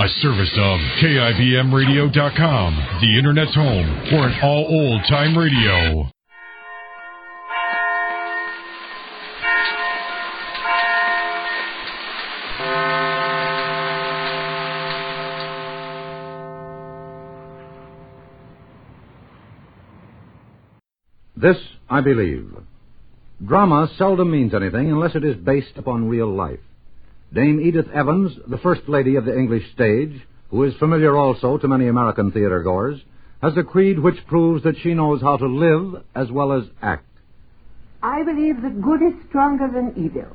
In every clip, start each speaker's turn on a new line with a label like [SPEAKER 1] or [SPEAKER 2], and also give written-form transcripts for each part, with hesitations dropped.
[SPEAKER 1] A service of KIBMradio.com, the Internet's home for an all-old-time radio.
[SPEAKER 2] This I believe. Drama seldom means anything unless it is based upon real life. Dame Edith Evans, the First Lady of the English stage, who is familiar also to many American theater-goers, has a creed which proves that she knows how to live as well as act.
[SPEAKER 3] I believe that good is stronger than evil.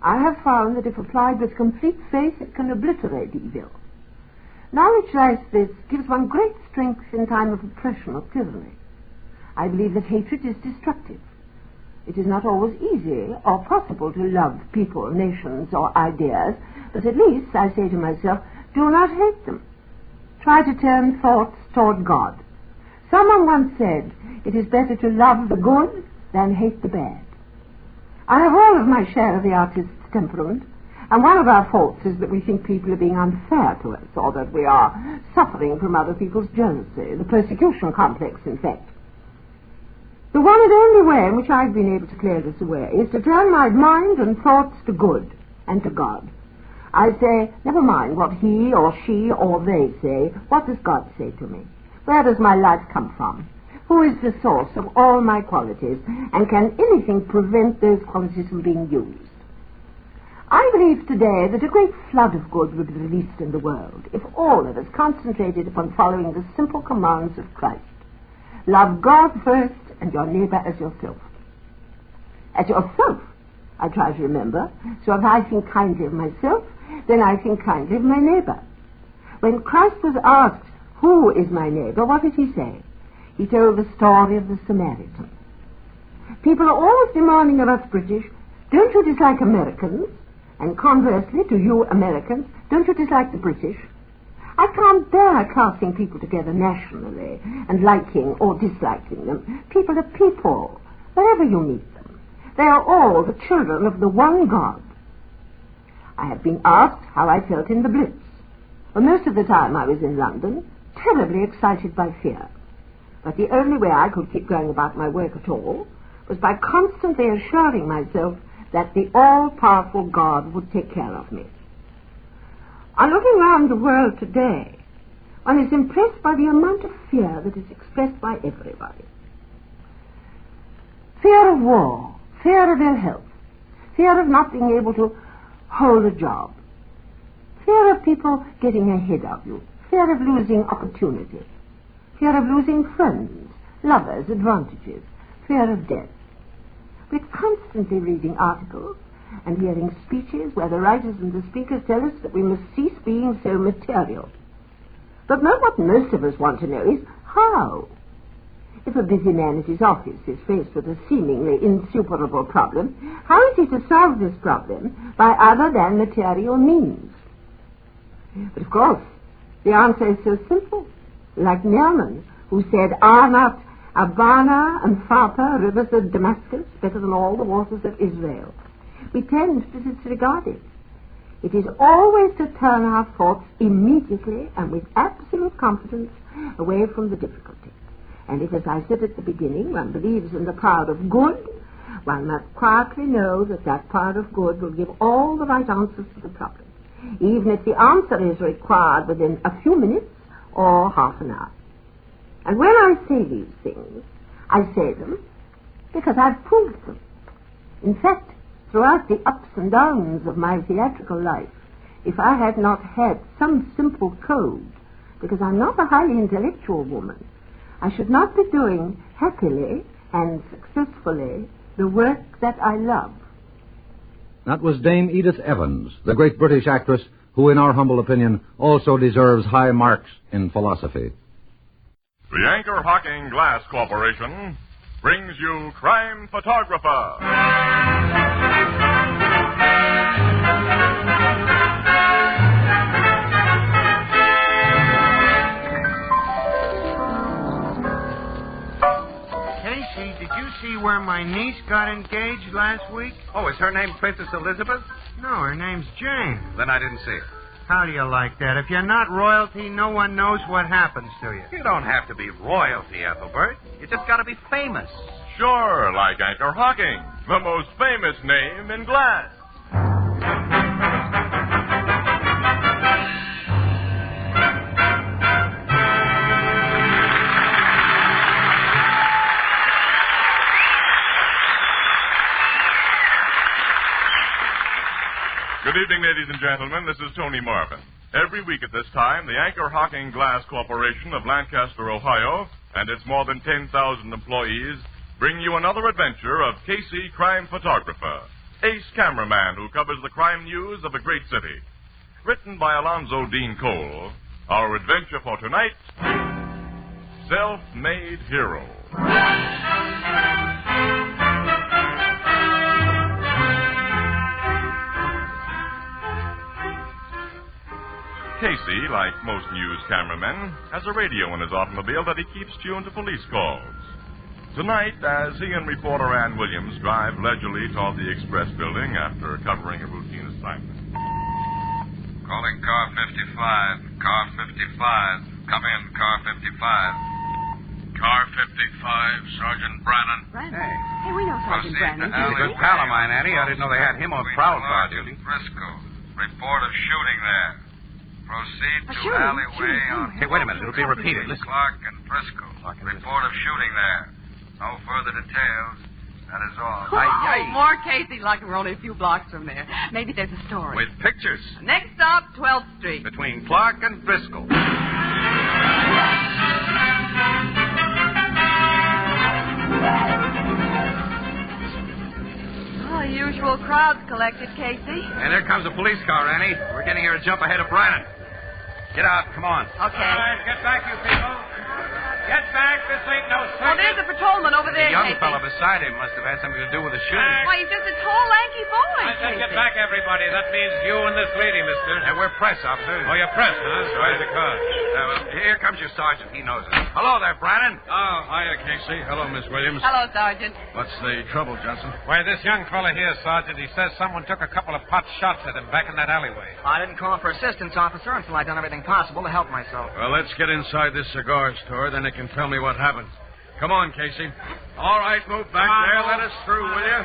[SPEAKER 3] I have found that if applied with complete faith, it can obliterate evil. Knowledge like this gives one great strength in time of oppression or tyranny. I believe that hatred is destructive. It is not always easy or possible to love people, nations, or ideas, but at least, I say to myself, do not hate them. Try to turn thoughts toward God. Someone once said, it is better to love the good than hate the bad. I have all of my share of the artist's temperament, and one of our faults is that we think people are being unfair to us, or that we are suffering from other people's jealousy, the persecution complex, in fact. The one and only way in which I've been able to clear this away is to turn my mind and thoughts to good and to God. I say, never mind what he or she or they say, what does God say to me? Where does my life come from? Who is the source of all my qualities, and can anything prevent those qualities from being used? I believe today that a great flood of good would be released in the world if all of us concentrated upon following the simple commands of Christ. Love God first, and your neighbor as yourself. As yourself, I try to remember. So if I think kindly of myself, then I think kindly of my neighbor. When Christ was asked, who is my neighbor, what did he say? He told the story of the Samaritan. People are always demanding of us British, don't you dislike Americans? And conversely, to you Americans, don't you dislike the British? I can't bear classing people together nationally and liking or disliking them. People are people, wherever you meet them. They are all the children of the one God. I have been asked how I felt in the Blitz. Well, most of the time I was in London, terribly excited by fear. But the only way I could keep going about my work at all was by constantly assuring myself that the all-powerful God would take care of me. On looking around the world today, one is impressed by the amount of fear that is expressed by everybody. Fear of war, fear of ill health, fear of not being able to hold a job, fear of people getting ahead of you, fear of losing opportunity, fear of losing friends, lovers, advantages, fear of death. We're constantly reading articles and hearing speeches where the writers and the speakers tell us that we must cease being so material. But what most of us want to know is how. If a busy man at his office is faced with a seemingly insuperable problem, how is he to solve this problem by other than material means? But of course, the answer is so simple, like Naaman, who said, are not Abana and Pharpar, rivers of Damascus, better than all the waters of Israel? We tend to disregard it. It is always to turn our thoughts immediately and with absolute confidence away from the difficulty. And if, as I said at the beginning, one believes in the power of good, one must quietly know that that power of good will give all the right answers to the problem, even if the answer is required within a few minutes or half an hour. And when I say these things, I say them because I've proved them. In fact, throughout the ups and downs of my theatrical life, if I had not had some simple code, because I'm not a highly intellectual woman, I should not be doing happily and successfully the work that I love.
[SPEAKER 2] That was Dame Edith Evans, the great British actress who, in our humble opinion, also deserves high marks in philosophy.
[SPEAKER 4] The Anchor Hocking Glass Corporation brings you Crime Photographer.
[SPEAKER 5] Casey, did you see where my niece got engaged last week?
[SPEAKER 6] Oh, is her name Princess Elizabeth?
[SPEAKER 5] No, her name's Jane.
[SPEAKER 6] Then I didn't see it.
[SPEAKER 5] How do you like that? If you're not royalty, no one knows what happens to you.
[SPEAKER 6] You don't have to be royalty, Ethelbert. You just got to be famous.
[SPEAKER 4] Sure, like Anchor Hocking, the most famous name in glass. Good evening, ladies and gentlemen. This is Tony Marvin. Every week at this time, the Anchor Hocking Glass Corporation of Lancaster, Ohio, and its more than 10,000 employees bring you another adventure of Casey, crime photographer, ace cameraman who covers the crime news of a great city. Written by Alonzo Dean Cole, our adventure for tonight, Self-Made Hero. Casey, like most news cameramen, has a radio in his automobile that he keeps tuned to police calls. Tonight, as he and reporter Ann Williams drive leisurely toward the Express building after covering a routine assignment.
[SPEAKER 7] Calling car 55. Car 55. Come in, car 55. Car 55, Sergeant Brannon.
[SPEAKER 3] Brannon? Hey, we know Sergeant Brannon.
[SPEAKER 6] He's a good pal of mine, Annie. I didn't know they had him on prowl car duty.
[SPEAKER 7] Frisco. Report of shooting there. Proceed to
[SPEAKER 3] shooting?
[SPEAKER 7] alleyway on...
[SPEAKER 6] Hey, wait a minute. It'll be repeated. Listen.
[SPEAKER 7] Clark and Frisco. Report of shooting there. No further details. That is all.
[SPEAKER 8] More Casey, like we're only a few blocks from there. Maybe there's a story.
[SPEAKER 6] With pictures.
[SPEAKER 8] Next stop, 12th Street.
[SPEAKER 6] Between Clark and Frisco.
[SPEAKER 8] Oh, usual crowds collected, Casey.
[SPEAKER 6] And there comes a police car, Annie. We're getting here a jump ahead of Brannon. Get out. Come on.
[SPEAKER 8] Okay.
[SPEAKER 5] All right, get back, you people. Get back. This ain't no
[SPEAKER 8] Oh,
[SPEAKER 5] circus.
[SPEAKER 8] there's a patrolman over there,
[SPEAKER 6] The young
[SPEAKER 8] Casey.
[SPEAKER 6] fellow beside him must have had something to do with the shooting.
[SPEAKER 8] Why, he's just a tall, lanky boy,
[SPEAKER 5] I said
[SPEAKER 8] Casey.
[SPEAKER 5] get back, everybody. That means you and this lady, mister.
[SPEAKER 6] And we're press officers.
[SPEAKER 5] Oh, you're pressed, huh? So where's the car?
[SPEAKER 6] Here comes your sergeant. He knows us. Hello there, Brannon.
[SPEAKER 9] Oh, hiya, Casey. Hello, Miss Williams.
[SPEAKER 8] Hello, Sergeant.
[SPEAKER 9] What's the trouble, Johnson?
[SPEAKER 5] Why, this young fella here, Sergeant, he says someone took a couple of pot shots at him back in that alleyway.
[SPEAKER 10] I didn't call for assistance, officer, until I'd done everything possible to help myself.
[SPEAKER 9] Well, let's get inside this cigar store, then you can tell me what happened. Come on, Casey. All right, move back there. Let us through, will you?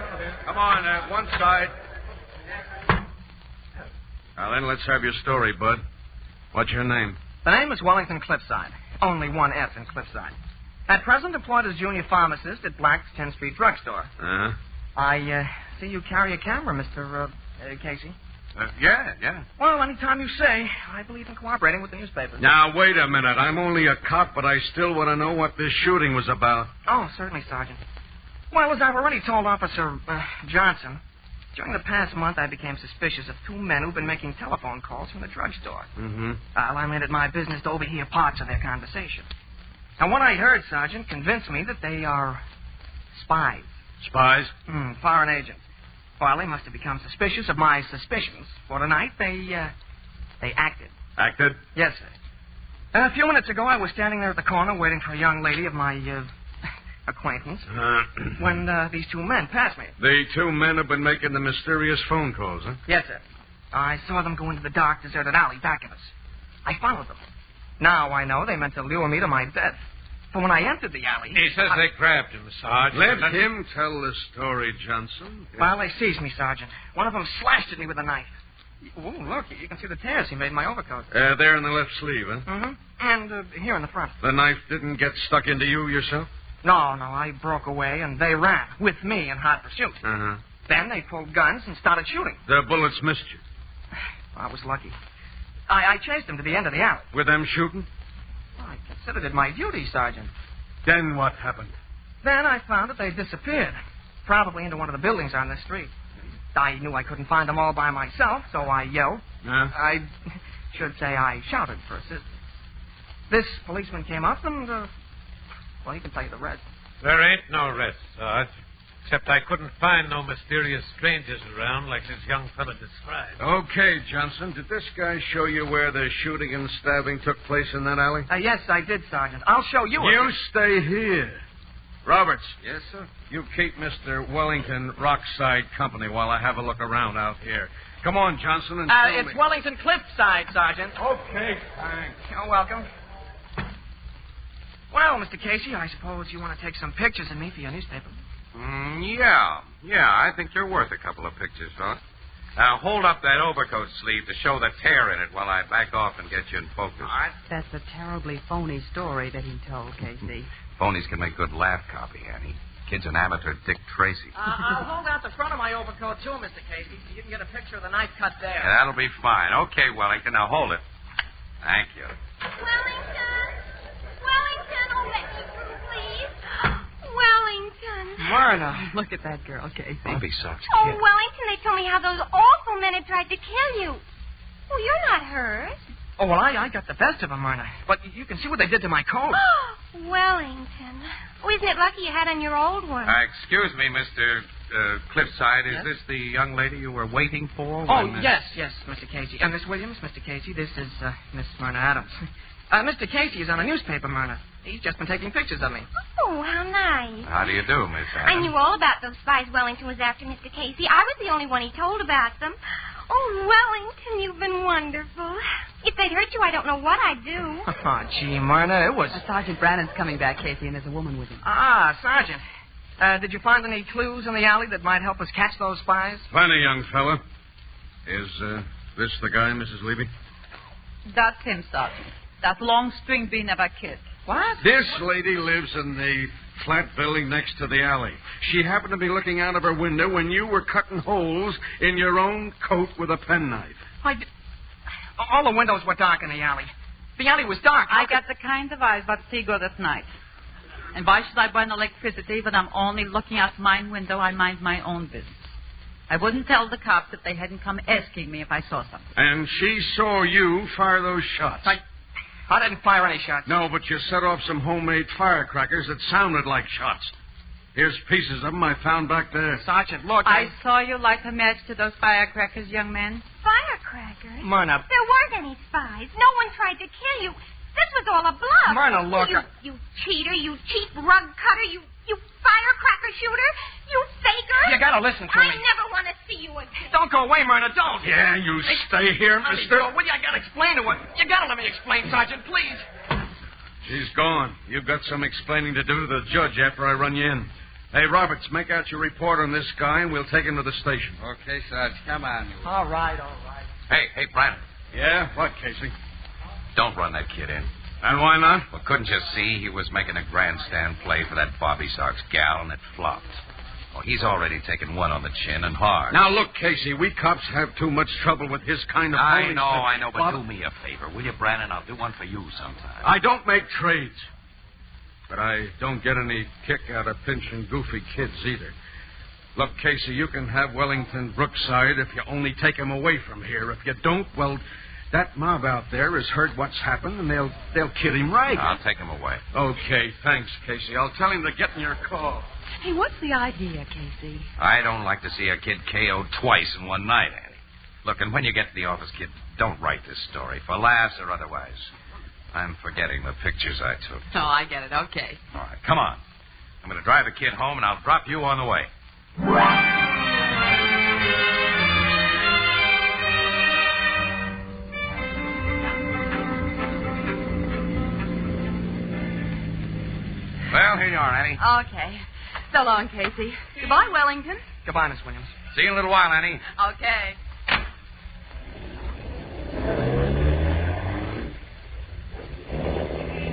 [SPEAKER 9] Come on, one side. Now, then, let's have your story, Bud. What's your name?
[SPEAKER 10] The name is Wellington Cliffside. Only one S in Cliffside. At present employed as junior pharmacist at Black's 10th Street Drugstore.
[SPEAKER 9] Uh-huh.
[SPEAKER 10] I see you carry a camera, Mr. Casey.
[SPEAKER 6] Yeah.
[SPEAKER 10] Well, anytime you say, I believe in cooperating with the newspapers.
[SPEAKER 9] Now, wait a minute. I'm only a cop, but I still want to know what this shooting was about.
[SPEAKER 10] Oh, certainly, Sergeant. Well, as I've already told Officer Johnson, during the past month I became suspicious of two men who've been making telephone calls from the drugstore.
[SPEAKER 9] Mm-hmm.
[SPEAKER 10] I made it my business to overhear parts of their conversation. And what I heard, Sergeant, convinced me that they are spies.
[SPEAKER 9] Spies?
[SPEAKER 10] Foreign agents. Well, they must have become suspicious of my suspicions. For tonight, they acted.
[SPEAKER 9] Acted?
[SPEAKER 10] Yes, sir. A few minutes ago, I was standing there at the corner waiting for a young lady of my acquaintance when these two men passed me.
[SPEAKER 9] The two men have been making the mysterious phone calls, huh?
[SPEAKER 10] Yes, sir. I saw them go into the dark, deserted alley back of us. I followed them. Now I know they meant to lure me to my death. For when I entered the alley...
[SPEAKER 5] He says they grabbed him, Sarge.
[SPEAKER 9] Let him tell the story, Johnson.
[SPEAKER 10] Well, they seized me, Sergeant. One of them slashed at me with a knife. Oh, look, you can see the tears he made in my overcoat.
[SPEAKER 9] There in the left sleeve, huh?
[SPEAKER 10] Mm-hmm. And here in the front.
[SPEAKER 9] The knife didn't get stuck into you yourself?
[SPEAKER 10] No, I broke away, and they ran, with me in hot pursuit.
[SPEAKER 9] Uh-huh.
[SPEAKER 10] Then they pulled guns and started shooting.
[SPEAKER 9] The bullets missed you.
[SPEAKER 10] I was lucky. I chased them to the end of the alley.
[SPEAKER 9] With them shooting?
[SPEAKER 10] Well, I considered it my duty, Sergeant.
[SPEAKER 9] Then what happened?
[SPEAKER 10] Then I found that they disappeared, probably into one of the buildings on this street. I knew I couldn't find them all by myself, so I yelled. I should say I shouted for assistance. This policeman came up and, well, he can tell you the rest.
[SPEAKER 5] There ain't no rest, Sarge. Except I couldn't find no mysterious strangers around like this young fella described.
[SPEAKER 9] Okay, Johnson. Did this guy show you where the shooting and stabbing took place in that alley?
[SPEAKER 10] Yes, I did, Sergeant. I'll show you.
[SPEAKER 9] You stay here. Roberts.
[SPEAKER 6] Yes, sir.
[SPEAKER 9] You keep Mr. Wellington Rockside company while I have a look around out here. Come on, Johnson, and tell
[SPEAKER 10] It's
[SPEAKER 9] me.
[SPEAKER 10] Wellington Cliffside, Sergeant.
[SPEAKER 9] Okay, thanks.
[SPEAKER 10] You're welcome. Well, Mr. Casey, I suppose you want to take some pictures of me for your newspaper.
[SPEAKER 6] Yeah, I think you're worth a couple of pictures, fellas. Now, hold up that overcoat sleeve to show the tear in it while I back off and get you in focus.
[SPEAKER 10] All right.
[SPEAKER 8] That's a terribly phony story that he told, Casey.
[SPEAKER 6] Phonies can make good laugh copy, Annie. Kid's an amateur Dick Tracy.
[SPEAKER 10] I'll hold out the front of my overcoat, too, Mr. Casey, so you can get a picture of the knife cut there.
[SPEAKER 6] Yeah, that'll be fine. Okay, Wellington, now hold it. Thank you.
[SPEAKER 11] Wellington! Wellington, oh, let me through, please. Wellington.
[SPEAKER 10] Myrna.
[SPEAKER 8] Look at that girl, Casey.
[SPEAKER 6] Bobby Sox
[SPEAKER 11] Oh,
[SPEAKER 6] kid.
[SPEAKER 11] Wellington, they told me how those awful men had tried to kill you. Oh, you're not hurt.
[SPEAKER 10] Oh, well, I got the best of them, Myrna. But you can see what they did to my coat.
[SPEAKER 11] Wellington. Oh, isn't it lucky you had on your old one?
[SPEAKER 6] Excuse me, Mr. Cliffside. Is this the young lady you were waiting for?
[SPEAKER 10] Oh, yes, Mr. Casey. Miss Williams, Mr. Casey, this is Miss Myrna Adams. Mr. Casey is on a newspaper, Myrna. He's just been taking pictures of me.
[SPEAKER 11] Oh, how nice.
[SPEAKER 6] How do you do, Miss Adams?
[SPEAKER 11] I knew all about those spies Wellington was after, Mr. Casey. I was the only one he told about them. Oh, Wellington, you've been wonderful. If they'd hurt you, I don't know what I'd do.
[SPEAKER 10] Oh, gee, Myrna, it was...
[SPEAKER 8] Sergeant Brannan's coming back, Casey, and there's a woman with him.
[SPEAKER 10] Ah, Sergeant. Did you find any clues in the alley that might help us catch those spies?
[SPEAKER 9] Plenty, young fella. Is this the guy, Mrs. Levy?
[SPEAKER 8] That's him, Sergeant. That long string bean of a kid.
[SPEAKER 10] What?
[SPEAKER 9] This lady lives in the flat building next to the alley. She happened to be looking out of her window when you were cutting holes in your own coat with a penknife.
[SPEAKER 10] All the windows were dark in the alley. The alley was dark.
[SPEAKER 8] I got the kind of eyes what see good at night. And why should I burn electricity when I'm only looking out my window? I mind my own business. I wouldn't tell the cops if they hadn't come asking me if I saw something.
[SPEAKER 9] And she saw you fire those shots.
[SPEAKER 10] I didn't fire any shots.
[SPEAKER 9] No, but you set off some homemade firecrackers that sounded like shots. Here's pieces of them I found back there.
[SPEAKER 10] Sergeant, look.
[SPEAKER 8] I saw you light a match to those firecrackers, young man.
[SPEAKER 11] Firecrackers?
[SPEAKER 10] Myrna.
[SPEAKER 11] There weren't any spies. No one tried to kill you. This was all a bluff.
[SPEAKER 10] Myrna, look.
[SPEAKER 11] You cheater, you cheap rug cutter, you firecracker shooter, you faker.
[SPEAKER 10] You gotta listen to me.
[SPEAKER 11] I never want to see you again.
[SPEAKER 10] Don't go away, Myrna, don't.
[SPEAKER 9] Yeah, you stay here, mister.
[SPEAKER 10] Will you? I gotta explain to her. You gotta let me explain, Sergeant, please.
[SPEAKER 9] She's gone. You've got some explaining to do to the judge after I run you in. Hey, Roberts, make out your report on this guy, and we'll take him to the station.
[SPEAKER 7] Okay, Sarge. Come on.
[SPEAKER 10] All right.
[SPEAKER 6] Hey, Brandon.
[SPEAKER 9] Yeah? What, Casey?
[SPEAKER 6] Don't run that kid in.
[SPEAKER 9] And why not?
[SPEAKER 6] Well, couldn't you see he was making a grandstand play for that Bobby Sox gal, and it flopped? Well, he's already taken one on the chin and hard.
[SPEAKER 9] Now, look, Casey, we cops have too much trouble with his kind of...
[SPEAKER 6] I know, but do me a favor, will you, Brandon? I'll do one for you sometime.
[SPEAKER 9] I don't make trades. But I don't get any kick out of pinching goofy kids either. Look, Casey, you can have Wellington Brookside if you only take him away from here. If you don't, well, that mob out there has heard what's happened, and they'll kid him right.
[SPEAKER 6] I'll take him away.
[SPEAKER 9] Okay, thanks, Casey. I'll tell him to get in your car.
[SPEAKER 8] Hey, what's the idea, Casey?
[SPEAKER 6] I don't like to see a kid KO'd twice in one night, Annie. Look, and when you get to the office, kid, don't write this story, for laughs or otherwise. I'm forgetting the pictures I took.
[SPEAKER 8] Oh, I get it. Okay.
[SPEAKER 6] All right, come on. I'm going to drive the kid home, and I'll drop you on the way. Well, here you are, Annie.
[SPEAKER 8] Okay. So long, Casey. Goodbye, Wellington.
[SPEAKER 10] Goodbye, Miss Williams.
[SPEAKER 6] See you in a little while, Annie.
[SPEAKER 8] Okay.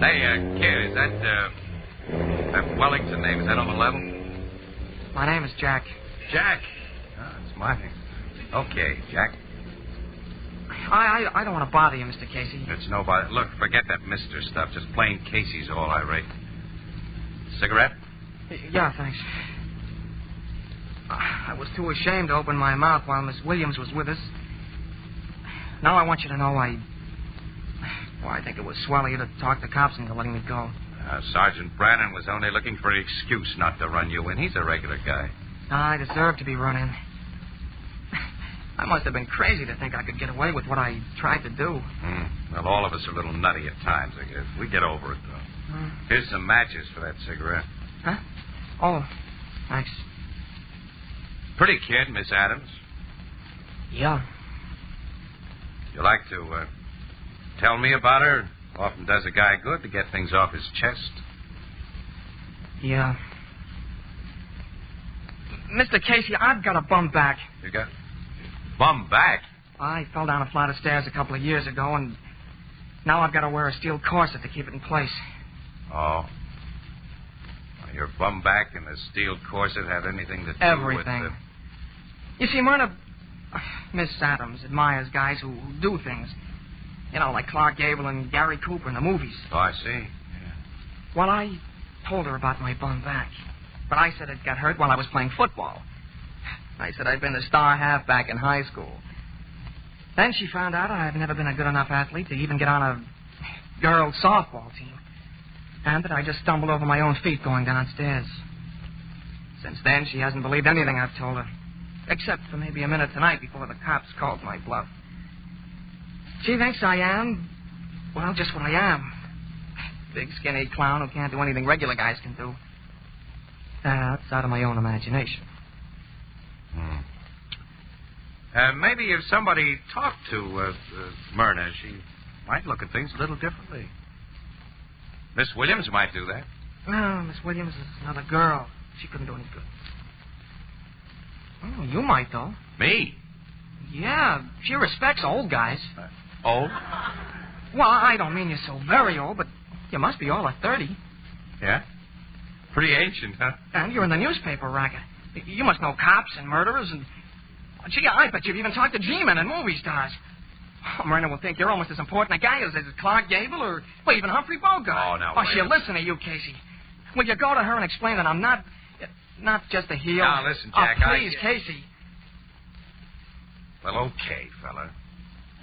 [SPEAKER 6] Hey, kid, is that Wellington name, is that on the level?
[SPEAKER 10] My name is Jack.
[SPEAKER 6] Jack? Oh, it's my name. Okay, Jack.
[SPEAKER 10] I don't want to bother you, Mr. Casey.
[SPEAKER 6] It's nobody. Look, forget that Mr. stuff. Just plain Casey's all I rate. Cigarette?
[SPEAKER 10] Yeah, thanks. I was too ashamed to open my mouth while Miss Williams was with us. Now I want you to know I think it was swell of you to talk to cops into letting me go.
[SPEAKER 6] Sergeant Brannon was only looking for an excuse not to run you in. He's a regular guy.
[SPEAKER 10] I deserve to be run in. I must have been crazy to think I could get away with what I tried to do.
[SPEAKER 6] Well, all of us are a little nutty at times, I guess. We get over it, though. Here's some matches for that cigarette.
[SPEAKER 10] Huh? Oh, thanks.
[SPEAKER 6] Pretty kid, Miss Adams.
[SPEAKER 10] Yeah.
[SPEAKER 6] You like to tell me about her? Often does a guy good to get things off his chest.
[SPEAKER 10] Yeah. Mr. Casey, I've got a bum back.
[SPEAKER 6] You got bum back?
[SPEAKER 10] I fell down a flight of stairs a couple of years ago, and now I've got to wear a steel corset to keep it in place.
[SPEAKER 6] Oh. Well, your bum back and the steel corset had anything to do
[SPEAKER 10] Everything.
[SPEAKER 6] with
[SPEAKER 10] You see, Myrna, Miss Adams admires guys who do things. You know, like Clark Gable and Gary Cooper in the movies.
[SPEAKER 6] Oh, I see. Yeah.
[SPEAKER 10] Well, I told her about my bum back. But I said it got hurt while I was playing football. I said I'd been the star halfback in high school. Then she found out I've never been a good enough athlete to even get on a girls' softball team. And that I just stumbled over my own feet going downstairs. Since then, she hasn't believed anything I've told her. Except for maybe a minute tonight before the cops called my bluff. She thinks I am, well, just what I am. Big, skinny clown who can't do anything regular guys can do. That's out of my own imagination.
[SPEAKER 6] Maybe if somebody talked to Myrna, she might look at things a little differently. Miss Williams might do that.
[SPEAKER 10] No, Miss Williams is another girl. She couldn't do any good. Oh, you might, though.
[SPEAKER 6] Me?
[SPEAKER 10] Yeah, she respects old guys.
[SPEAKER 6] Old?
[SPEAKER 10] Well, I don't mean you're so very old, but you must be all of 30.
[SPEAKER 6] Yeah? Pretty ancient, huh?
[SPEAKER 10] And you're in the newspaper racket. You must know cops and murderers and... Gee, I bet you've even talked to G-men and movie stars. Oh, Myrna will think you're almost as important a guy as Clark Gable or even Humphrey Bogart.
[SPEAKER 6] Oh, now,
[SPEAKER 10] Oh, she'll listen to you, Casey. Will you go to her and explain that I'm not just a heel?
[SPEAKER 6] Now, listen, Jack,
[SPEAKER 10] Oh, please, Casey.
[SPEAKER 6] Well, okay, fella.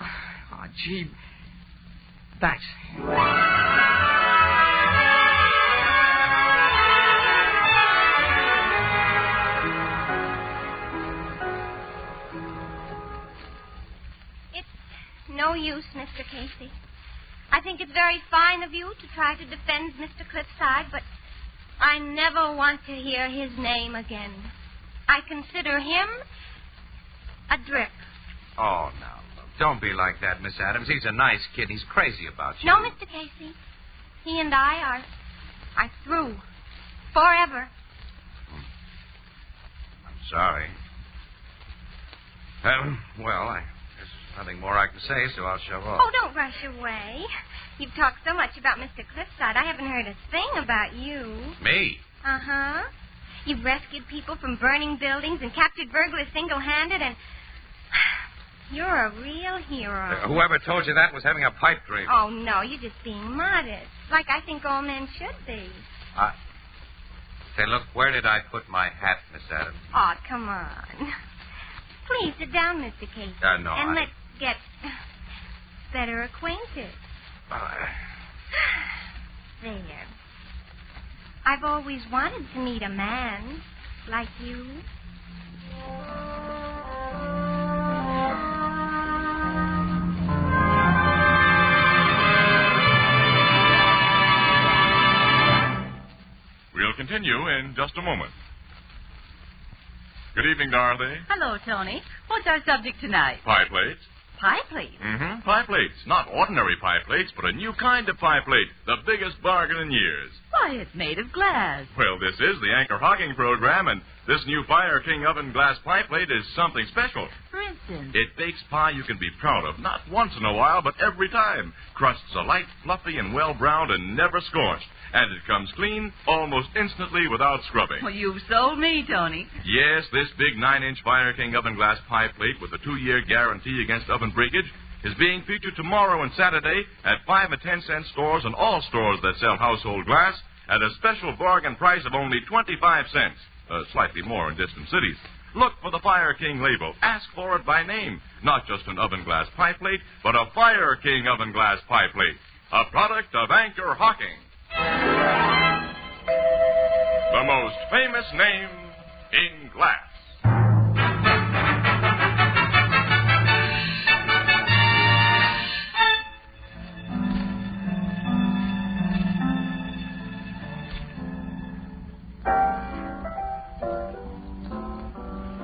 [SPEAKER 10] Oh, gee. Thanks.
[SPEAKER 11] No use, Mr. Casey. I think it's very fine of you to try to defend Mr. Cliffside, but I never want to hear his name again. I consider him a drip.
[SPEAKER 6] Oh, no. Don't be like that, Miss Adams. He's a nice kid. He's crazy about you.
[SPEAKER 11] No, Mr. Casey. He and I are through. Forever.
[SPEAKER 6] I'm sorry. Well, there's nothing more I can say, so I'll shove off.
[SPEAKER 11] Oh, don't rush away. You've talked so much about Mr. Cliffside, I haven't heard a thing about you.
[SPEAKER 6] Me?
[SPEAKER 11] Uh-huh. You've rescued people from burning buildings and captured burglars single-handed, and you're a real hero.
[SPEAKER 6] Whoever told you that was having a pipe dream.
[SPEAKER 11] Oh, no, you're just being modest, like I think all men should be.
[SPEAKER 6] Say, look, where did I put my hat, Miss Adams?
[SPEAKER 11] Oh, come on. Please sit down, Mr. Casey.
[SPEAKER 6] No,
[SPEAKER 11] and let's get better acquainted. There. I've always wanted to meet a man like you.
[SPEAKER 4] We'll continue in just a moment. Good evening, Dorothy.
[SPEAKER 8] Hello, Tony. What's our subject tonight?
[SPEAKER 4] Pie plates.
[SPEAKER 8] Pie plates?
[SPEAKER 4] Mm-hmm. Pie plates. Not ordinary pie plates, but a new kind of pie plate. The biggest bargain in years.
[SPEAKER 8] Why, it's made of glass.
[SPEAKER 4] Well, this is the Anchor Hocking program, and this new Fire King oven glass pie plate is something special.
[SPEAKER 8] For instance?
[SPEAKER 4] It bakes pie you can be proud of, not once in a while, but every time. Crusts are light, fluffy, and well-browned and never scorched. And it comes clean almost instantly without scrubbing.
[SPEAKER 8] Well, you've sold me, Tony.
[SPEAKER 4] Yes, this big 9-inch Fire King oven glass pie plate with a 2-year guarantee against oven breakage is being featured tomorrow and Saturday at 5 and 10 cent stores and all stores that sell household glass at a special bargain price of only 25 cents, slightly more in distant cities. Look for the Fire King label. Ask for it by name. Not just an oven glass pie plate, but a Fire King oven glass pie plate. A product of Anchor Hocking. The most famous name in glass.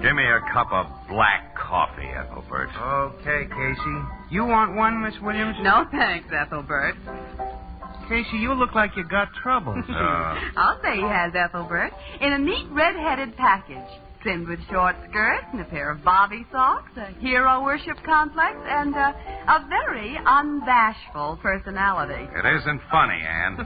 [SPEAKER 6] Give me a cup of black coffee, Ethelbert. Ethelbert.
[SPEAKER 12] Okay, Casey. You want one, Miss Williams?
[SPEAKER 8] No thanks, Ethelbert.
[SPEAKER 12] Casey, you look like you got trouble.
[SPEAKER 8] I'll say he has, Ethelbert. In a neat red-headed package, trimmed with short skirts and a pair of bobby socks, a hero worship complex, and a very unbashful personality.
[SPEAKER 6] It isn't funny, Ann.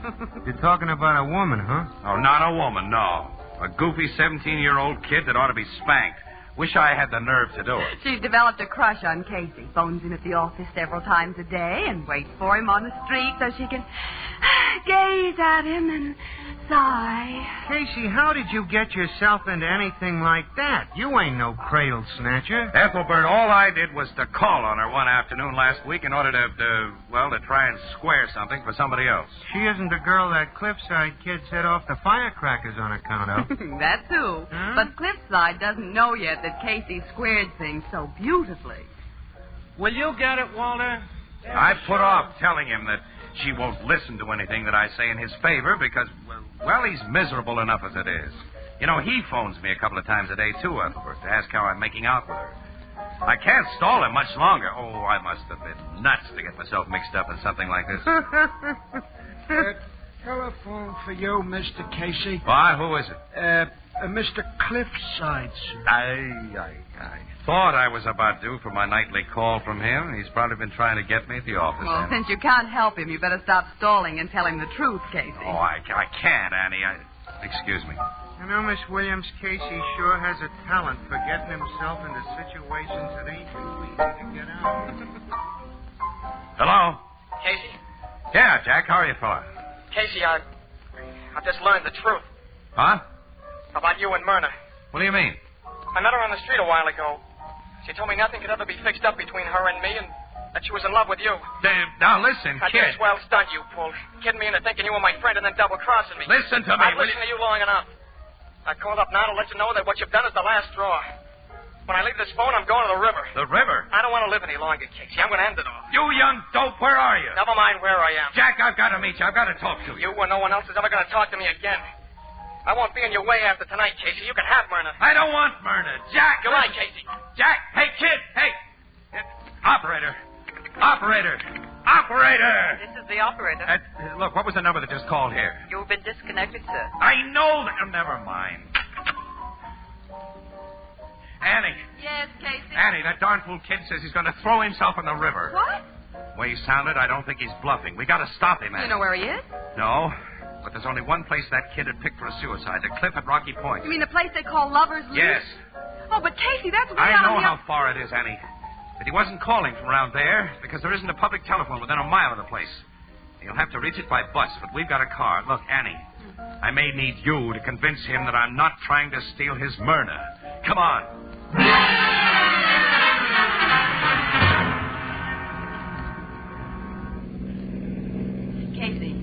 [SPEAKER 12] You're talking about a woman, huh?
[SPEAKER 6] Oh, not a woman, no. A goofy 17-year-old kid that ought to be spanked. Wish I had the nerve to do it.
[SPEAKER 8] She's developed a crush on Casey. Phones him at the office several times a day and waits for him on the street so she can gaze at him and sigh.
[SPEAKER 12] Casey, how did you get yourself into anything like that? You ain't no cradle snatcher.
[SPEAKER 6] Ethelbert, all I did was to call on her one afternoon last week in order to try and square something for somebody else.
[SPEAKER 12] She isn't the girl that Cliffside kid set off the firecrackers on account of.
[SPEAKER 8] That's who. Huh? But Cliffside doesn't know yet that Casey squared things so beautifully.
[SPEAKER 12] Will you get it, Walter?
[SPEAKER 6] I put off telling him that she won't listen to anything that I say in his favor because, well, he's miserable enough as it is. You know, he phones me a couple of times a day, too, Ethelbert, to ask how I'm making out with her. I can't stall him much longer. Oh, I must have been nuts to get myself mixed up in something like this.
[SPEAKER 13] Telephone for you, Mr. Casey.
[SPEAKER 6] Why? Who is it?
[SPEAKER 13] Mr. Cliffside, sir.
[SPEAKER 6] I thought I was about due for my nightly call from him. He's probably been trying to get me at the office.
[SPEAKER 8] Well, since you can't help him, you better stop stalling and tell him the truth, Casey.
[SPEAKER 6] Oh, I can't, Annie. Excuse me.
[SPEAKER 12] You know, Miss Williams, Casey sure has a talent for getting himself into situations that ain't too easy to get out.
[SPEAKER 6] Hello?
[SPEAKER 10] Casey?
[SPEAKER 6] Yeah, Jack. How are you, fella?
[SPEAKER 10] Casey, I just learned the truth.
[SPEAKER 6] Huh?
[SPEAKER 10] About you and Myrna.
[SPEAKER 6] What do you mean?
[SPEAKER 10] I met her on the street a while ago. She told me nothing could ever be fixed up between her and me, and that she was in love with you.
[SPEAKER 6] Damn. Now, listen,
[SPEAKER 10] That's
[SPEAKER 6] kid.
[SPEAKER 10] a swell stunt you pulled. Kidding me into thinking you were my friend and then double-crossing me.
[SPEAKER 6] Listen to me.
[SPEAKER 10] I've listened to you long enough. I called up now to let you know that what you've done is the last straw. When I leave this phone, I'm going to the river.
[SPEAKER 6] The river?
[SPEAKER 10] I don't want to live any longer, Casey. I'm going to end it all.
[SPEAKER 6] You young dope, where are you?
[SPEAKER 10] Never mind where I am.
[SPEAKER 6] Jack, I've got to meet you. I've got to talk to you.
[SPEAKER 10] You or no one else is ever going to talk to me again. I won't be in your way after tonight, Casey. You can have Myrna.
[SPEAKER 6] I don't want Myrna. Jack!
[SPEAKER 10] Goodbye, Casey.
[SPEAKER 6] Jack! Hey, kid! Hey! Operator! Operator!
[SPEAKER 8] This is the operator.
[SPEAKER 6] Look, what was the number that just called here?
[SPEAKER 8] You've been disconnected, sir.
[SPEAKER 6] I know that. Oh, never mind. Annie.
[SPEAKER 8] Yes, Casey?
[SPEAKER 6] Annie, that darn fool kid says he's going to throw himself in the river.
[SPEAKER 8] What?
[SPEAKER 6] The way he sounded, I don't think he's bluffing. We got to stop him, Annie.
[SPEAKER 8] You know where he is?
[SPEAKER 6] No. But there's only one place that kid had picked for a suicide, the cliff at Rocky Point.
[SPEAKER 8] You mean the place they call Lover's Leap?
[SPEAKER 6] Yes.
[SPEAKER 8] Oh, but Casey, that's way
[SPEAKER 6] I
[SPEAKER 8] out
[SPEAKER 6] know
[SPEAKER 8] on the...
[SPEAKER 6] how far it is, Annie. But he wasn't calling from around there because there isn't a public telephone within a mile of the place. He'll have to reach it by bus, but we've got a car. Look, Annie, I may need you to convince him that I'm not trying to steal his Myrna. Come on.
[SPEAKER 8] Casey,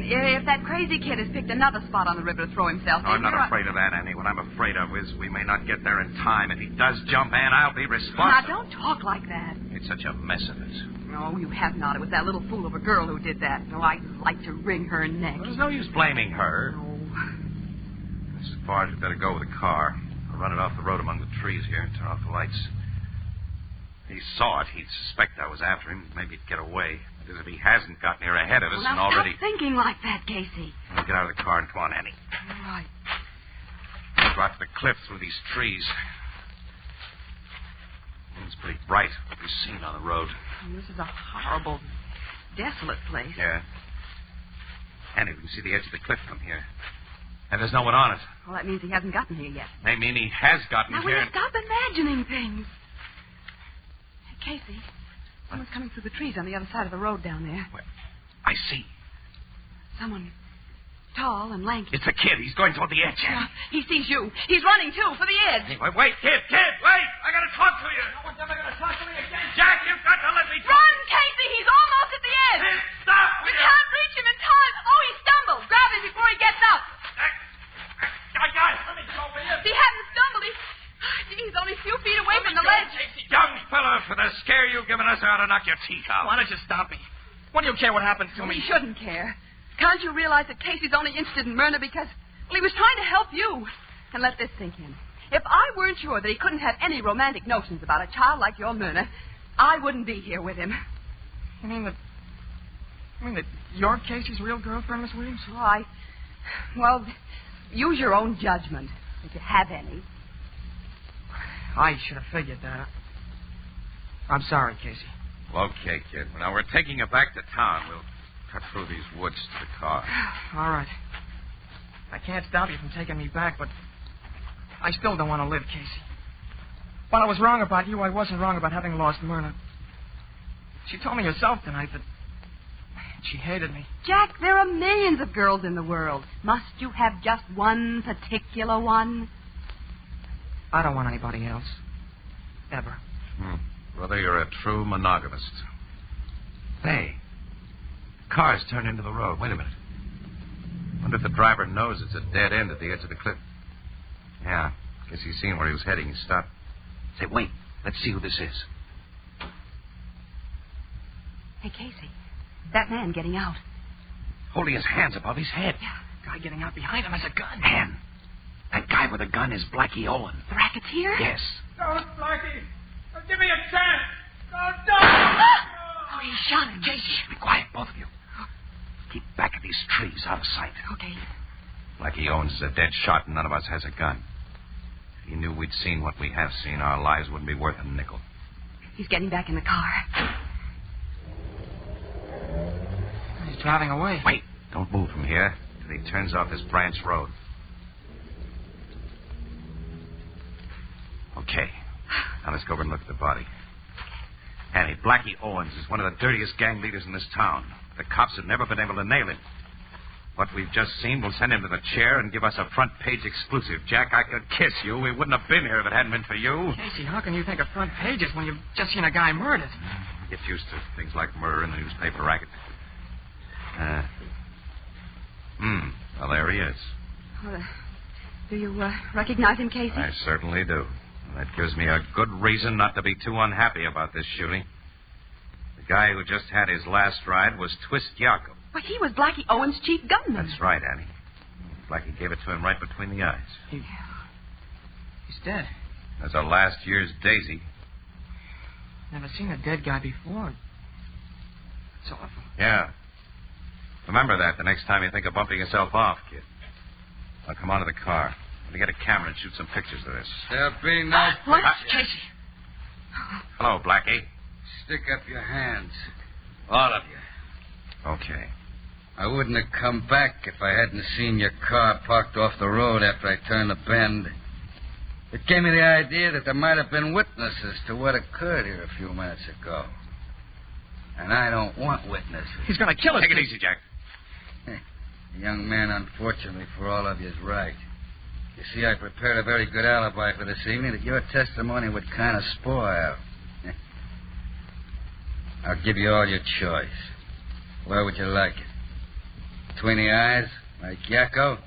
[SPEAKER 8] if that crazy kid has picked another spot on the river to throw himself in...
[SPEAKER 6] I'm not afraid of that, Annie. What I'm afraid of is we may not get there in time. If he does jump, Ann, I'll be responsible.
[SPEAKER 8] Now, don't talk like that.
[SPEAKER 6] It's such a mess of it.
[SPEAKER 8] No, you have not. It was that little fool of a girl who did that. No, I'd like to wring her neck.
[SPEAKER 6] Well, there's no use blaming her.
[SPEAKER 8] No.
[SPEAKER 6] As far as we better go with the car. I'll run it off the road among the trees here and turn off the lights. If he saw it, he'd suspect I was after him. Maybe he'd get away. Because if he hasn't gotten here ahead of us
[SPEAKER 8] now
[SPEAKER 6] and already...
[SPEAKER 8] stop thinking like that, Casey.
[SPEAKER 6] We'll get out of the car and come on, Annie.
[SPEAKER 8] All right.
[SPEAKER 6] We'll go out to the cliff through these trees. It's pretty bright. We'll be seen on the road.
[SPEAKER 8] This is a horrible, desolate place.
[SPEAKER 6] Yeah. Annie, we can see the edge of the cliff from here. And there's no one on it.
[SPEAKER 8] Well, that means he hasn't gotten here yet.
[SPEAKER 6] May mean he has gotten
[SPEAKER 8] now,
[SPEAKER 6] here.
[SPEAKER 8] Now, stop imagining things. Hey, Casey, someone's coming through the trees on the other side of the road down there.
[SPEAKER 6] Well, I see.
[SPEAKER 8] Someone tall and lanky.
[SPEAKER 6] It's a kid. He's going toward the edge.
[SPEAKER 8] Yeah, he sees you. He's running, too, for the edge.
[SPEAKER 6] Hey, wait, kid, wait! I gotta talk to you. No one's ever gonna talk to me again. Jack, you've got to let me talk.
[SPEAKER 8] Run, Casey! He's almost at the edge.
[SPEAKER 6] Hey, stop!
[SPEAKER 8] You can't reach him in time. Oh, he stumbled. Grab him before he gets up.
[SPEAKER 6] I got it. Let me go over here.
[SPEAKER 8] If he hadn't stumbled, he's only a few feet away from the ledge.
[SPEAKER 6] Young fella, for the scare you've given us, I ought to knock your teeth out.
[SPEAKER 10] Why don't you stop me? What do you care what happens to me?
[SPEAKER 8] He shouldn't care. Can't you realize that Casey's only interested in Myrna because, well, he was trying to help you? And let this sink in.
[SPEAKER 14] If I weren't sure that he couldn't have any romantic notions about a child like your Myrna, I wouldn't be here with him.
[SPEAKER 10] You mean that you're Casey's real girlfriend, Miss Williams?
[SPEAKER 14] Oh, well, use your own judgment, if you have any.
[SPEAKER 10] I should have figured that. I'm sorry, Casey.
[SPEAKER 6] Well, okay, kid. Now, we're taking you back to town. We'll cut through these woods to the car.
[SPEAKER 10] All right. I can't stop you from taking me back, but I still don't want to live, Casey. While I was wrong about you, I wasn't wrong about having lost Myrna. She told me herself tonight that she hated me.
[SPEAKER 14] Jack, there are millions of girls in the world. Must you have just one particular one?
[SPEAKER 10] I don't want anybody else. Ever.
[SPEAKER 6] Brother, you're a true monogamist. Hey, the car's turned into the road. Wait a minute. Wonder if the driver knows it's a dead end at the edge of the cliff. Yeah, guess he's seen where he was heading. He stopped. Say, wait. Let's see who this is.
[SPEAKER 14] Hey, Casey. That man getting out.
[SPEAKER 6] Holding his hands above his head.
[SPEAKER 14] Yeah.
[SPEAKER 10] Guy getting out behind him has a gun.
[SPEAKER 6] Man, that guy with a gun is Blackie Owen.
[SPEAKER 14] The racketeer?
[SPEAKER 6] Yes.
[SPEAKER 12] Don't, Blackie. Give me a chance. Don't.
[SPEAKER 14] Oh, he shot him.
[SPEAKER 6] Casey, be quiet, both of you. Keep back of these trees, out of sight.
[SPEAKER 14] Okay.
[SPEAKER 6] Blackie Owens is a dead shot, and none of us has a gun. If he knew we'd seen what we have seen, our lives wouldn't be worth a nickel.
[SPEAKER 14] He's getting back in the car.
[SPEAKER 10] He's driving away.
[SPEAKER 6] Wait, don't move from here till he turns off this branch road. Okay. Now let's go over and look at the body. Annie, Blackie Owens is one of the dirtiest gang leaders in this town. The cops have never been able to nail him. What we've just seen will send him to the chair and give us a front-page exclusive. Jack, I could kiss you. We wouldn't have been here if it hadn't been for you.
[SPEAKER 10] Casey, how can you think of front pages when you've just seen a guy murdered?
[SPEAKER 6] Get used to things like murder in the newspaper racket. Well, there he is.
[SPEAKER 14] Do you recognize him, Casey?
[SPEAKER 6] I certainly do. That gives me a good reason not to be too unhappy about this shooting. The guy who just had his last ride was Twist Yacob.
[SPEAKER 14] Well, he was Blackie Owen's chief gunman.
[SPEAKER 6] That's right, Annie. Blackie gave it to him right between the eyes.
[SPEAKER 10] He's dead.
[SPEAKER 6] That's a last year's daisy.
[SPEAKER 10] Never seen a dead guy before. It's awful.
[SPEAKER 6] Yeah. Remember that the next time you think of bumping yourself off, kid. Now come on to the car. Let me get a camera and shoot some pictures of this.
[SPEAKER 15] There'll be no...
[SPEAKER 14] What? Casey.
[SPEAKER 6] Hello, Blackie.
[SPEAKER 15] Stick up your hands. All of you.
[SPEAKER 6] Okay.
[SPEAKER 15] I wouldn't have come back if I hadn't seen your car parked off the road after I turned the bend. It gave me the idea that there might have been witnesses to what occurred here a few minutes ago. And I don't want witnesses.
[SPEAKER 10] He's going to kill us.
[SPEAKER 6] Take it easy, Jack.
[SPEAKER 15] The young man, unfortunately for all of you, is right. You see, I prepared a very good alibi for this evening that your testimony would kind of spoil. I'll give you all your choice. Where would you like it? Between the eyes, like Yakko?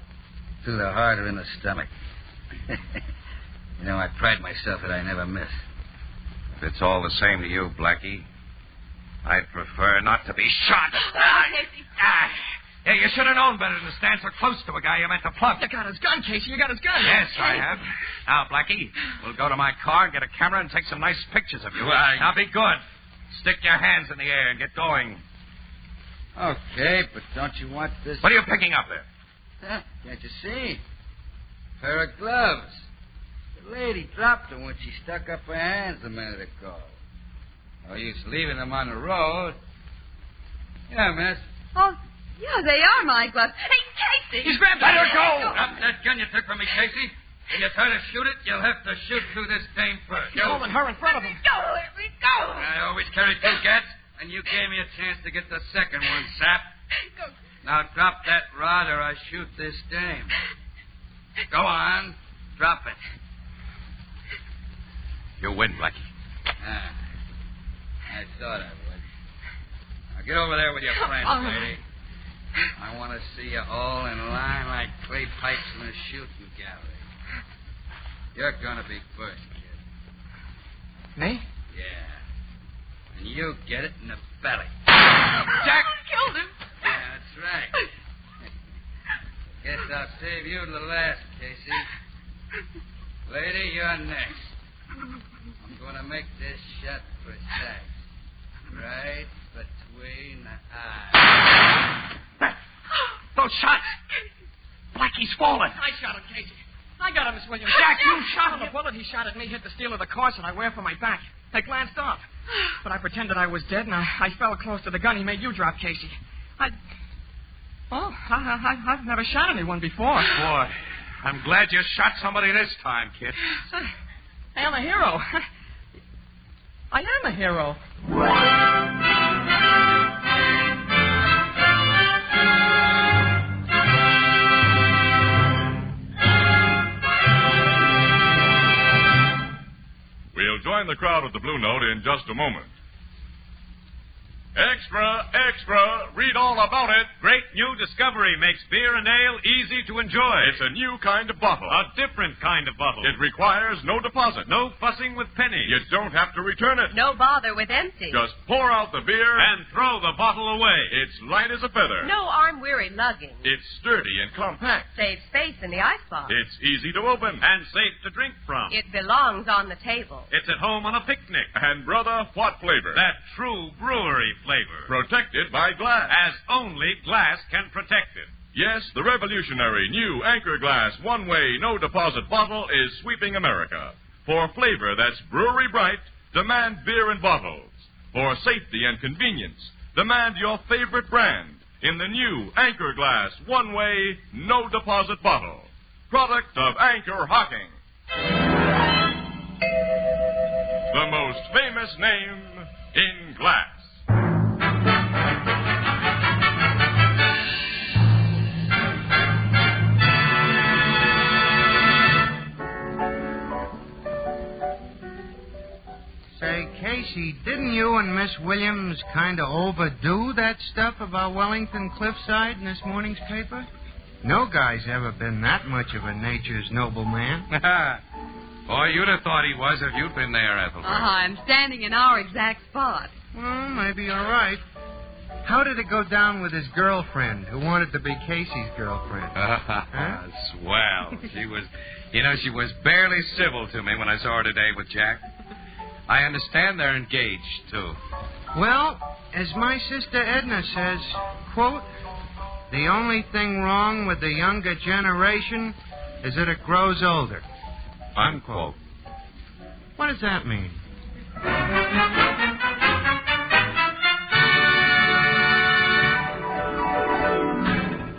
[SPEAKER 15] Through the heart or in the stomach? You know, I pride myself that I never miss.
[SPEAKER 6] If it's all the same to you, Blackie, I'd prefer not to be shot. Yeah, you should have known better than to stand so close to a guy you meant to plug.
[SPEAKER 10] You got his gun, Casey. You got his gun.
[SPEAKER 6] Yes, I have. Now, Blackie, we'll go to my car and get a camera and take some nice pictures of you. Now, be good. Stick your hands in the air and get going.
[SPEAKER 15] Okay, but don't you want this...
[SPEAKER 6] What are you picking up there?
[SPEAKER 15] Huh? Can't you see? Pair of gloves. The lady dropped them when she stuck up her hands a minute ago. No use leaving them on the road. Yeah, miss.
[SPEAKER 14] Oh, yeah, they are my gloves. Hey, Casey!
[SPEAKER 10] He's grabbed
[SPEAKER 15] Let her go!
[SPEAKER 12] Drop that gun you took from me, Casey. When you try to shoot it, you'll have to shoot through this dame first.
[SPEAKER 10] He's holding her in front of him.
[SPEAKER 14] Let me go!
[SPEAKER 12] I always carry two gats, and you gave me a chance to get the second one, sap. Now drop that rod or I shoot this dame. Go on. Drop it.
[SPEAKER 6] You win, Blackie.
[SPEAKER 15] I thought I would. Now get over there with your friends, lady. I want to see you all in line like clay pipes in a shooting gallery. You're going to be first, kid.
[SPEAKER 10] Me?
[SPEAKER 15] Yeah. And you get it in the belly.
[SPEAKER 14] Jack killed him.
[SPEAKER 15] Yeah, that's right. Guess I'll save you to the last, Casey. Lady, you're next. I'm going to make this shot precise. Right between the eyes.
[SPEAKER 10] Those shots! Blackie's fallen.
[SPEAKER 14] I shot him, Casey. I got him, Miss Williams.
[SPEAKER 10] Jack, you shot him.
[SPEAKER 14] The bullet he shot at me hit the steel of the corset I wear for my back. I glanced off. But I pretended I was dead, and I fell close to the gun he made you drop, Casey. I've never shot anyone before.
[SPEAKER 5] Boy, I'm glad you shot somebody this time, kid.
[SPEAKER 14] I am a hero. I am a hero.
[SPEAKER 4] We'll join the crowd at the Blue Note in just a moment. Extra, extra, read all about it.
[SPEAKER 5] Great new discovery makes beer and ale easy to enjoy.
[SPEAKER 4] It's a new kind of bottle.
[SPEAKER 5] A different kind of bottle.
[SPEAKER 4] It requires no deposit.
[SPEAKER 5] No fussing with pennies.
[SPEAKER 4] You don't have to return it.
[SPEAKER 8] No bother with empty.
[SPEAKER 4] Just pour out the beer
[SPEAKER 5] and throw the bottle away.
[SPEAKER 4] It's light as a feather.
[SPEAKER 8] No arm-weary lugging.
[SPEAKER 4] It's sturdy and compact.
[SPEAKER 8] Saves space in the icebox.
[SPEAKER 4] It's easy to open.
[SPEAKER 5] And safe to drink from.
[SPEAKER 8] It belongs on the table.
[SPEAKER 5] It's at home on a picnic.
[SPEAKER 4] And, brother, what flavor?
[SPEAKER 5] That true brewery flavor.
[SPEAKER 4] Protected by glass.
[SPEAKER 5] As only glass can protect it.
[SPEAKER 4] Yes, the revolutionary new Anchor Glass one-way, no-deposit bottle is sweeping America. For flavor that's brewery bright, demand beer in bottles. For safety and convenience, demand your favorite brand in the new Anchor Glass one-way, no-deposit bottle. Product of Anchor Hocking. The most famous name in glass.
[SPEAKER 13] Say, Casey, didn't you and Miss Williams kind of overdo that stuff about Wellington Cliffside in this morning's paper? No guy's ever been that much of a nature's noble man.
[SPEAKER 6] Boy, you'd have thought he was if you'd been there, Ethelbert.
[SPEAKER 8] I'm standing in our exact spot.
[SPEAKER 13] Well, maybe you're right. How did it go down with his girlfriend, who wanted to be Casey's girlfriend? Huh?
[SPEAKER 6] Swell. She was barely civil to me when I saw her today with Jack. I understand they're engaged, too.
[SPEAKER 13] Well, as my sister Edna says, quote, the only thing wrong with the younger generation is that it grows older.
[SPEAKER 6] Unquote.
[SPEAKER 13] What does that mean?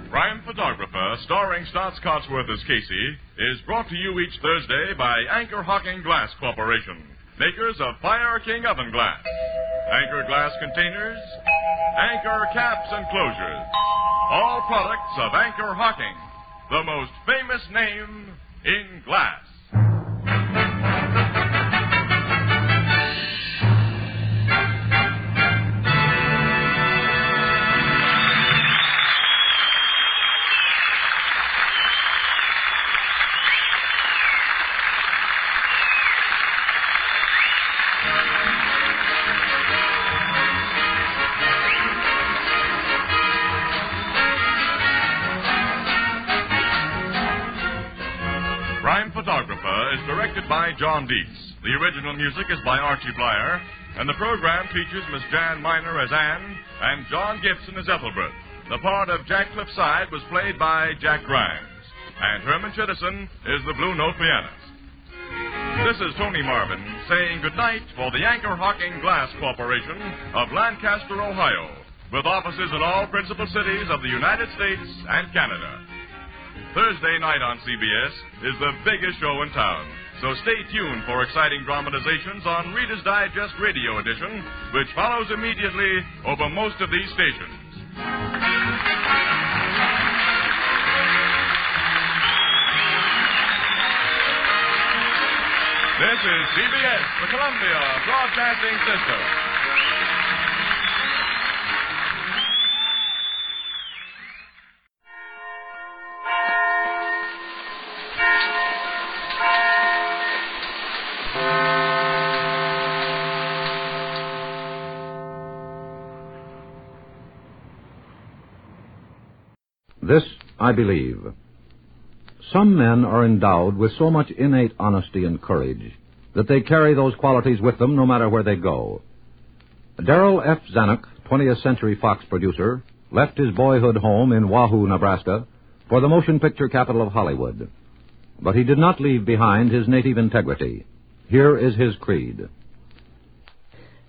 [SPEAKER 4] Crime Photographer, starring Stotts Cotsworth as Casey, is brought to you each Thursday by Anchor Hocking Glass Corporation, makers of Fire King Oven Glass, Anchor Glass Containers, Anchor Caps and Closures. All products of Anchor Hocking, the most famous name in glass. Crime Photographer is directed by John Dietz. The original music is by Archie Blyer, and the program features Miss Jan Miner as Anne and John Gibson as Ethelbert. The part of Jack Cliffside was played by Jack Grimes, and Herman Chittison is the Blue Note pianist. This is Tony Marvin saying goodnight for the Anchor Hocking Glass Corporation of Lancaster, Ohio, with offices in all principal cities of the United States and Canada. Thursday night on CBS is the biggest show in town, so stay tuned for exciting dramatizations on Reader's Digest Radio Edition, which follows immediately over most of these stations. This is CBS, the Columbia Broadcasting System.
[SPEAKER 2] This, I believe. Some men are endowed with so much innate honesty and courage that they carry those qualities with them no matter where they go. Darrell F. Zanuck, 20th Century Fox producer, left his boyhood home in Wahoo, Nebraska, for the motion picture capital of Hollywood. But he did not leave behind his native integrity. Here is his creed.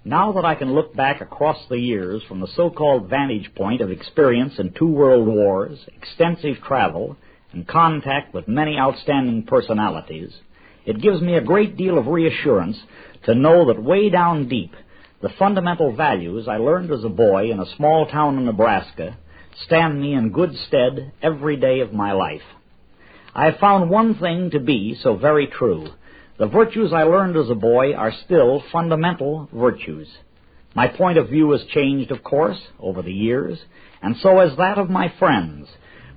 [SPEAKER 16] Now that I can look back across the years from the so-called vantage point of experience in 2 world wars, extensive travel, and contact with many outstanding personalities, it gives me a great deal of reassurance to know that way down deep, the fundamental values I learned as a boy in a small town in Nebraska stand me in good stead every day of my life. I have found one thing to be so very true. The virtues I learned as a boy are still fundamental virtues. My point of view has changed, of course, over the years, and so has that of my friends.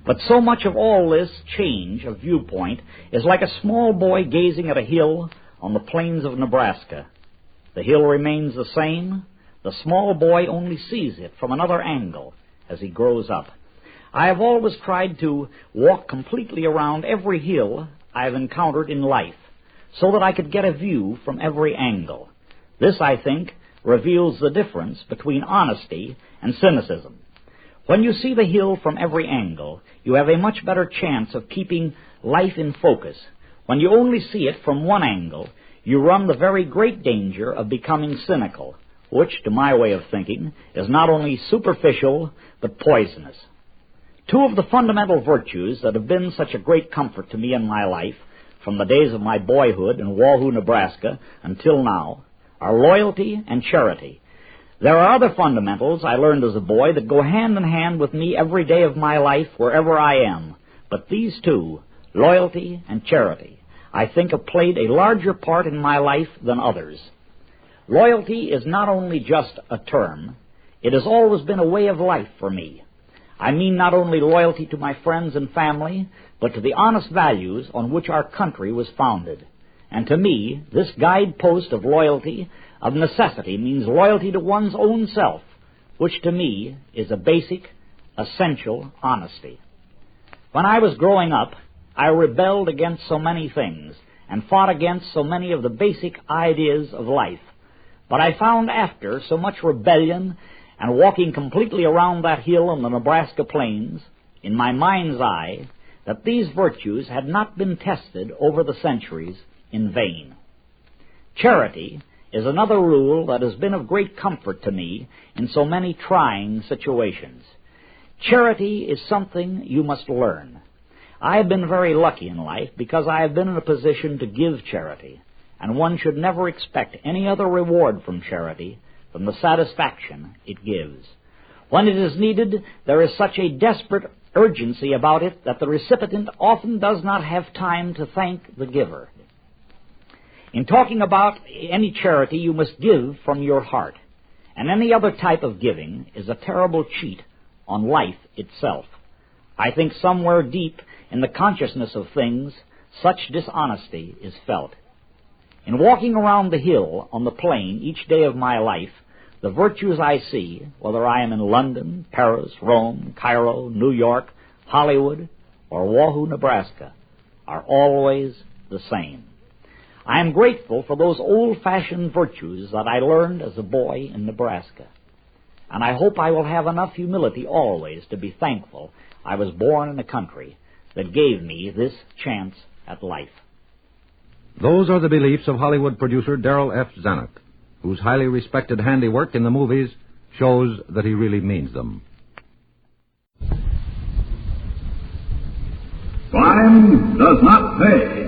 [SPEAKER 16] But so much of all this change of viewpoint is like a small boy gazing at a hill on the plains of Nebraska. The hill remains the same. The small boy only sees it from another angle as he grows up. I have always tried to walk completely around every hill I have encountered in life, so that I could get a view from every angle. This, I think, reveals the difference between honesty and cynicism. When you see the hill from every angle, you have a much better chance of keeping life in focus. When you only see it from one angle, you run the very great danger of becoming cynical, which, to my way of thinking, is not only superficial, but poisonous. 2 of the fundamental virtues that have been such a great comfort to me in my life, from the days of my boyhood in Wahoo, Nebraska, until now, are loyalty and charity. There are other fundamentals I learned as a boy that go hand in hand with me every day of my life wherever I am. But these 2, loyalty and charity, I think have played a larger part in my life than others. Loyalty is not only just a term, it has always been a way of life for me. I mean not only loyalty to my friends and family, but to the honest values on which our country was founded. And to me, this guidepost of loyalty, of necessity, means loyalty to one's own self, which to me is a basic, essential honesty. When I was growing up, I rebelled against so many things and fought against so many of the basic ideas of life. But I found after so much rebellion and walking completely around that hill on the Nebraska plains, in my mind's eye, that these virtues had not been tested over the centuries in vain. Charity is another rule that has been of great comfort to me in so many trying situations. Charity is something you must learn. I have been very lucky in life because I have been in a position to give charity, and one should never expect any other reward from charity than the satisfaction it gives. When it is needed, there is such a desperate urgency about it that the recipient often does not have time to thank the giver. In talking about any charity, you must give from your heart, and any other type of giving is a terrible cheat on life itself. I think somewhere deep in the consciousness of things, such dishonesty is felt. In walking around the hill on the plain each day of my life, the virtues I see, whether I am in London, Paris, Rome, Cairo, New York, Hollywood, or Wahoo, Nebraska, are always the same. I am grateful for those old-fashioned virtues that I learned as a boy in Nebraska. And I hope I will have enough humility always to be thankful I was born in a country that gave me this chance at life.
[SPEAKER 2] Those are the beliefs of Hollywood producer Darrell F. Zanuck, whose highly respected handiwork in the movies shows that he really means them.
[SPEAKER 17] Crime does not pay.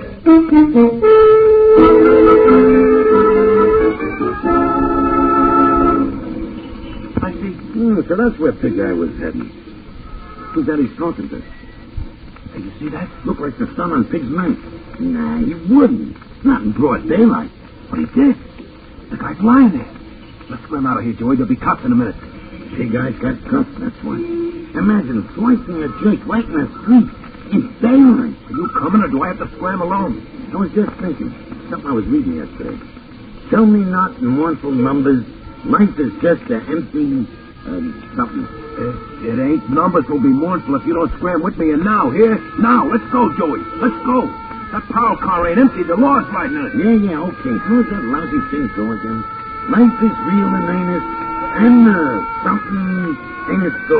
[SPEAKER 18] I see. So that's where Pig Eye was heading. Who's that he's talking to? Hey, you see that? Look like the sun on Pig's mouth. Nah, he wouldn't. Not in broad daylight. But he did. The guy's lying there. Let's swim out of here, Joey. There'll be cops in a minute. Pig Eye's got cuffs, that's why. Imagine slicing a joint right in the street. In daylight. Are you coming, or do I have to swim alone? I was just thinking. Something I was reading yesterday. Tell me not in mournful numbers. Life is just an empty... something. It ain't. Numbers will be mournful if you don't scram with me. And now, here? Now, let's go, Joey. Let's go. That power car ain't empty. The law's riding in it.
[SPEAKER 19] Yeah, okay. How's that lousy thing go again? Life is real and ain't it? And something ain't it so?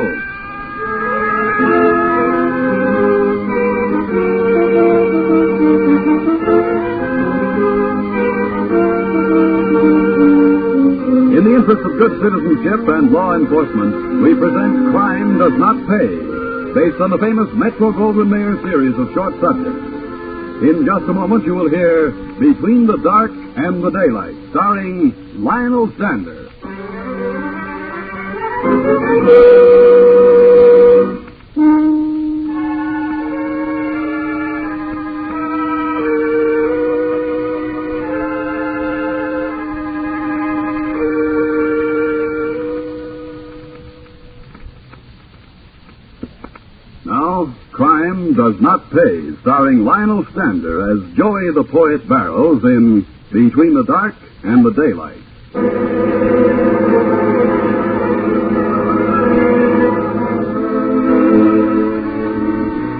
[SPEAKER 2] In the interest of good citizenship and law enforcement, we present Crime Does Not Pay, based on the famous Metro-Goldwyn-Mayer series of short subjects. In just a moment, you will hear Between the Dark and the Daylight, starring Lionel Sander. Now, Crime Does Not Pay, starring Lionel Sander as Joey the Poet Barrows in Between the Dark and the Daylight.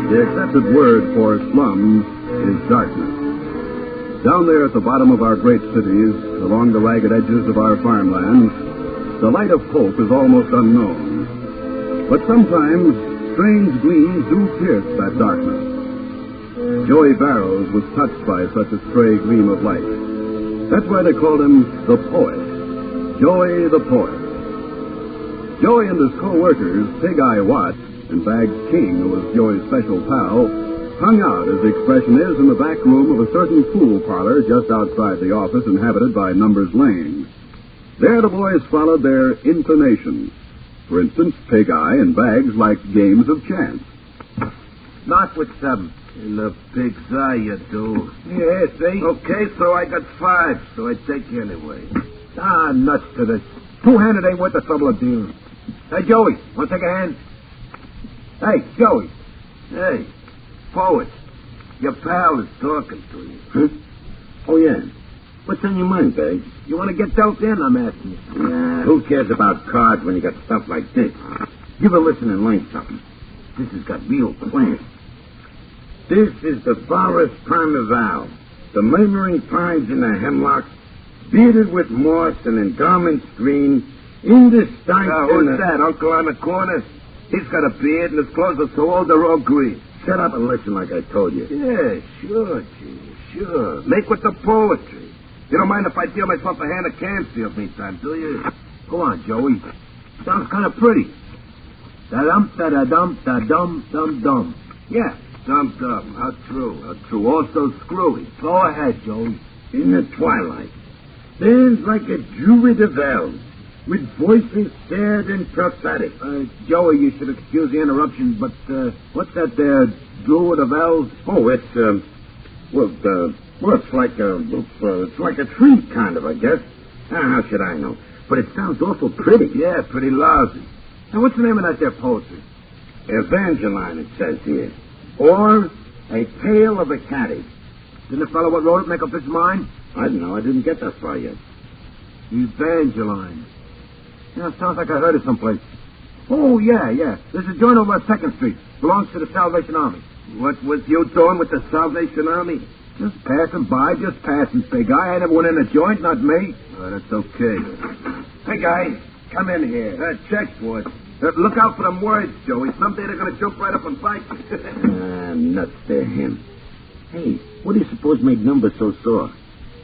[SPEAKER 2] The accepted word for slums is darkness. Down there at the bottom of our great cities, along the ragged edges of our farmlands, the light of hope is almost unknown. But sometimes strange gleams do pierce that darkness. Joey Barrows was touched by such a stray gleam of light. That's why they called him the Poet. Joey the Poet. Joey and his co-workers, Pig Eye Watt and Bags King, who was Joey's special pal, hung out, as the expression is, in the back room of a certain pool parlor just outside the office inhabited by Numbers Lane. There the boys followed their inclinations. For instance, Pig Eye and Bags liked games of chance.
[SPEAKER 18] Not with them. In the pig's eye, you do. Yeah, see? Okay, so I got 5, so I take you anyway. Ah, nuts to this. 2-handed ain't worth the trouble of dealing. Hey, Joey, want to take a hand? Hey, Joey. Hey, Poet. Your pal is talking to you.
[SPEAKER 19] Huh? Oh, yeah. What's on your mind, Bags?
[SPEAKER 18] You want to get dealt in, I'm asking you.
[SPEAKER 19] Nah, who cares about cards when you got stuff like this? Give a listen and learn something. This has got real class. This is the forest carnival. The murmuring pines in the hemlocks, bearded with moss and endowments green, in the stank.
[SPEAKER 18] Who's that, Uncle on the corner? He's got a beard and his clothes are so old they're all green.
[SPEAKER 19] Shut up and listen like I told you.
[SPEAKER 18] Yeah, sure, Gee, sure. Make with the poetry. You don't mind if I deal myself a hand of Canfield meantime, do you? Go on, Joey. Sounds kind of pretty. Da-dum, da-da-dum, da-dum, dum-dum. Yeah, dum-dum. How true, how true. Also screwy. Go ahead, Joey.
[SPEAKER 19] In the twilight, stands like a druid of elves, with voices sad and prophetic.
[SPEAKER 18] Joey, you should excuse the interruption, but what's that there, druid of elves?
[SPEAKER 19] Oh, it's it's like a tree, kind of, I guess. How should I know? But it sounds awful pretty.
[SPEAKER 18] Yeah, pretty lousy. Now, what's the name of that there poetry?
[SPEAKER 19] Evangeline, it says here. Or A Tale of a Caddy.
[SPEAKER 18] Didn't the fellow what wrote it make up his mind?
[SPEAKER 19] I don't know. I didn't get that far yet.
[SPEAKER 18] Evangeline. Yeah, sounds like I heard it someplace. Oh, yeah. There's a joint over on 2nd Street. Belongs to the Salvation Army. What was you doing with the Salvation Army? Just passing by, Big Guy. I never went in a joint, not me. Oh, that's okay. Hey, guy, come in here. Check, boys. Look out for them words, Joey. Someday they're going to jump right up and bite you.
[SPEAKER 19] Nuts, they're him. Hey, what do you suppose made Numbers so sore?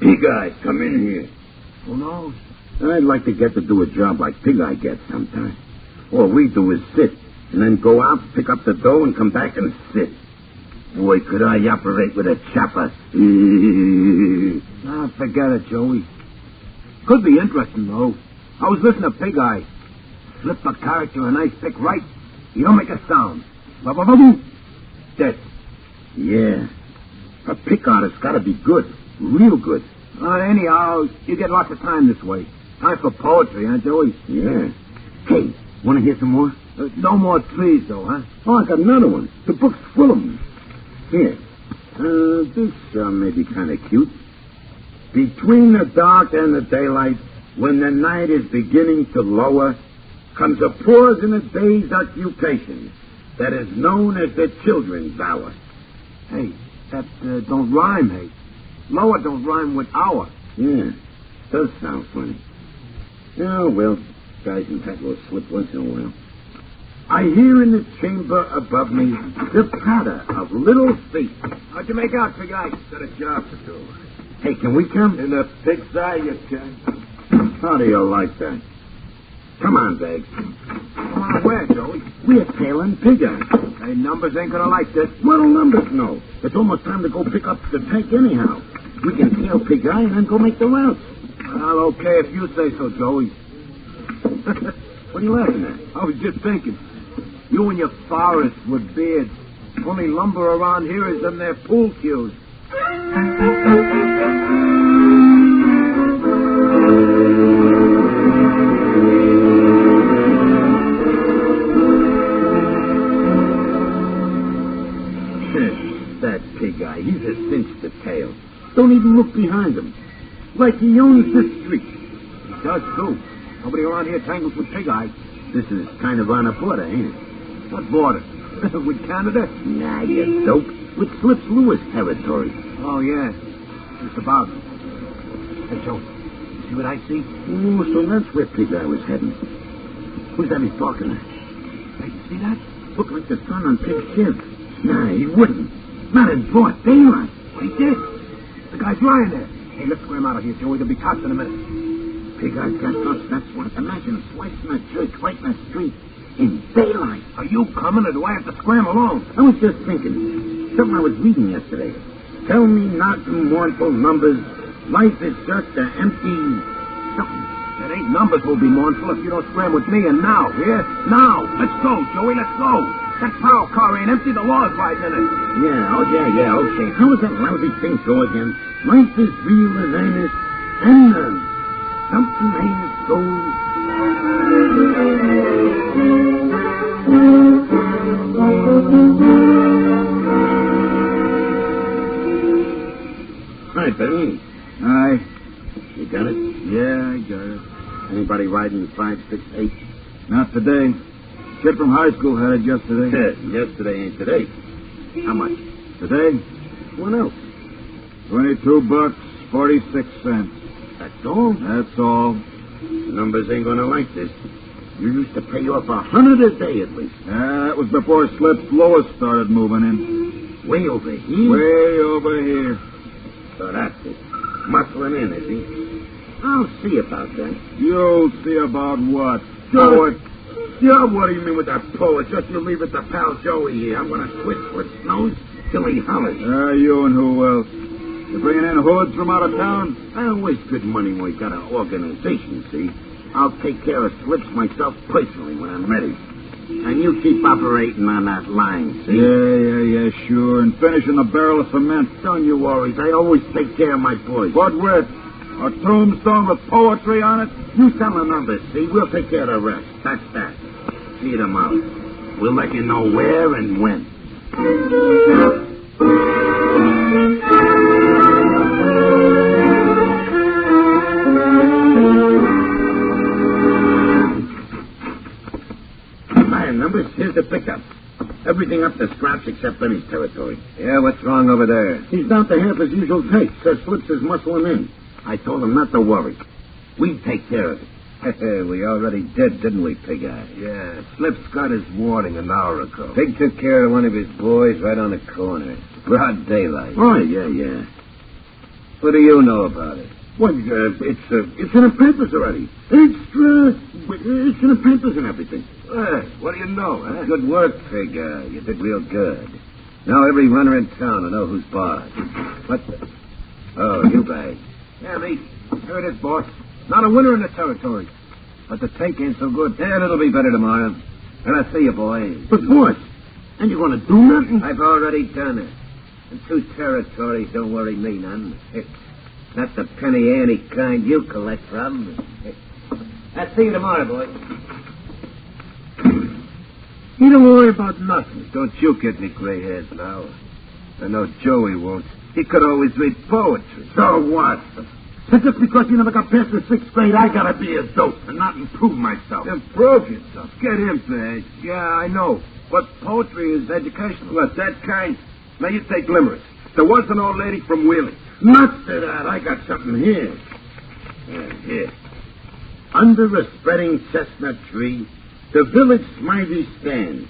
[SPEAKER 18] Pig Eye,
[SPEAKER 19] come in here.
[SPEAKER 18] Who knows?
[SPEAKER 19] I'd like to get to do a job like Pig Eye gets sometime. All we do is sit, and then go out, pick up the dough, and come back and sit. Boy, could I operate with a chopper.
[SPEAKER 18] Forget it, Joey. Could be interesting, though. I was listening to Pig Eye. Slip a character a nice pick right. You don't make a sound. Dead.
[SPEAKER 19] Yeah. A pick artist's got to be good. Real good.
[SPEAKER 18] Anyhow, you get lots of time this way. Time for poetry, huh, Joey?
[SPEAKER 19] Yeah. Hey, want to hear some more?
[SPEAKER 18] No more trees, though, huh?
[SPEAKER 19] Oh, I got another one. The book's full of them. Here. This may be kind of cute. Between the dark and the daylight, when the night is beginning to lower, comes a pause in a day's occupation that is known as the children's hour.
[SPEAKER 18] Hey, that don't rhyme, hey. Lower don't rhyme with hour.
[SPEAKER 19] Yeah, does sound funny. Oh, well, guys in that will slip once in a while. I hear in the chamber above me the patter of little feet.
[SPEAKER 18] How'd you make out, big guy?
[SPEAKER 19] Got a job to do. Hey, can we come?
[SPEAKER 18] In the pig's eye, you can.
[SPEAKER 19] How do you like that? Come on, Beggs.
[SPEAKER 18] Come on, where, Joey?
[SPEAKER 19] We're tailing Pig Eye.
[SPEAKER 18] Hey, numbers ain't gonna like this.
[SPEAKER 19] What'll numbers know? It's almost time to go pick up the tank anyhow. We can tail Pig Eye and then go make the route.
[SPEAKER 18] Well, okay if you say so, Joey.
[SPEAKER 19] What are you laughing at?
[SPEAKER 18] I was just thinking. You and your forest with beards. Only lumber around here is them there pool cues.
[SPEAKER 19] That Pig Eye, he's a cinch to tail. Don't even look behind him. Like he owns the street.
[SPEAKER 18] He does, too. Nobody around here tangles with Pig Eye.
[SPEAKER 19] This is kind of on a border, ain't it?
[SPEAKER 18] What border? With Canada?
[SPEAKER 19] Nah, you dope. With Slips Lewis territory.
[SPEAKER 18] Oh, yeah. Just about. Hey, Joe, you see what I see?
[SPEAKER 19] Oh, so that's where Pig Eye was heading. Who's that he's talking to?
[SPEAKER 18] Hey, you see that?
[SPEAKER 19] Looked like the sun on Pig's ship. Nah, he wouldn't. Not in broad daylight.
[SPEAKER 18] Well, he did. The guy's lying there. Hey, let's scram out of here, Joey. There'll be cops in a minute.
[SPEAKER 19] Pig Eye's got us, that's what. Imagine slicing a church right in the street in daylight.
[SPEAKER 18] Are you coming, or do I have to scram along?
[SPEAKER 19] I was just thinking. Something I was reading yesterday. Tell me not in mournful numbers. Life is just an empty something.
[SPEAKER 18] It ain't numbers will be mournful if you don't scram with me, and now, here? Now! Let's go, Joey, let's go! That power car ain't empty, the law's riding in it.
[SPEAKER 19] Yeah, okay. How does that lousy thing go again? Life is real as earnest, and something ain't so. Hi, Benny.
[SPEAKER 18] Hi.
[SPEAKER 19] You got it?
[SPEAKER 18] Yeah, I got it.
[SPEAKER 19] Anybody riding 568?
[SPEAKER 18] Not today. Kid from high school had it yesterday.
[SPEAKER 19] Yesterday ain't today. How much?
[SPEAKER 18] Today?
[SPEAKER 19] What else?
[SPEAKER 18] $22.46.
[SPEAKER 19] That's all?
[SPEAKER 18] That's all.
[SPEAKER 19] The numbers ain't gonna like this. You used to pay off $100 a day at least.
[SPEAKER 18] Yeah, that was before Slips Lois started moving in.
[SPEAKER 19] Way over here?
[SPEAKER 18] Way over here.
[SPEAKER 19] So that's it. Muscling in, is he? I'll see about that.
[SPEAKER 18] You'll see about what?
[SPEAKER 19] Poet? Yeah, what do you mean with that poet? Just you leave it to pal Joey here. I'm gonna quit for snows till he hollers.
[SPEAKER 18] You and who else? You bringing in hoods from out of town?
[SPEAKER 19] I don't waste good money when we got an organization, see? I'll take care of Slips myself personally when I'm ready. And you keep operating on that line, see?
[SPEAKER 18] Yeah, sure. And finishing a barrel of cement.
[SPEAKER 19] Don't you worry. I always take care of my boys.
[SPEAKER 18] What with? A tombstone with poetry on it?
[SPEAKER 19] You sell the numbers, see? We'll take care of the rest. That's that. See you tomorrow. We'll let you know where and when. Numbers, here's the pickup. Everything up to scratch except Benny's territory.
[SPEAKER 18] Yeah, what's wrong over there?
[SPEAKER 19] He's down to half his usual take. Says Slips is muscling in. I told him not to worry. We'd take care of it.
[SPEAKER 18] We already did, didn't we, Pig Eye?
[SPEAKER 19] Yeah, Slips got his warning an hour ago.
[SPEAKER 18] Pig took care of one of his boys right on the corner. Broad daylight.
[SPEAKER 19] Oh, yeah.
[SPEAKER 18] What do you know about it?
[SPEAKER 19] Well, it's in the papers already. It's in the papers and everything.
[SPEAKER 18] What do you know, huh? Good work, Pig. You did real good. Now every runner in town will know who's boss. What the... Oh, you bag.
[SPEAKER 19] Yeah, me. Here it is, boss. Not a winner in the territory. But the take ain't so good.
[SPEAKER 18] Yeah, it'll be better tomorrow. And I'll see you, boys.
[SPEAKER 19] But, boss, and you going to do nothing?
[SPEAKER 18] I've already done it. And 2 territories don't worry me none. Not the penny ante kind you collect from. I'll see you tomorrow, boys.
[SPEAKER 19] You don't worry about nothing.
[SPEAKER 18] Don't you get me gray hairs now. I know Joey won't. He could always read poetry.
[SPEAKER 19] So what? So just because you never got past the 6th grade, I gotta be a dope and not improve myself.
[SPEAKER 18] Improve yourself. Get him, Page. Yeah, I know. But poetry is educational. What, that kind? Now, you take limericks. There was an old lady from Wheeling.
[SPEAKER 19] Not to that. I got something here. Here. Under a spreading chestnut tree, the village smitey stands.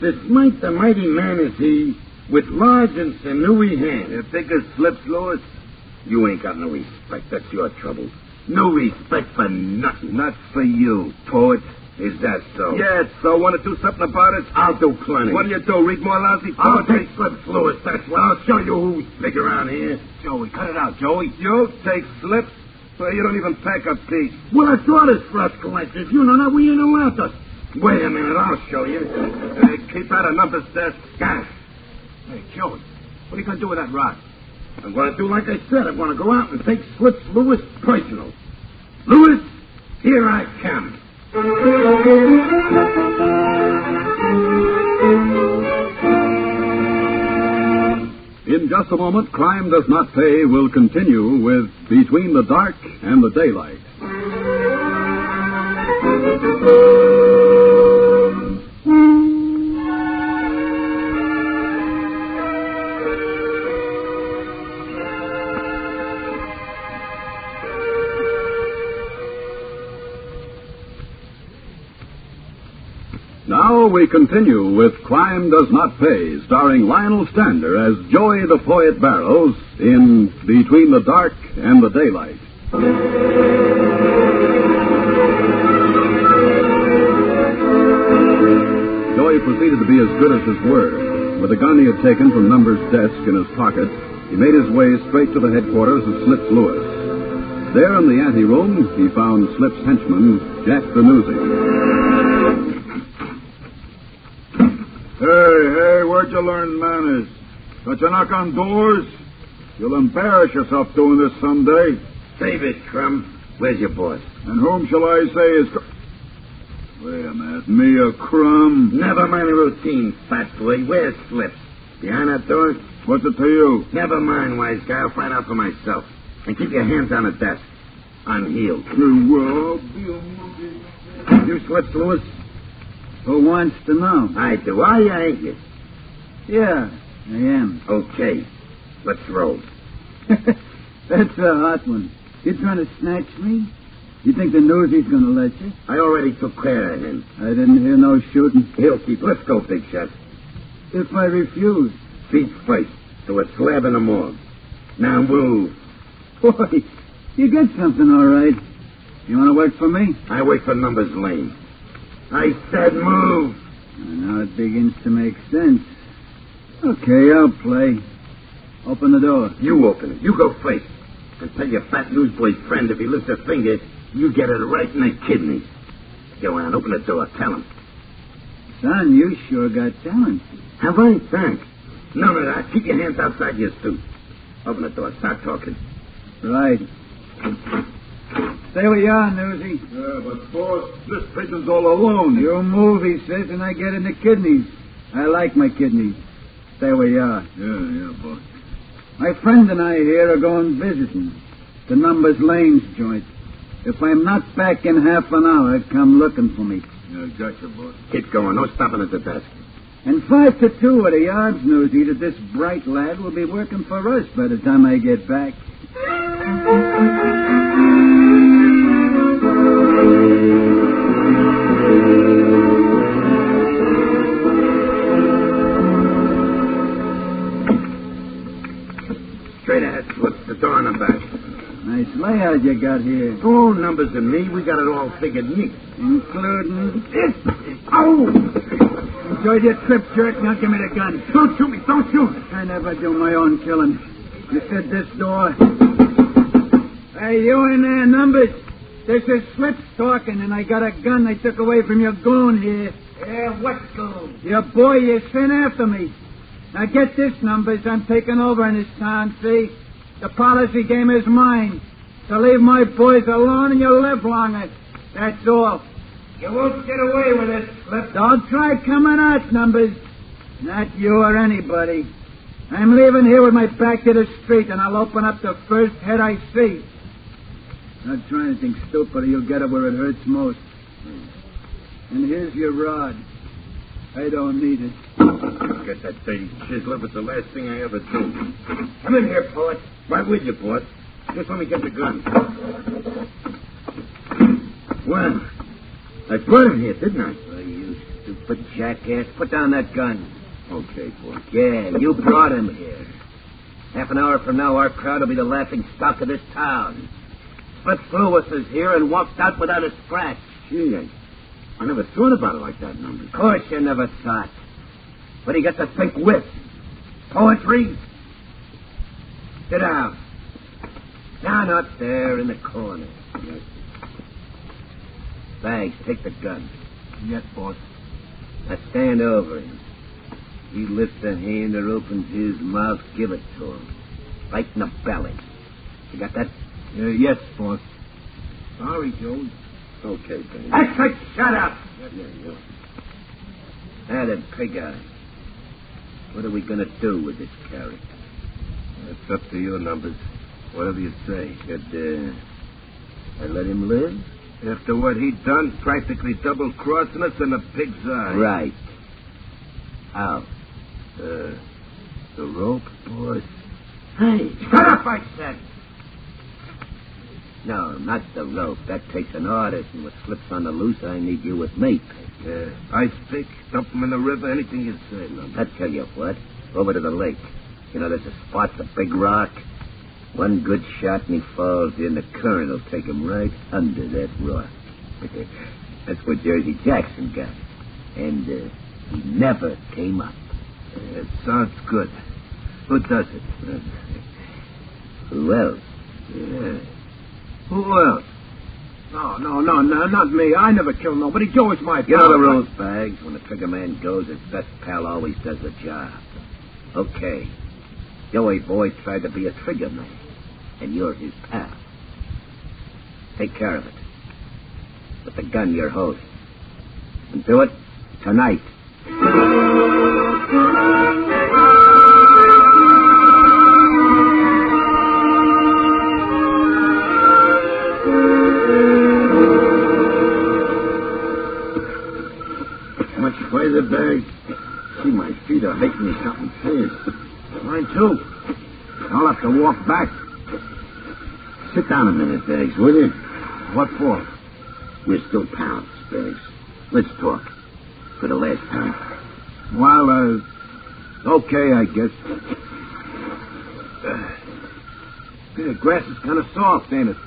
[SPEAKER 19] To smite the mighty man is he, with large and sinewy hands.
[SPEAKER 18] You think it slips, Lewis?
[SPEAKER 19] You ain't got no respect. That's your trouble. No respect for nothing.
[SPEAKER 18] Not for you, poet.
[SPEAKER 19] Is that so?
[SPEAKER 18] Yeah, so want to do something about it?
[SPEAKER 19] I'll do plenty.
[SPEAKER 18] What do you do, read more lousy
[SPEAKER 19] I'll
[SPEAKER 18] poetry?
[SPEAKER 19] take slips, Lewis. That's what. I'll show you who's big around here.
[SPEAKER 18] Joey, cut it out, Joey. You take slips? Well, you don't even pack a piece.
[SPEAKER 19] Well, I thought it's for us collectors. You know that we ain't allowed us. Wait a minute, I'll show you.
[SPEAKER 18] Keep out of numbers, Seth.
[SPEAKER 19] Got it.
[SPEAKER 18] Hey, Joey, what are you going to do with that rock?
[SPEAKER 19] I'm going to do like I said. I'm going to go out and take Slips Lewis personal. Lewis, here I come.
[SPEAKER 1] In just a moment, Crime Does Not Pay will continue with Between the Dark and the Daylight. Now we continue with Crime Does Not Pay, starring Lionel Stander as Joey the Poet Barrows in Between the Dark and the Daylight. Joey proceeded to be as good as his word. With a gun he had taken from Number's desk in his pocket, he made his way straight to the headquarters of Slips Lewis. There in the anteroom, he found Slips' henchman, Jack the Newsie.
[SPEAKER 18] Hey, where'd you learn manners? Don't you knock on doors? You'll embarrass yourself doing this someday.
[SPEAKER 19] Save it, Crumb. Where's your boss?
[SPEAKER 18] And whom shall I say is... Wait a minute. Me a Crumb?
[SPEAKER 19] Never mind the routine, fat boy. Where's Slips? Behind that door?
[SPEAKER 18] What's it to you?
[SPEAKER 19] Never mind, wise guy. I'll find out for myself. And keep your hands on the desk. I'm healed.
[SPEAKER 18] Well,
[SPEAKER 19] You Slips, Lewis?
[SPEAKER 13] Who wants to know?
[SPEAKER 19] I do. Are you, ain't you?
[SPEAKER 13] Yeah, I am.
[SPEAKER 19] Okay. Let's roll.
[SPEAKER 13] That's a hot one. You trying to snatch me? You think the Noosey's going to let you?
[SPEAKER 19] I already took care of him.
[SPEAKER 13] I didn't hear no shooting.
[SPEAKER 19] He'll keep. Let's go, big shot.
[SPEAKER 13] If I refuse?
[SPEAKER 19] Feet first to a slab in the morgue. Now move.
[SPEAKER 13] Boy, you got something all right. You want to work for me?
[SPEAKER 19] I wait for Numbers Lane. I said move.
[SPEAKER 13] Now it begins to make sense. Okay, I'll play. Open the door.
[SPEAKER 19] You open it. You go first. And tell your fat newsboy friend if he lifts a finger, you get it right in the kidneys. Go on, open the door. Tell him.
[SPEAKER 13] Son, you sure got talent.
[SPEAKER 19] Have I? Thanks. None of that. Keep your hands outside your suit. Open the door. Start talking.
[SPEAKER 13] Right. Stay where you are, Newsy.
[SPEAKER 18] Yeah, but, boss, this pigeon's all alone.
[SPEAKER 13] You move, he says, and I get in the kidneys. I like my kidneys. Stay where you are.
[SPEAKER 18] Yeah, boss.
[SPEAKER 13] My friend and I here are going visiting. The Numbers Lanes joint. If I'm not back in half an hour, come looking for me.
[SPEAKER 18] Yeah, gotcha, boss.
[SPEAKER 19] Keep going. No stopping at the desk.
[SPEAKER 13] And 5 to 2 are the odds, Newsy, that this bright lad will be working for us by the time I get back.
[SPEAKER 19] Straight ahead, Slips. The door in the back.
[SPEAKER 13] Nice layout you got here.
[SPEAKER 19] Oh, Numbers and me, we got it all figured neat.
[SPEAKER 13] Including...
[SPEAKER 19] Oh!
[SPEAKER 13] Enjoyed your trip, jerk. Now give me the gun.
[SPEAKER 19] Don't shoot me. Don't shoot.
[SPEAKER 13] I never do my own killing. You said this door. Hey, you in there, Numbers? This is Slips talking, and I got a gun I took away from your goon here.
[SPEAKER 19] Yeah, what goon?
[SPEAKER 13] Your boy you sent after me. Now get this, Numbers. I'm taking over in this town, see? The policy game is mine. To leave my boys alone and you'll live longer. That's all. You won't get away with it, Slip. Don't try coming out, Numbers. Not you or anybody. I'm leaving here with my back to the street, and I'll open up the first head I see.
[SPEAKER 20] Not trying to think stupid, or you'll get it where it hurts most. And here's your rod. I don't need it.
[SPEAKER 19] Get that dirty chiseler was the last thing I ever do. Come in here, poet. Right with you, poet. Just let me get the gun. Well, I brought him here, didn't I?
[SPEAKER 20] Oh, you stupid jackass. Put down that gun.
[SPEAKER 19] Okay, poet.
[SPEAKER 20] Yeah, you brought him here. Half an hour from now, our crowd will be the laughing stock of this town. Fritz Lewis is here and walked out without a scratch.
[SPEAKER 19] Gee, I never thought about it like that, number.
[SPEAKER 20] Of course you never thought. What do you got to think with? Poetry? Sit down. Down up there in the corner. Yes. Thanks. Take the gun. Yes, boss.
[SPEAKER 19] Now stand over him. He lifts a hand or opens his mouth, give it to him. Right in the belly. You got that?
[SPEAKER 20] Yes, boss.
[SPEAKER 19] Sorry, Joe. Okay, Ben.
[SPEAKER 20] Actually, shut up!
[SPEAKER 19] Yeah.
[SPEAKER 20] Now then, pig eye. What are we going to do with this character?
[SPEAKER 19] It's up to you, Numbers. Whatever you say.
[SPEAKER 20] Should I let him live?
[SPEAKER 19] After what he'd done, practically double-crossing us in a pig's eye.
[SPEAKER 20] Right. How? The rope, boss? Hey, shut up, I said! No, not the rope. That takes an artist, and what slips on the loose, I need you with me.
[SPEAKER 19] Ice pick, dump him in the river, anything you say, Numbers.
[SPEAKER 20] I tell you what, over to the lake. You know, there's a spot, the big rock. One good shot and he falls in. The current will take him right under that rock. That's where Jersey Jackson got it. And he never came up.
[SPEAKER 19] It sounds good. Who does it?
[SPEAKER 20] Who else?
[SPEAKER 19] Yeah. Who else?
[SPEAKER 20] No, not me. I never killed nobody. Joe is my pal.
[SPEAKER 19] You know the
[SPEAKER 20] rules, Bags. When the trigger man goes, his best pal always does the job. Okay. Joey Boy tried to be a trigger man, and you're his pal. Take care of it. With the gun you're holding. And do it tonight.
[SPEAKER 19] Much further, Bags? See, my feet are making me something fast.
[SPEAKER 20] Mine, too. I'll have to walk back.
[SPEAKER 19] Sit down a minute, Bags, will you?
[SPEAKER 20] What for?
[SPEAKER 19] We're still pals, Bags. Let's talk. For the last time.
[SPEAKER 20] Well, okay, I guess. The grass is kind of soft, ain't it?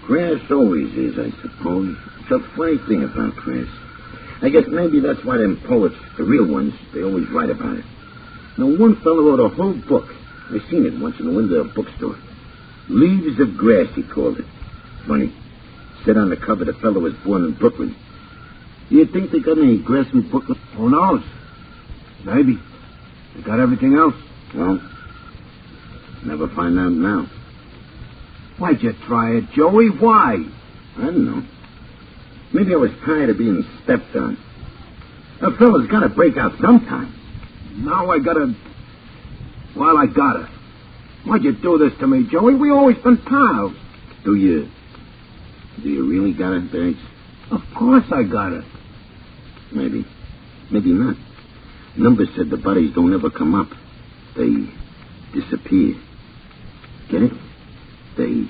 [SPEAKER 19] Grass always is, I suppose. It's a funny thing about grass. I guess maybe that's why them poets, the real ones, they always write about it. Now, one fellow wrote a whole book. I seen it once in the window of a bookstore. Leaves of Grass, he called it. Funny. Said on the cover the fellow was born in Brooklyn. Do you think they got any grass in Brooklyn?
[SPEAKER 20] Who knows? Maybe. They got everything else.
[SPEAKER 19] Well, never find out now.
[SPEAKER 20] Why'd you try it, Joey? Why?
[SPEAKER 19] I don't know. Maybe I was tired of being stepped on. A fella's got to break out sometime.
[SPEAKER 20] Now I gotta... Well, I gotta. Why'd you do this to me, Joey? We always been pals.
[SPEAKER 19] Do you really got it, Bags?
[SPEAKER 20] Of course I got it.
[SPEAKER 19] Maybe. Maybe not. Numbers said the bodies don't ever come up. They disappear. Get it? They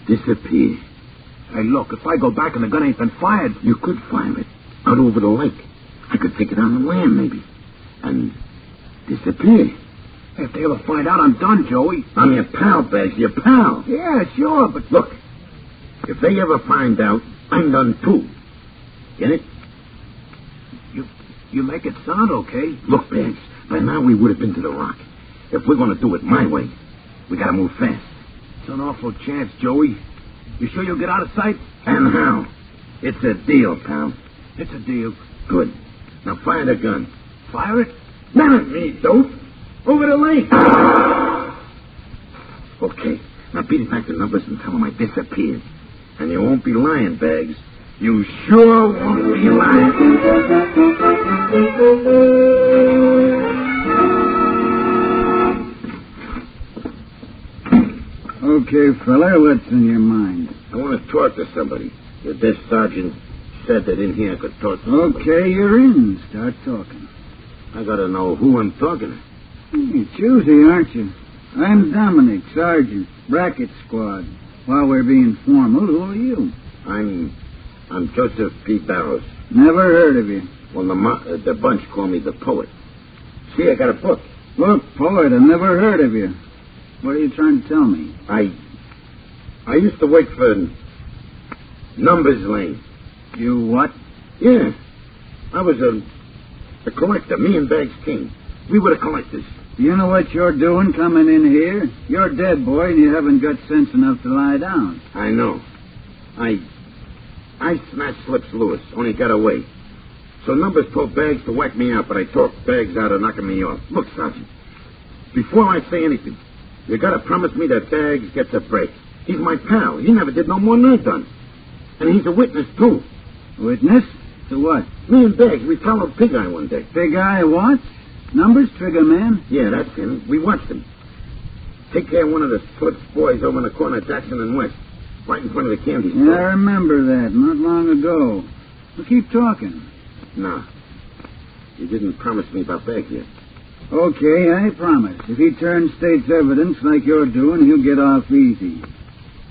[SPEAKER 19] disappear.
[SPEAKER 20] Hey, look, if I go back and the gun ain't been fired...
[SPEAKER 19] You could fire it. Out over the lake. I could take it on the land, maybe. And disappear.
[SPEAKER 20] If they ever find out, I'm done, Joey.
[SPEAKER 19] I'm your pal, Bags. Your pal.
[SPEAKER 20] Yeah, sure, but...
[SPEAKER 19] Look, if they ever find out, I'm done, too. Get it?
[SPEAKER 20] You make it sound okay.
[SPEAKER 19] Look, Bags, by now we would have been to the rock. If we're going to do it my way, we got to move fast.
[SPEAKER 20] It's an awful chance, Joey. You sure you'll get out of sight?
[SPEAKER 19] And how? It's a deal, pal.
[SPEAKER 20] It's a deal.
[SPEAKER 19] Good. Now fire the gun.
[SPEAKER 20] Fire it?
[SPEAKER 19] Not at me, dope. Over the lake. Okay. Now beat it back to Numbers and tell them I disappeared. And you won't be lying, Bags. You sure won't be lying.
[SPEAKER 20] Okay, fella, what's in your mind?
[SPEAKER 19] I want to talk to somebody. The desk sergeant said that in here I could talk to somebody.
[SPEAKER 21] Okay, you're in. Start talking.
[SPEAKER 19] I gotta know who I'm talking to.
[SPEAKER 21] You're choosy, aren't you? I'm Dominic, Sergeant, Bracket Squad. While we're being formal, who are you?
[SPEAKER 19] I'm Joseph P. Barrows.
[SPEAKER 21] Never heard of you.
[SPEAKER 19] Well, the bunch call me the poet. See, I got a book.
[SPEAKER 21] Look, poet, I've never heard of you. What are you trying to tell me?
[SPEAKER 19] I used to work for Numbers Lane.
[SPEAKER 21] You what?
[SPEAKER 19] Yeah. I was a collector. Me and Bags King. We were the collectors.
[SPEAKER 21] Do you know what you're doing coming in here? You're dead, boy, and you haven't got sense enough to lie down.
[SPEAKER 19] I know. I smashed Slips Lewis, only got away. So Numbers told Bags to whack me out, but I talked Bags out of knocking me off. Look, Sergeant, before I say anything, you gotta promise me that Bags gets a break. He's my pal. He never did no more than I've done. And he's a witness, too.
[SPEAKER 21] Witness? To what?
[SPEAKER 19] Me and Bags, we followed Pig Eye one day.
[SPEAKER 21] Pig Eye what? Numbers, Trigger Man?
[SPEAKER 19] Yeah, that's him. We watched him. Take care of one of the Slips boys over in the corner of Jackson and West, right in front of the candy store.
[SPEAKER 21] Yeah, I remember that. Not long ago. Well, keep talking.
[SPEAKER 19] No. You didn't promise me about Bags yet.
[SPEAKER 21] Okay, I promise. If he turns state's evidence like you're doing, he'll get off easy.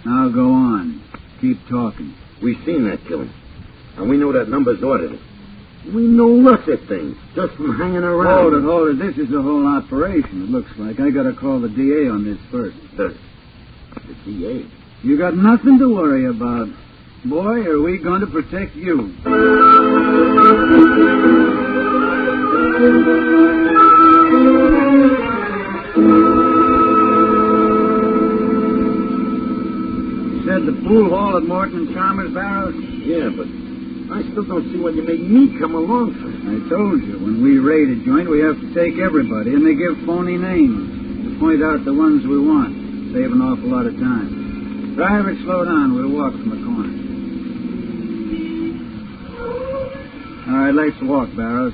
[SPEAKER 21] Now go on. Keep talking.
[SPEAKER 19] We seen that killing. And we know that Numbers ordered it. We know lots of things, just from hanging around.
[SPEAKER 21] Hold it. This is the whole operation, it looks like. I gotta call the DA on this first.
[SPEAKER 19] The DA?
[SPEAKER 21] You got nothing to worry about. Boy, are we going to protect you. You said the pool hall at Morton Chalmers, Barrows?
[SPEAKER 19] Yeah, but I still don't see what you made me come along for.
[SPEAKER 21] I told you, when we raid a joint, we have to take everybody, and they give phony names to point out the ones we want. Save an awful lot of time. Drive it slow down. We'll walk from the corner. All right, let's walk, Barrows.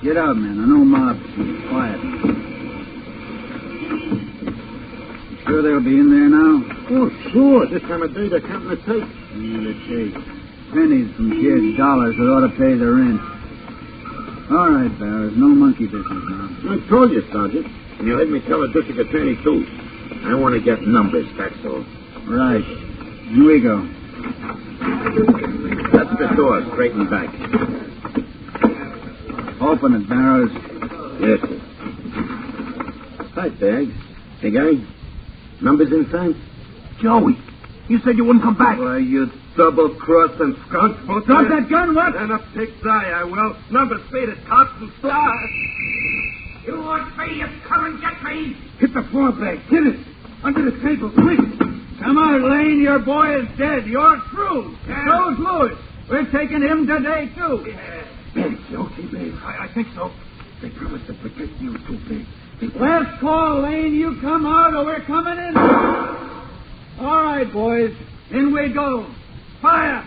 [SPEAKER 21] Get out, man. I know mobs. Quiet. You sure they'll be in there now?
[SPEAKER 19] Oh, sure. This time of day, they're counting the tape.
[SPEAKER 21] Yeah, the tape. Pennies from kids, dollars that ought to pay the rent. All right, Barrows. No monkey business now.
[SPEAKER 19] I told you, Sergeant. And you heard me tell the district attorney, too. I want to get numbers, that's all.
[SPEAKER 21] Right. In we go.
[SPEAKER 19] That's the door, straight and back.
[SPEAKER 21] Open it, Barrows.
[SPEAKER 19] Yes, sir. Hi, Bags. Hey, guy. Numbers inside?
[SPEAKER 18] Joey, you said you wouldn't come back.
[SPEAKER 22] Why, you double-crossed and skunk.
[SPEAKER 18] Drop that gun, what?
[SPEAKER 22] And a pig's eye, I will. Numbers faded, cops and stars.
[SPEAKER 18] You want me? You come and get me. Hit the floor, Bags. Hit it. Under the table, quick.
[SPEAKER 21] Come on, Lane. Your boy is dead. You're through.
[SPEAKER 18] Yeah.
[SPEAKER 21] So's Lewis. We're taking him today, too.
[SPEAKER 18] Yeah. Bags, okay, Bags. I think so. They promised to protect you, too, Bags.
[SPEAKER 21] Last call, Lane. You come out or we're coming in. All right, boys. In we go. Fire!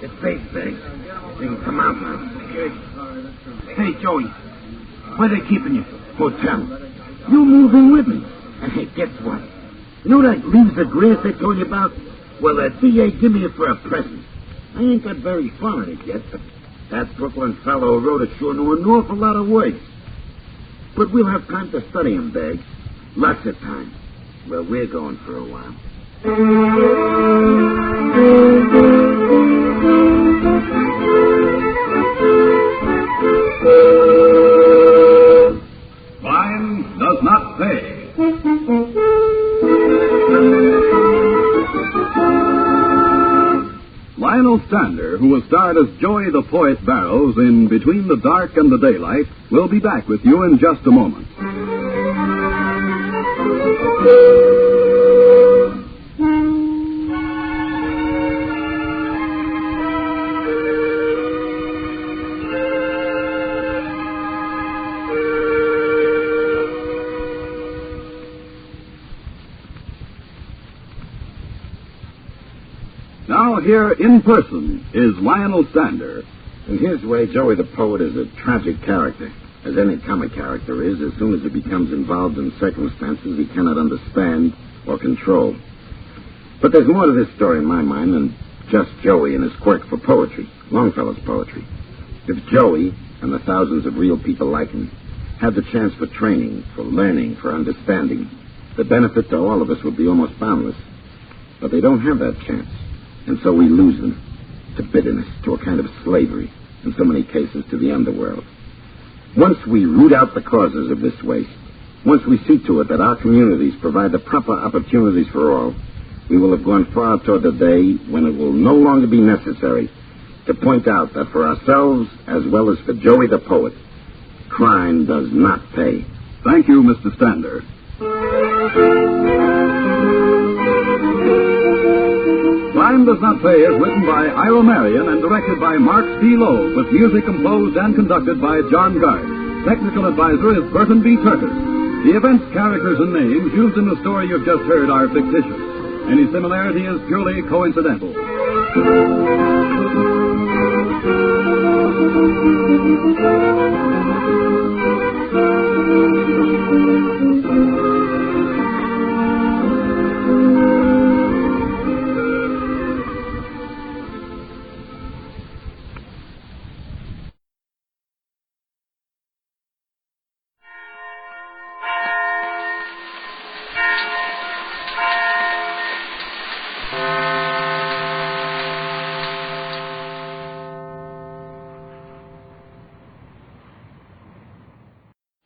[SPEAKER 19] It's safe, Bags. They can come out now.
[SPEAKER 18] Hey, Joey, where they keeping you?
[SPEAKER 19] Hotel. You move in with me. And hey, guess what? You know that leaves the grass I told you about? Well, the DA give me it for a present. I ain't got very far in it yet, but that Brooklyn fellow who wrote it sure knew an awful lot of words. But we'll have time to study him, Bags. Lots of time. Well, we're going for a while.
[SPEAKER 1] Crime does not pay. Lionel Stander, who was starred as Joey the Poet Barrows in Between the Dark and the Daylight, will be back with you in just a moment. Now here in person is Lionel Stander.
[SPEAKER 19] In his way, Joey the Poet is a tragic character, as any comic character is as soon as he becomes involved in circumstances he cannot understand or control. But there's more to this story in my mind than just Joey and his quirk for poetry, Longfellow's poetry. If Joey and the thousands of real people like him had the chance for training, for learning, for understanding, the benefit to all of us would be almost boundless. But they don't have that chance, and so we lose them to bitterness, to a kind of slavery, in so many cases to the underworld. Once we root out the causes of this waste, once we see to it that our communities provide the proper opportunities for all, we will have gone far toward the day when it will no longer be necessary to point out that for ourselves, as well as for Joey the Poet, crime does not pay.
[SPEAKER 1] Thank you, Mr. Stander. Crime Does Not Pay is written by Ira Marion and directed by Mark C. Lowe, with music composed and conducted by John Gard. Technical advisor is Burton B. Turtis. The events, characters, and names used in the story you've just heard are fictitious. Any similarity is purely coincidental.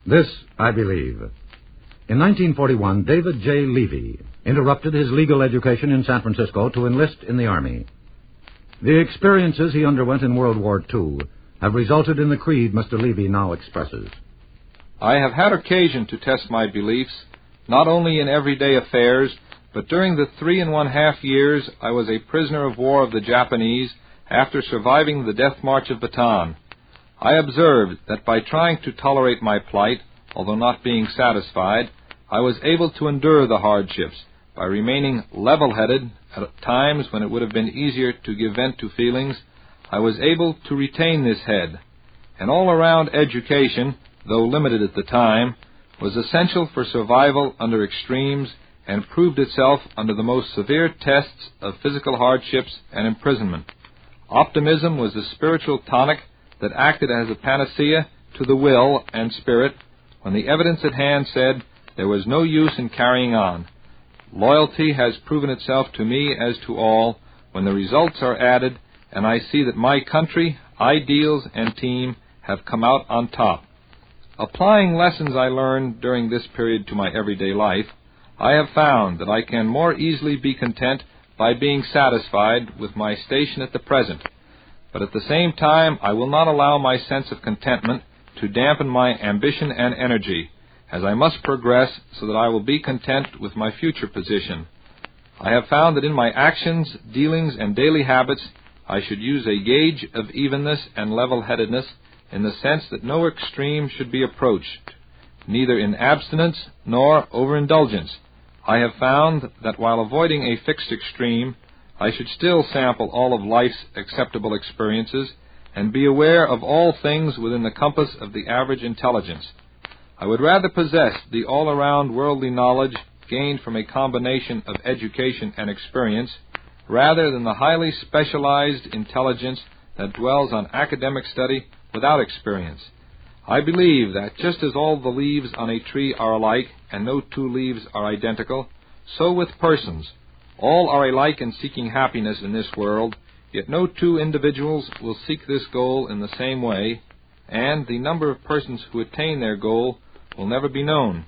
[SPEAKER 2] This I believe. In 1941, David J. Levy interrupted his legal education in San Francisco to enlist in the Army. The experiences he underwent in World War II have resulted in the creed Mr. Levy now expresses.
[SPEAKER 3] I have had occasion to test my beliefs, not only in everyday affairs, but during the 3½ years I was a prisoner of war of the Japanese after surviving the death march of Bataan. I observed that by trying to tolerate my plight, although not being satisfied, I was able to endure the hardships by remaining level-headed at times when it would have been easier to give vent to feelings. I was able to retain this head. An all-around education, though limited at the time, was essential for survival under extremes and proved itself under the most severe tests of physical hardships and imprisonment. Optimism was the spiritual tonic that acted as a panacea to the will and spirit when the evidence at hand said there was no use in carrying on. Loyalty has proven itself to me as to all when the results are added, and I see that my country, ideals, and team have come out on top. Applying lessons I learned during this period to my everyday life, I have found that I can more easily be content by being satisfied with my station at the present. But at the same time, I will not allow my sense of contentment to dampen my ambition and energy, as I must progress so that I will be content with my future position. I have found that in my actions, dealings, and daily habits, I should use a gauge of evenness and level-headedness in the sense that no extreme should be approached, neither in abstinence nor overindulgence. I have found that while avoiding a fixed extreme, I should still sample all of life's acceptable experiences and be aware of all things within the compass of the average intelligence. I would rather possess the all-around worldly knowledge gained from a combination of education and experience rather than the highly specialized intelligence that dwells on academic study without experience. I believe that just as all the leaves on a tree are alike and no two leaves are identical, so with persons. All are alike in seeking happiness in this world, yet no two individuals will seek this goal in the same way, and the number of persons who attain their goal will never be known.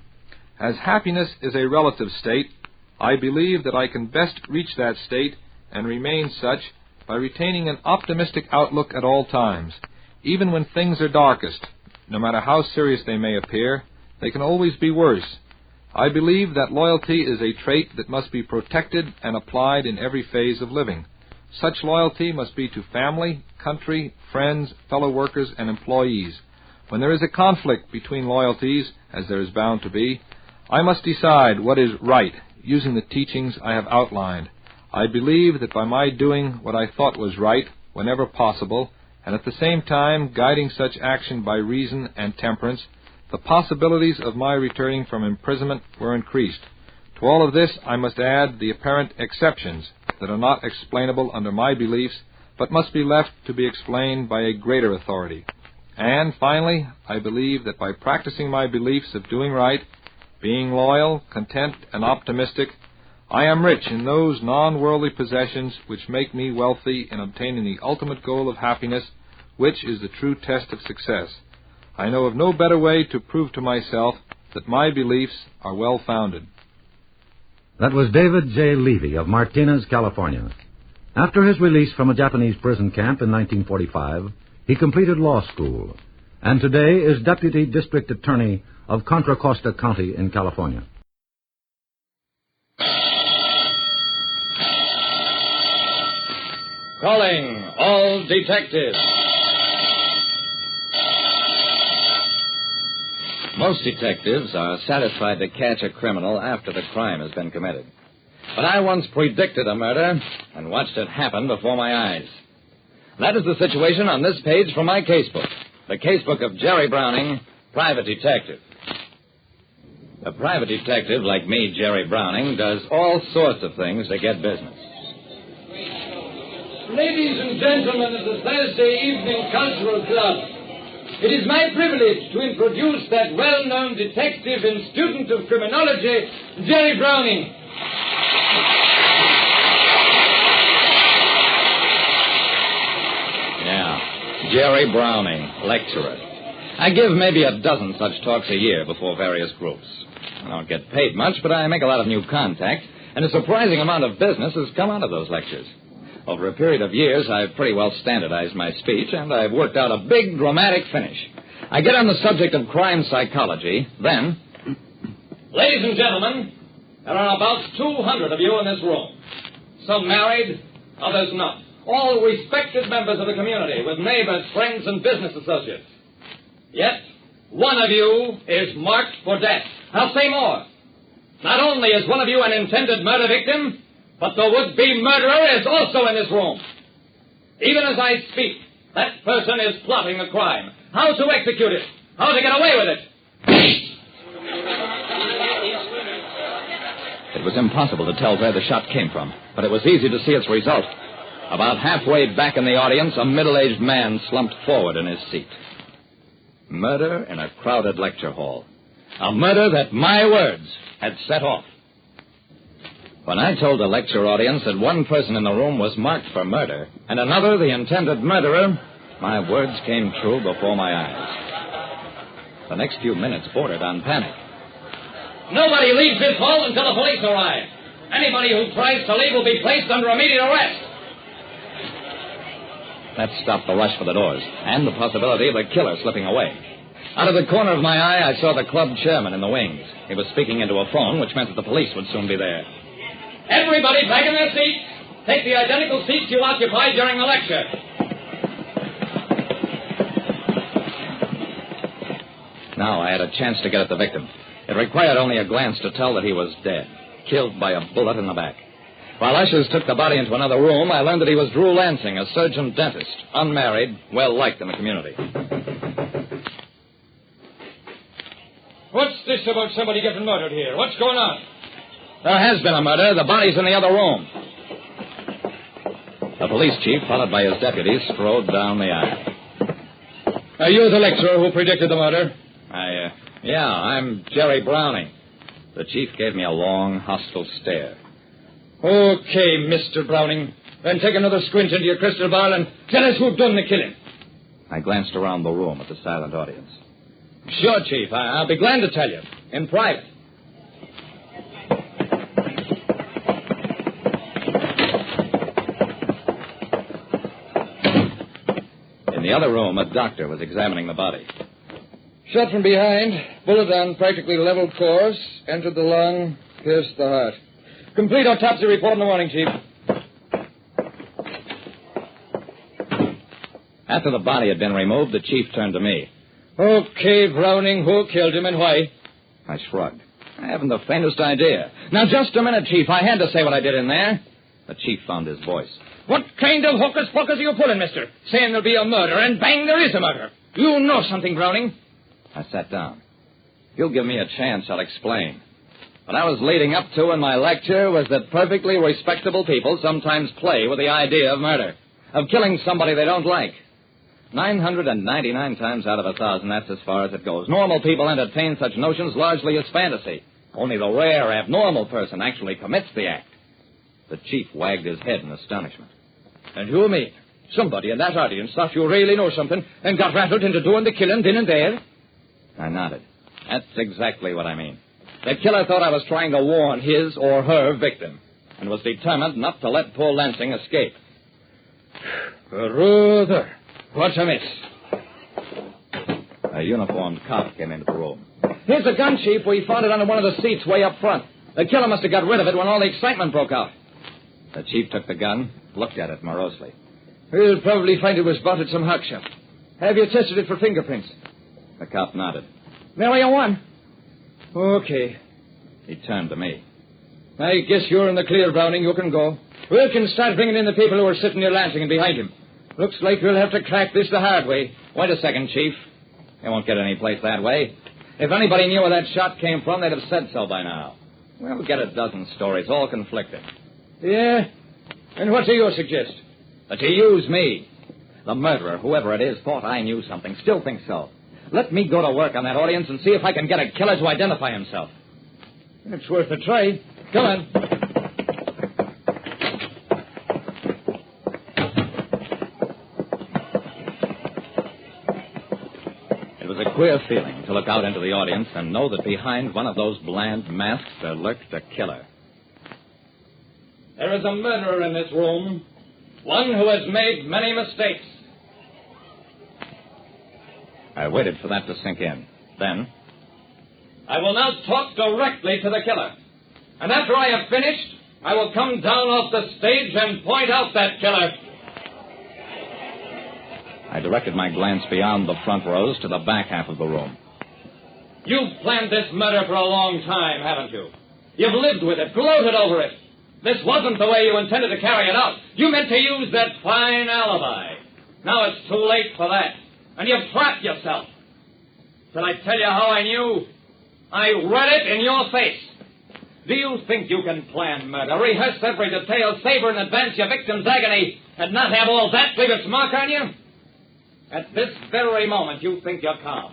[SPEAKER 3] As happiness is a relative state, I believe that I can best reach that state and remain such by retaining an optimistic outlook at all times. Even when things are darkest, no matter how serious they may appear, they can always be worse. I believe that loyalty is a trait that must be protected and applied in every phase of living. Such loyalty must be to family, country, friends, fellow workers, and employees. When there is a conflict between loyalties, as there is bound to be, I must decide what is right, using the teachings I have outlined. I believe that by my doing what I thought was right, whenever possible, and at the same time guiding such action by reason and temperance, the possibilities of my returning from imprisonment were increased. To all of this I must add the apparent exceptions that are not explainable under my beliefs, but must be left to be explained by a greater authority. And finally, I believe that by practicing my beliefs of doing right, being loyal, content, and optimistic, I am rich in those non-worldly possessions which make me wealthy in obtaining the ultimate goal of happiness, which is the true test of success. I know of no better way to prove to myself that my beliefs are well-founded.
[SPEAKER 2] That was David J. Levy of Martinez, California. After his release from a Japanese prison camp in 1945, he completed law school, and today is Deputy District Attorney of Contra Costa County in California.
[SPEAKER 7] Calling all detectives. Most detectives are satisfied to catch a criminal after the crime has been committed. But I once predicted a murder and watched it happen before my eyes. That is the situation on this page from my casebook, the casebook of Jerry Browning, private detective. A private detective like me, Jerry Browning, does all sorts of things to get business.
[SPEAKER 9] Ladies and gentlemen of the Thursday Evening Cultural Club, it is my privilege to introduce that well-known detective and student of criminology, Jerry Browning.
[SPEAKER 7] Yeah, Jerry Browning, lecturer. I give maybe a dozen such talks a year before various groups. I don't get paid much, but I make a lot of new contacts, and a surprising amount of business has come out of those lectures. Over a period of years, I've pretty well standardized my speech, and I've worked out a big, dramatic finish. I get on the subject of crime psychology, then...
[SPEAKER 9] Ladies and gentlemen, there are about 200 of you in this room. Some married, others not. All respected members of the community, with neighbors, friends, and business associates. Yet, one of you is marked for death. I'll say more. Not only is one of you an intended murder victim, but the would-be murderer is also in this room. Even as I speak, that person is plotting a crime. How to execute it. How to get away with it.
[SPEAKER 7] It was impossible to tell where the shot came from, but it was easy to see its result. About halfway back in the audience, a middle-aged man slumped forward in his seat. Murder in a crowded lecture hall. A murder that my words had set off. When I told the lecture audience that one person in the room was marked for murder and another the intended murderer, my words came true before my eyes. The next few minutes bordered on panic.
[SPEAKER 9] Nobody leaves this hall until the police arrive. Anybody who tries to leave will be placed under immediate arrest.
[SPEAKER 7] That stopped the rush for the doors and the possibility of the killer slipping away. Out of the corner of my eye, I saw the club chairman in the wings. He was speaking into a phone, which meant that the police would soon be there.
[SPEAKER 9] Everybody back in their seats. Take the identical seats you occupied during the lecture.
[SPEAKER 7] Now I had a chance to get at the victim. It required only a glance to tell that he was dead, killed by a bullet in the back. While ushers took the body into another room, I learned that he was Drew Lansing, a surgeon-dentist, unmarried, well-liked in the community.
[SPEAKER 9] What's this about somebody getting murdered here? What's going on?
[SPEAKER 7] There has been a murder. The body's in the other room. The police chief, followed by his deputies, strode down the aisle.
[SPEAKER 9] Are you the lecturer who predicted the murder?
[SPEAKER 7] Yeah, I'm Jerry Browning. The chief gave me a long, hostile stare.
[SPEAKER 9] Okay, Mr. Browning. Then take another squint into your crystal ball and tell us who done the killing.
[SPEAKER 7] I glanced around the room at the silent audience.
[SPEAKER 9] Sure, Chief. I'll be glad to tell you. In private.
[SPEAKER 7] In the other room, a doctor was examining the body.
[SPEAKER 23] Shot from behind, bullet on practically level course, entered the lung, pierced the heart.
[SPEAKER 9] Complete autopsy report in the morning, Chief.
[SPEAKER 7] After the body had been removed, the chief turned to me.
[SPEAKER 9] Okay, Browning, who killed him and why?
[SPEAKER 7] I shrugged. I haven't the faintest idea. Now, just a minute, Chief. I had to say what I did in there. The chief found his voice.
[SPEAKER 23] What kind of hocus-pocus are you pulling, mister? Saying there'll be a murder, and bang, there is a murder. You know something, Browning.
[SPEAKER 7] I sat down. If you'll give me a chance, I'll explain. What I was leading up to in my lecture was that perfectly respectable people sometimes play with the idea of murder, of killing somebody they don't like. 999 times out of 1,000, that's as far as it goes. Normal people entertain such notions largely as fantasy. Only the rare abnormal person actually commits the act. The chief wagged his head in astonishment.
[SPEAKER 23] And you mean somebody in that audience thought you really know something and got rattled into doing the killing then and there?
[SPEAKER 7] I nodded. That's exactly what I mean. The killer thought I was trying to warn his or her victim and was determined not to let poor Lansing escape.
[SPEAKER 23] Brother, what's amiss?
[SPEAKER 7] A uniformed cop came into the room.
[SPEAKER 23] Here's a gun, Chief. We found it under one of the seats way up front. The killer must have got rid of it when all the excitement broke out.
[SPEAKER 7] The chief took the gun, looked at it morosely.
[SPEAKER 23] We'll probably find it was bought at some hock shop. Have you tested it for fingerprints?
[SPEAKER 7] The cop nodded.
[SPEAKER 23] There you one. Okay.
[SPEAKER 7] He turned to me.
[SPEAKER 23] I guess you're in the clear, Browning. You can go. We can start bringing in the people who are sitting near Lansing and behind him. Looks like we'll have to crack this the hard way.
[SPEAKER 7] Wait a second, Chief. They won't get any place that way. If anybody knew where that shot came from, they'd have said so by now. We'll get a dozen stories, all conflicting.
[SPEAKER 23] Yeah? And what do you suggest?
[SPEAKER 7] That you use me. The murderer, whoever it is, thought I knew something. Still thinks so. Let me go to work on that audience and see if I can get a killer to identify himself.
[SPEAKER 23] It's worth a try. Come on.
[SPEAKER 7] It was a queer feeling to look out into the audience and know that behind one of those bland masks there lurked a killer.
[SPEAKER 23] There is a murderer in this room. One who has made many mistakes.
[SPEAKER 7] I waited for that to sink in. Then,
[SPEAKER 23] I will now talk directly to the killer. And after I have finished, I will come down off the stage and point out that killer.
[SPEAKER 7] I directed my glance beyond the front rows to the back half of the room.
[SPEAKER 23] You've planned this murder for a long time, haven't you? You've lived with it, gloated over it. This wasn't the way you intended to carry it out. You meant to use that fine alibi. Now it's too late for that. And you've trapped yourself. Shall I tell you how I knew? I read it in your face. Do you think you can plan murder, rehearse every detail, savor in advance your victim's agony, and not have all that leave its mark on you? At this very moment, you think you're calm.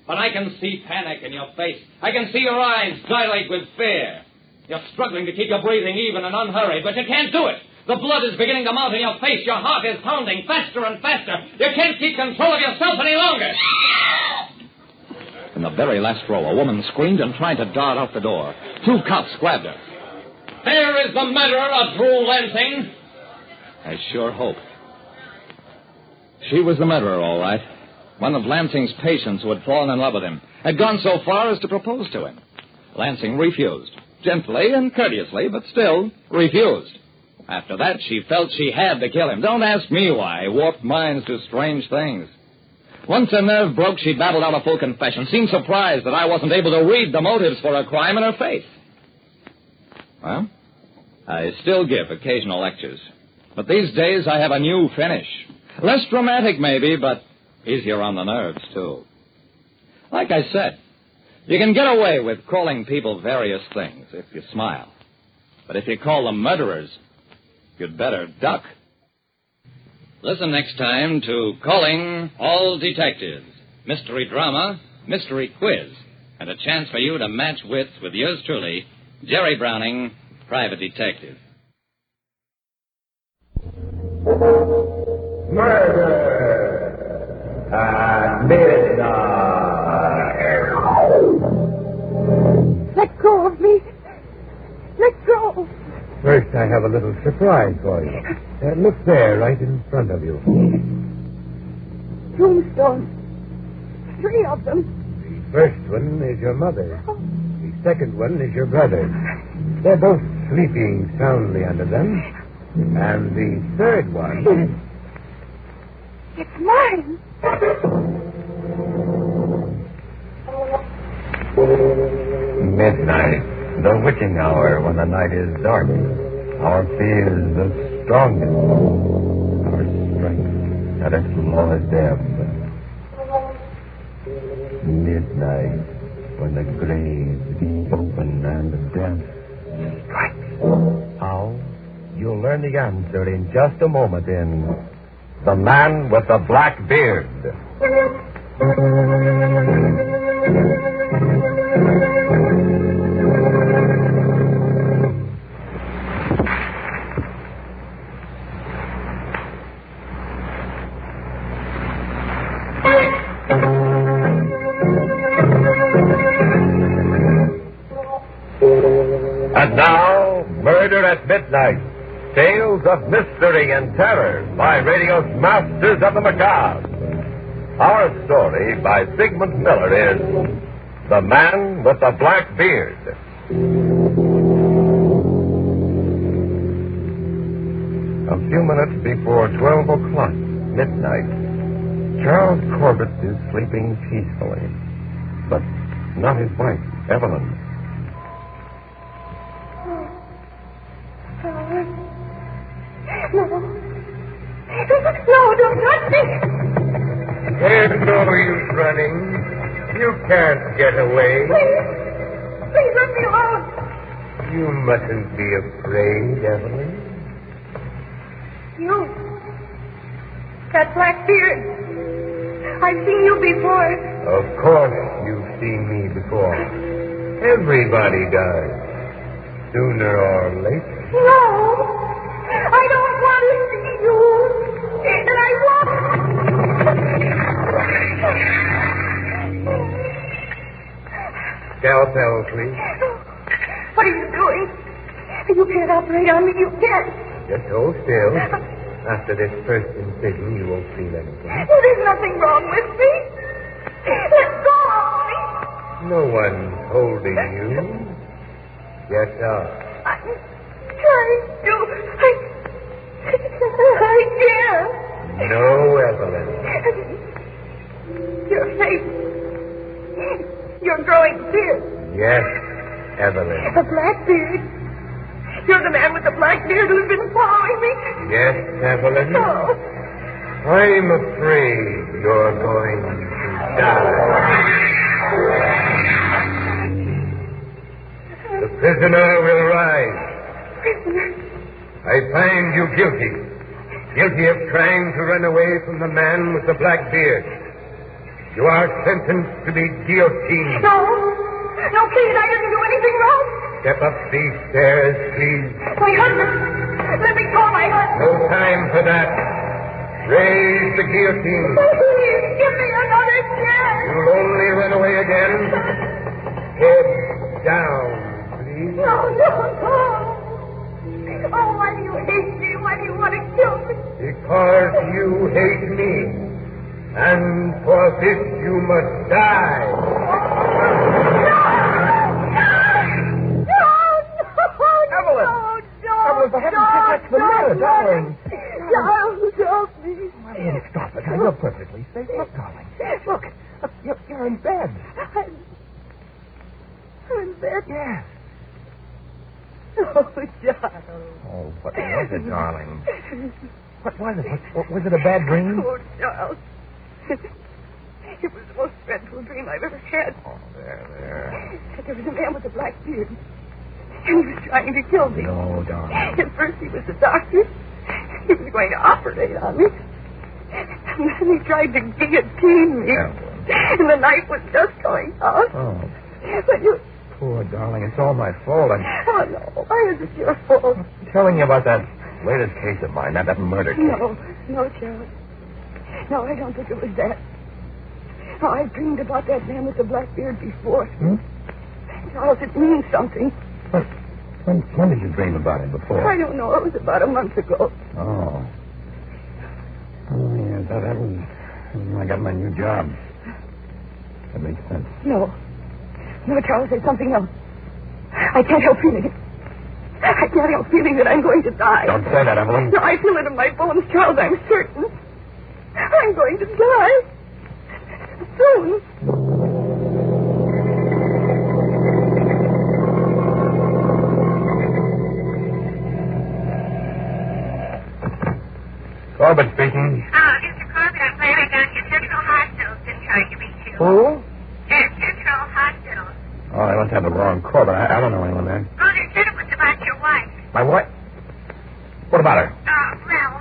[SPEAKER 23] But I can see panic in your face. I can see your eyes dilate with fear. You're struggling to keep your breathing even and unhurried, but you can't do it. The blood is beginning to mount in your face. Your heart is pounding faster and faster. You can't keep control of yourself any longer.
[SPEAKER 7] In the very last row, a woman screamed and tried to dart out the door. 2 cops grabbed her.
[SPEAKER 23] There is the murderer of Drew Lansing.
[SPEAKER 7] I sure hope. She was the murderer, all right. One of Lansing's patients who had fallen in love with him, had gone so far as to propose to him. Lansing refused. Gently and courteously, but still refused. After that, she felt she had to kill him. Don't ask me why. Warped minds do strange things. Once her nerve broke, she babbled out a full confession, seemed surprised that I wasn't able to read the motives for her crime in her face. Well, I still give occasional lectures. But these days I have a new finish. Less dramatic, maybe, but easier on the nerves, too. Like I said, you can get away with calling people various things if you smile. But if you call them murderers, you'd better duck. Listen next time to Calling All Detectives. Mystery drama, mystery quiz, and a chance for you to match wits with yours truly, Jerry Browning, private detective.
[SPEAKER 11] Murder at midnight.
[SPEAKER 12] Let go of me. Let go.
[SPEAKER 11] First, I have a little surprise for you. Look there, right in front of you.
[SPEAKER 12] Tombstones. 3 of them.
[SPEAKER 11] The first one is your mother. The second one is your brother. They're both sleeping soundly under them. And the third one...
[SPEAKER 12] It's mine.
[SPEAKER 11] Midnight. The witching hour when the night is dark. Our fears the strongest, our strength at its lowest ebb. Midnight, when the graves be open and death strikes. How? You'll learn the answer in just a moment in The Man with the Black Beard. And now, Murder at Midnight. Tales of mystery and terror by radio's masters of the macabre. Our story by Sigmund Miller is The Man with the Black Beard. A few minutes before 12 o'clock, midnight, Charles Corbett is sleeping peacefully. But not his wife, Evelyn.
[SPEAKER 12] No, don't touch me.
[SPEAKER 11] There's no use running. You can't get away.
[SPEAKER 12] Please let me alone.
[SPEAKER 11] You mustn't be afraid, Evelyn.
[SPEAKER 12] You. That black beard. I've seen you before.
[SPEAKER 11] Of course you've seen me before. Everybody does. Sooner or later.
[SPEAKER 12] No. I don't want to see you. And I won't.
[SPEAKER 11] Scalpel, please.
[SPEAKER 12] What are you doing? You can't operate on me. You can't.
[SPEAKER 11] Just hold still. After this first incision, you won't feel anything.
[SPEAKER 12] Well, there's nothing wrong with me. Let go of me.
[SPEAKER 11] No one's holding you. Get up.
[SPEAKER 12] I'm trying to. I can't.
[SPEAKER 11] No, Evelyn.
[SPEAKER 12] Your face. You're growing beard.
[SPEAKER 11] Yes, Evelyn.
[SPEAKER 12] A black beard. You're the man with the black beard who's been following me.
[SPEAKER 11] Yes, Evelyn.
[SPEAKER 12] Oh.
[SPEAKER 11] I'm afraid you're going to die. The prisoner will rise.
[SPEAKER 12] Prisoner.
[SPEAKER 11] I find you guilty. Guilty of trying to run away from the man with the black beard. You are sentenced to be guillotined.
[SPEAKER 12] No. No, please, I didn't do anything wrong.
[SPEAKER 11] Step up these stairs, please.
[SPEAKER 12] My husband. Let me call my husband.
[SPEAKER 11] No time for that. Raise the guillotine.
[SPEAKER 12] Please, give me another chance.
[SPEAKER 11] You'll only run away again. Head down, please.
[SPEAKER 12] No, no, no. Oh, why do you hate me? Why do you want to kill me?
[SPEAKER 11] Because you hate me. And for this you must die.
[SPEAKER 12] Evelyn,
[SPEAKER 11] for heaven's sake, what's the matter, darling?
[SPEAKER 12] Charles, help me.
[SPEAKER 11] Evelyn, stop it. You're perfectly safe. Look, darling. Look, you're in bed.
[SPEAKER 12] I'm in bed?
[SPEAKER 11] Yes.
[SPEAKER 12] Oh, Charles.
[SPEAKER 11] Oh, what was it, darling? What was it? Was it a bad dream?
[SPEAKER 12] Oh, Charles. It was the most dreadful dream I've ever had.
[SPEAKER 11] Oh, there.
[SPEAKER 12] There was a man with a black beard. And he was trying to kill me.
[SPEAKER 11] No, darling.
[SPEAKER 12] At first he was a doctor. He was going to operate on me. And then he tried to guillotine me.
[SPEAKER 11] Yeah.
[SPEAKER 12] And the knife was just going out.
[SPEAKER 11] Oh.
[SPEAKER 12] But you...
[SPEAKER 11] Poor darling, it's all my fault.
[SPEAKER 12] Oh, no. Why is it your fault?
[SPEAKER 11] I'm telling you about that latest case of mine, that murder case.
[SPEAKER 12] No, Charles. No, I don't think it was that. No, I've dreamed about that man with the black beard before. Charles, it means something.
[SPEAKER 11] When did you dream about him before?
[SPEAKER 12] I don't know. It was about a month ago.
[SPEAKER 11] Oh. Oh, yeah, that was when I got my new job. That makes sense.
[SPEAKER 12] No, Charles, there's something else. I can't help feeling it. I can't help feeling that I'm going to die.
[SPEAKER 11] Don't say that, Evelyn.
[SPEAKER 12] No, I feel it in my bones, Charles. I'm certain. I'm going to die. Soon.
[SPEAKER 11] Corbett speaking.
[SPEAKER 10] Mr. Corbett, I'm glad I got you. Central Hospital's been trying to reach you.
[SPEAKER 11] Who?
[SPEAKER 10] Central Hospital.
[SPEAKER 11] Oh, I must have the wrong Corbett. I don't know anyone there.
[SPEAKER 10] Oh, they said it was about your wife.
[SPEAKER 11] My what? What about her?
[SPEAKER 10] Well,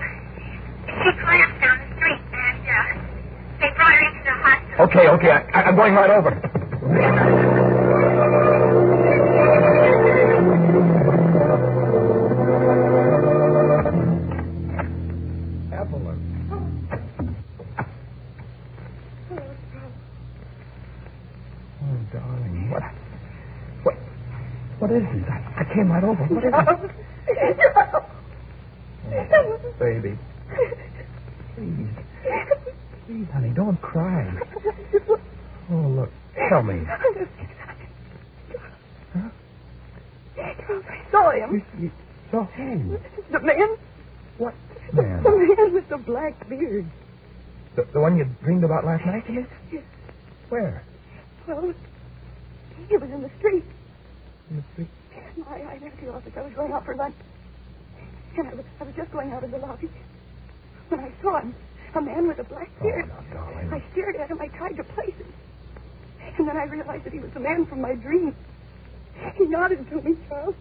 [SPEAKER 10] she collapsed down the street, and they brought her into the hospital.
[SPEAKER 11] Okay. I'm going right over. What is this? I came right over. What is it? Oh, baby. Please, honey, don't cry. Oh, look. Tell me. Huh?
[SPEAKER 12] I saw him.
[SPEAKER 11] You saw who?
[SPEAKER 12] The man.
[SPEAKER 11] What man?
[SPEAKER 12] The man with the black beard.
[SPEAKER 11] The one you dreamed about last night?
[SPEAKER 12] Yes.
[SPEAKER 11] Where?
[SPEAKER 12] Well, he was in the street.
[SPEAKER 11] In the street?
[SPEAKER 12] I left the office. I was going out for lunch. And I was just going out of the lobby when I saw him. A man with a black beard.
[SPEAKER 11] Oh, no, darling.
[SPEAKER 12] I stared at him. I tried to place him. And then I realized that he was the man from my dream. He nodded to me, Charles.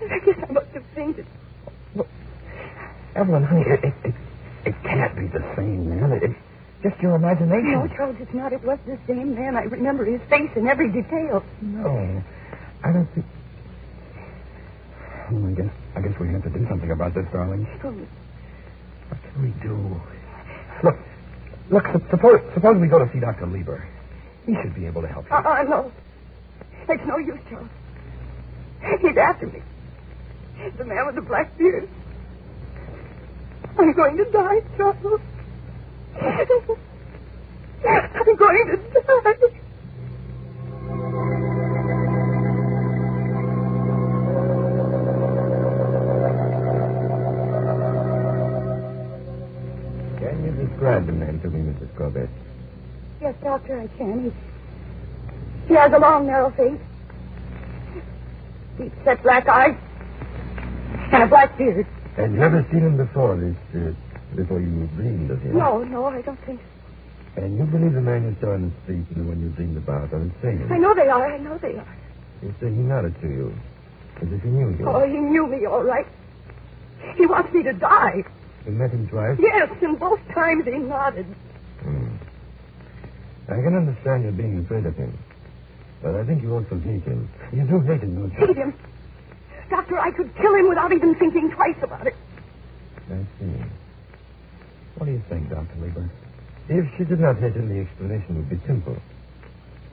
[SPEAKER 12] And I guess I must have fainted.
[SPEAKER 11] Look, Evelyn, honey, it can't be the same man. It's just your imagination.
[SPEAKER 12] No, Charles, it's not. It was the same man. I remember his face in every detail.
[SPEAKER 11] No, I don't think... Oh, I guess we have to do something about this, darling. What can we do? Look, suppose we go to see Dr. Lieber. He should be able to help you.
[SPEAKER 12] No. It's no use, Charles. He's after me. The man with the black beard. I'm going to die, Charles. I'm going to die.
[SPEAKER 11] Can you describe the man to me, Mrs. Corbett?
[SPEAKER 12] Yes, Doctor, I can. He has a long, narrow face, deep set black eyes, and a black beard.
[SPEAKER 11] Had you ever seen him before before you dreamed of him?
[SPEAKER 12] No, I don't think so.
[SPEAKER 11] And you believe the man you saw in the street and the one you dreamed about are the same?
[SPEAKER 12] I know they are.
[SPEAKER 11] You say he nodded to you, as if he knew you.
[SPEAKER 12] Oh, he knew me, all right. He wants me to die.
[SPEAKER 11] You met him twice?
[SPEAKER 12] Yes, and both times he nodded.
[SPEAKER 11] I can understand you being afraid of him. But I think you also hate him. You do hate him, don't you?
[SPEAKER 12] Hate him? Doctor, I could kill him without even thinking twice about it.
[SPEAKER 11] I see. What do you think, Dr. Lieber? If she did not hate him, the explanation would be simple.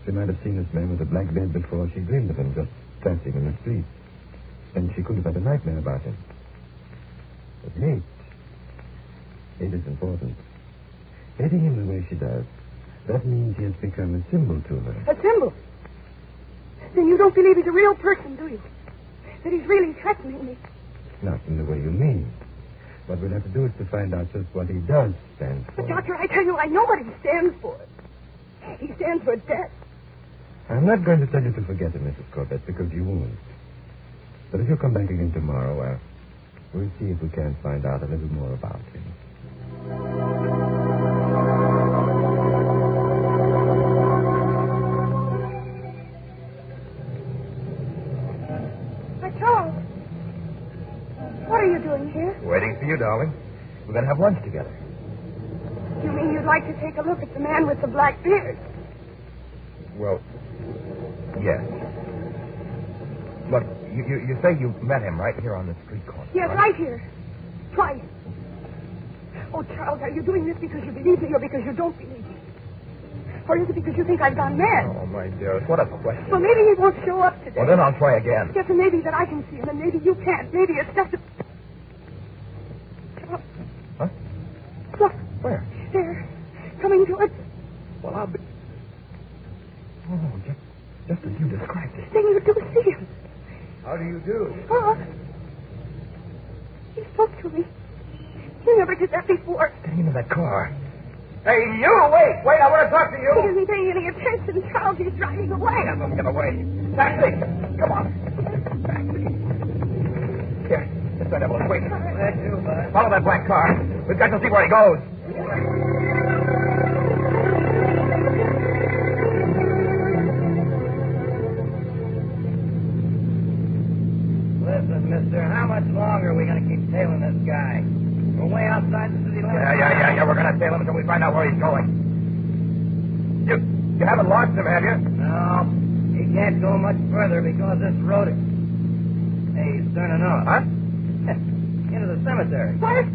[SPEAKER 11] She might have seen this man with a black beard before she dreamed of him, just dancing in the street. And she could have had a nightmare about him. But hate is important. Hating him the way she does, that means he has become a symbol to her.
[SPEAKER 12] A symbol? Then you don't believe he's a real person, do you? That he's really threatening me?
[SPEAKER 11] Not in the way you mean. What we'll have to do is to find out just what he does stand for.
[SPEAKER 12] But, Doctor, I tell you, I know what he stands for. He stands for death.
[SPEAKER 11] I'm not going to tell you to forget him, Mrs. Corbett, because you won't. But if you come back again tomorrow, we'll see if we can find out a little more about him.
[SPEAKER 12] Charles, what are you doing here?
[SPEAKER 11] Waiting for you, darling. We're going to have lunch together.
[SPEAKER 12] You mean you'd like to take a look at the man with the black beard?
[SPEAKER 11] Well, yes. Look, you say you met him right here on the street corner.
[SPEAKER 12] Yes, right here. Twice. Oh, Charles, are you doing this because you believe me or because you don't believe me? Or is it because you think I've gone mad?
[SPEAKER 11] Oh, my dearest, what a question.
[SPEAKER 12] Well, maybe he won't show up today.
[SPEAKER 11] Well, then I'll try again.
[SPEAKER 12] Yes, and maybe that I can see him, and maybe you can't. Maybe it's just a...
[SPEAKER 11] Huh?
[SPEAKER 12] Look.
[SPEAKER 11] Where?
[SPEAKER 12] There. Coming towards...
[SPEAKER 11] Well, I'll be... Oh, just as you described it.
[SPEAKER 12] Then you do see him.
[SPEAKER 11] How do you do?
[SPEAKER 12] Oh. He spoke to me. He never did that before.
[SPEAKER 11] Get into that car. Hey, you! Wait, I want to talk to you.
[SPEAKER 12] He isn't paying any attention, Charles. He's driving away.
[SPEAKER 11] Let him get away. Taxi! Come on. Taxi. Here, that, Evelyn. Wait. Follow that black car. We've got to see where he goes.
[SPEAKER 5] Listen, mister, how much longer are we going to keep tailing this guy? We're way outside the city limits.
[SPEAKER 11] Yeah. We're going to tail him until we find out where he's going. You haven't lost him, have you?
[SPEAKER 5] No. He can't go much further because this road is... Hey, he's turning off.
[SPEAKER 11] Huh?
[SPEAKER 5] Into the cemetery.
[SPEAKER 12] What?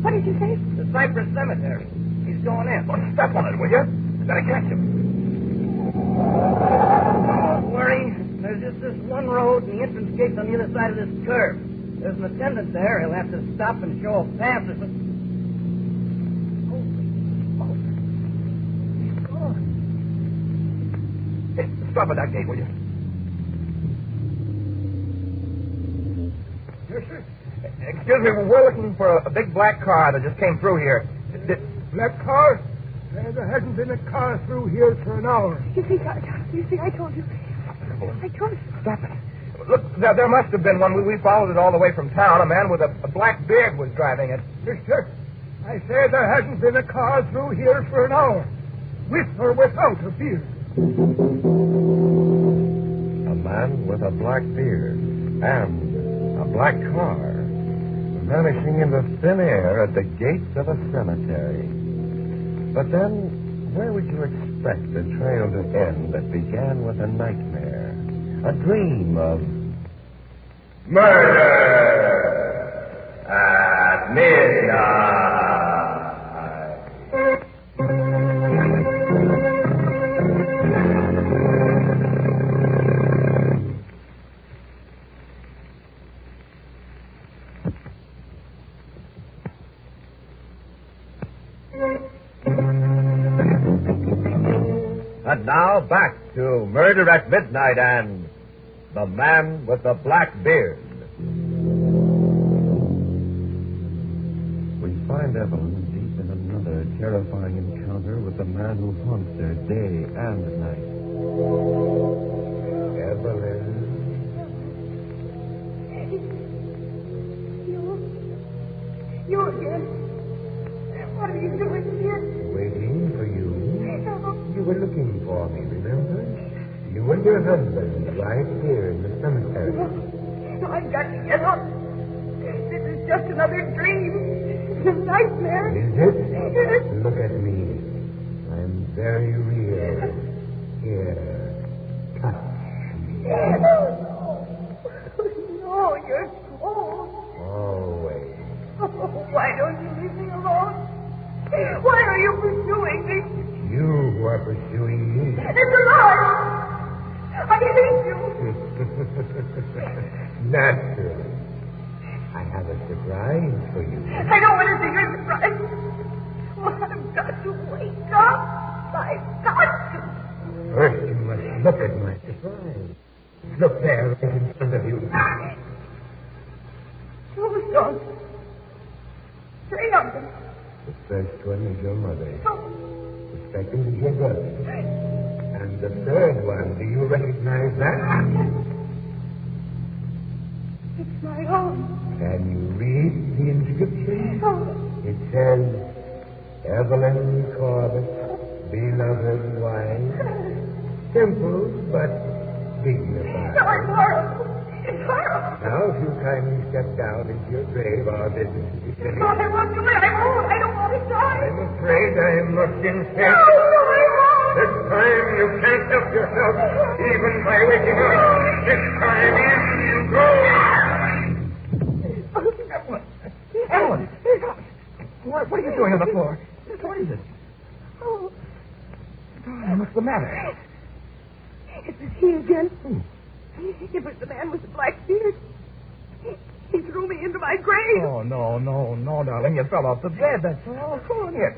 [SPEAKER 12] What did you say?
[SPEAKER 5] The Cypress Cemetery. He's going in.
[SPEAKER 11] Well, step on it, will you? We've got to catch him.
[SPEAKER 5] Don't worry. There's just this one road, and the entrance gate's on the other side of this curve. There's an attendant there. He'll have to stop and show a pass or something.
[SPEAKER 11] Stop at that gate, will you? Yes, sir. Excuse me, we're looking for a big black car that just came through here.
[SPEAKER 22] Black car? There hasn't been a car through here for an hour.
[SPEAKER 12] You see, I told you. I told you.
[SPEAKER 11] Stop it. Look, there must have been one. We followed it all the way from town. A man with a black beard was driving it.
[SPEAKER 22] Mister, I say there hasn't been a car through here for an hour. With or without a beard.
[SPEAKER 11] A man with a black beard and a black car vanishing in the thin air at the gates of a cemetery. But then, where would you expect the trail to end that began with a nightmare? A dream of murder at midnight. And now back to Murder at Midnight and The Man with the Black Beard. We find Evelyn deep in another terrifying encounter with the man who haunts her day and night. Evelyn.
[SPEAKER 12] You again. What are you doing here?
[SPEAKER 11] Waiting for you. You were looking for me, remember? You and your husband right here in the cemetery.
[SPEAKER 12] No, I've got to get up. This is just another dream. It's a nightmare.
[SPEAKER 11] Is it? Look at me. I'm very real. Here. Touch me.
[SPEAKER 12] No, you're cold.
[SPEAKER 11] Always.
[SPEAKER 12] Oh, why don't you leave me alone? Why are you pursuing me?
[SPEAKER 11] You who are pursuing me.
[SPEAKER 12] It's a lie! I hate you!
[SPEAKER 11] Naturally. I have a surprise for you.
[SPEAKER 12] I don't want to see your surprise. Oh, I've got to wake up. I've got to.
[SPEAKER 11] First, you must look at my surprise. Look there, right in front of you.
[SPEAKER 12] Oh, don't. Three of them.
[SPEAKER 11] The first one is your mother. The second is your brother. And the third one, do you recognize that?
[SPEAKER 12] It's my own.
[SPEAKER 11] Can you read the inscription?
[SPEAKER 12] Oh.
[SPEAKER 11] It says, Evelyn Corbett, beloved wife. Simple, but dignified.
[SPEAKER 12] No, it's horrible. It's horrible.
[SPEAKER 11] Now, if you kindly step down into your grave, our business is finished.
[SPEAKER 12] No, I won't do it. I won't. I don't want to die.
[SPEAKER 11] I'm afraid I must insist.
[SPEAKER 12] No, I won't.
[SPEAKER 11] This time you can't help yourself, even by waking up. This time in you go. Ellen! What are you doing on the floor? What is it?
[SPEAKER 12] Oh.
[SPEAKER 11] Darling, what's the matter?
[SPEAKER 12] It was he again. It was the man with the black beard. He threw me into my grave.
[SPEAKER 11] Oh, no, darling. You fell off the bed, that's all. Come on here.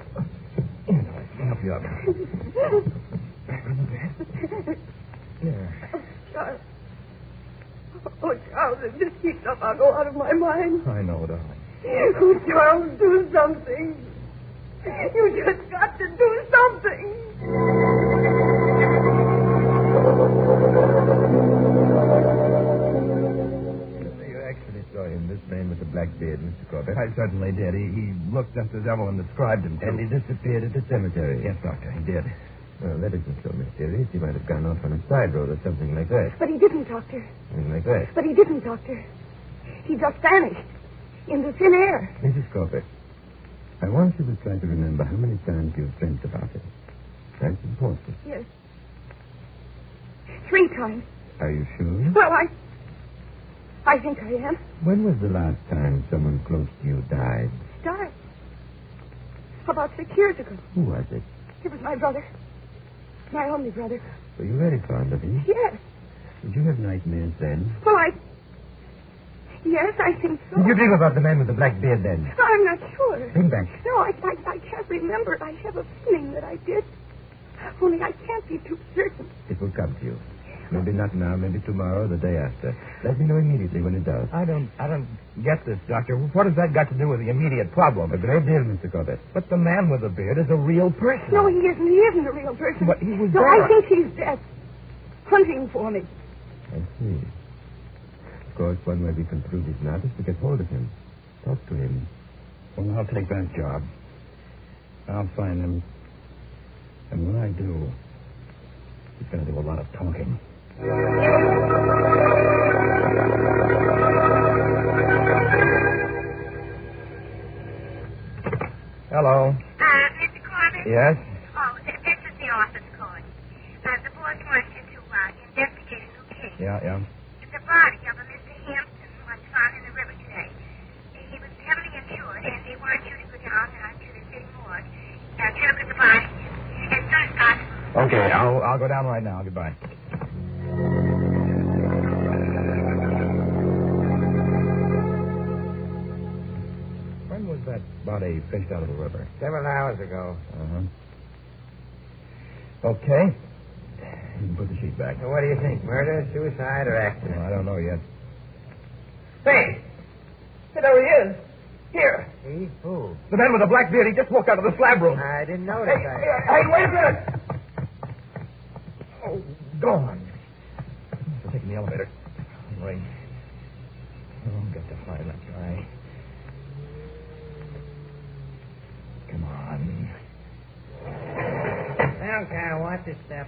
[SPEAKER 11] Here, let me help you up. Back on the bed. There.
[SPEAKER 12] Oh, Charles, if this keeps up, I'll go out of my mind.
[SPEAKER 11] I know, darling.
[SPEAKER 12] Oh, Charles, do something. You just got to do something.
[SPEAKER 11] You actually saw
[SPEAKER 8] him this man with the black beard, Mr. Corbett?
[SPEAKER 14] I certainly did. He looked just as Evelyn described him to.
[SPEAKER 8] And he disappeared at the cemetery.
[SPEAKER 14] Yes, Doctor, he did.
[SPEAKER 8] Well, that isn't so mysterious. He might have gone off on a side road or something like that.
[SPEAKER 12] But he didn't, Doctor.
[SPEAKER 8] Something like that.
[SPEAKER 12] But he didn't, Doctor. He just vanished into thin air.
[SPEAKER 8] Mrs. Corbett, I want you to try to remember how many times you've dreamt about it. That's important.
[SPEAKER 12] Yes. 3 times.
[SPEAKER 8] Are you sure?
[SPEAKER 12] Well, I think I am.
[SPEAKER 8] When was the last time someone close to you died?
[SPEAKER 12] Died. About 6 years ago.
[SPEAKER 8] Who was it?
[SPEAKER 12] It was my brother. My only brother.
[SPEAKER 8] Were you very fond of him?
[SPEAKER 12] Yes.
[SPEAKER 8] Did you have nightmares then?
[SPEAKER 12] Well, Yes, I think so.
[SPEAKER 8] Did you dream about the man with the black beard then?
[SPEAKER 12] I'm not sure.
[SPEAKER 8] Think back.
[SPEAKER 12] No, I can't remember. I have a feeling that I did. Only I can't be too certain.
[SPEAKER 8] It will come to you. Maybe not now, maybe tomorrow, the day after. Let me know immediately when it does.
[SPEAKER 14] I don't get this, Doctor. What has that got to do with the immediate problem?
[SPEAKER 8] A great deal, Mr. Corbett.
[SPEAKER 14] But the man with the beard is a real person.
[SPEAKER 12] No, he isn't. He isn't a real person.
[SPEAKER 14] But he was
[SPEAKER 12] No,
[SPEAKER 14] there.
[SPEAKER 12] I think he's dead. Hunting for me.
[SPEAKER 8] I see. Of course, one way we can prove he's not is to get hold of him. Talk to him.
[SPEAKER 14] Well, I'll take that job. I'll find him. And when I do, he's going to do a lot of talking. Hello.
[SPEAKER 10] Mr. Corbett?
[SPEAKER 14] Yes?
[SPEAKER 10] Oh, this is the office code. The boss wants you to investigate a new case.
[SPEAKER 14] Yeah.
[SPEAKER 10] The body of a Mr. Hampton was found in the river today. He was heavily insured, and they want you to go down to the city morgue and check with the body as soon as possible.
[SPEAKER 14] Okay, I'll go down right now. Goodbye. When was that body fished out of the river?
[SPEAKER 6] Several hours ago.
[SPEAKER 14] Okay. You can put the sheet back.
[SPEAKER 6] Well, what do you think? Murder, suicide, or accident?
[SPEAKER 14] Well, I don't know yet.
[SPEAKER 22] Hey, there he is. Here.
[SPEAKER 6] He? Who?
[SPEAKER 14] The man with the black beard. He just walked out of the slab room.
[SPEAKER 6] I didn't notice.
[SPEAKER 22] Hey, wait a minute.
[SPEAKER 14] Oh, gone. I'm taking the elevator. Ring. Oh, get to find that guy. Come on.
[SPEAKER 6] Okay, watch your step.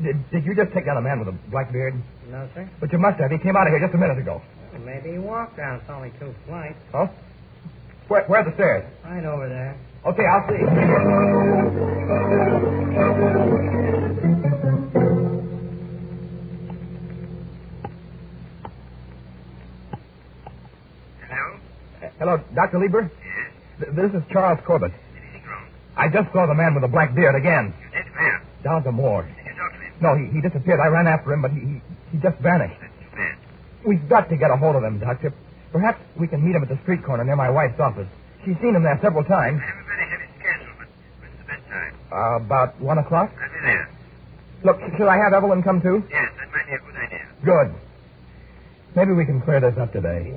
[SPEAKER 14] Did you just take down a man with a black beard?
[SPEAKER 6] No, sir.
[SPEAKER 14] But you must have. He came out of here just a minute ago.
[SPEAKER 6] Well, maybe he walked down. It's only 2 flights.
[SPEAKER 14] Huh? Where's the stairs?
[SPEAKER 6] Right over there.
[SPEAKER 14] Okay, I'll see. Hello, Dr. Lieber?
[SPEAKER 15] Yes?
[SPEAKER 14] This is Charles Corbett.
[SPEAKER 15] Anything wrong?
[SPEAKER 14] I just saw the man with the black beard again.
[SPEAKER 15] You did, where?
[SPEAKER 14] Down at the morgue.
[SPEAKER 15] Did you talk to him?
[SPEAKER 14] No, he disappeared. I ran after him, but he just vanished.
[SPEAKER 15] That's bad.
[SPEAKER 14] We've got to get a hold of him, Doctor. Perhaps we can meet him at the street corner near my wife's office. She's seen him there several times.
[SPEAKER 15] I have a very heavy schedule, but when's the best time?
[SPEAKER 14] About 1 o'clock?
[SPEAKER 15] I'll be there.
[SPEAKER 14] Look, should I have Evelyn come too?
[SPEAKER 15] Yes, that might be a good idea.
[SPEAKER 14] Good. Maybe we can clear this up today.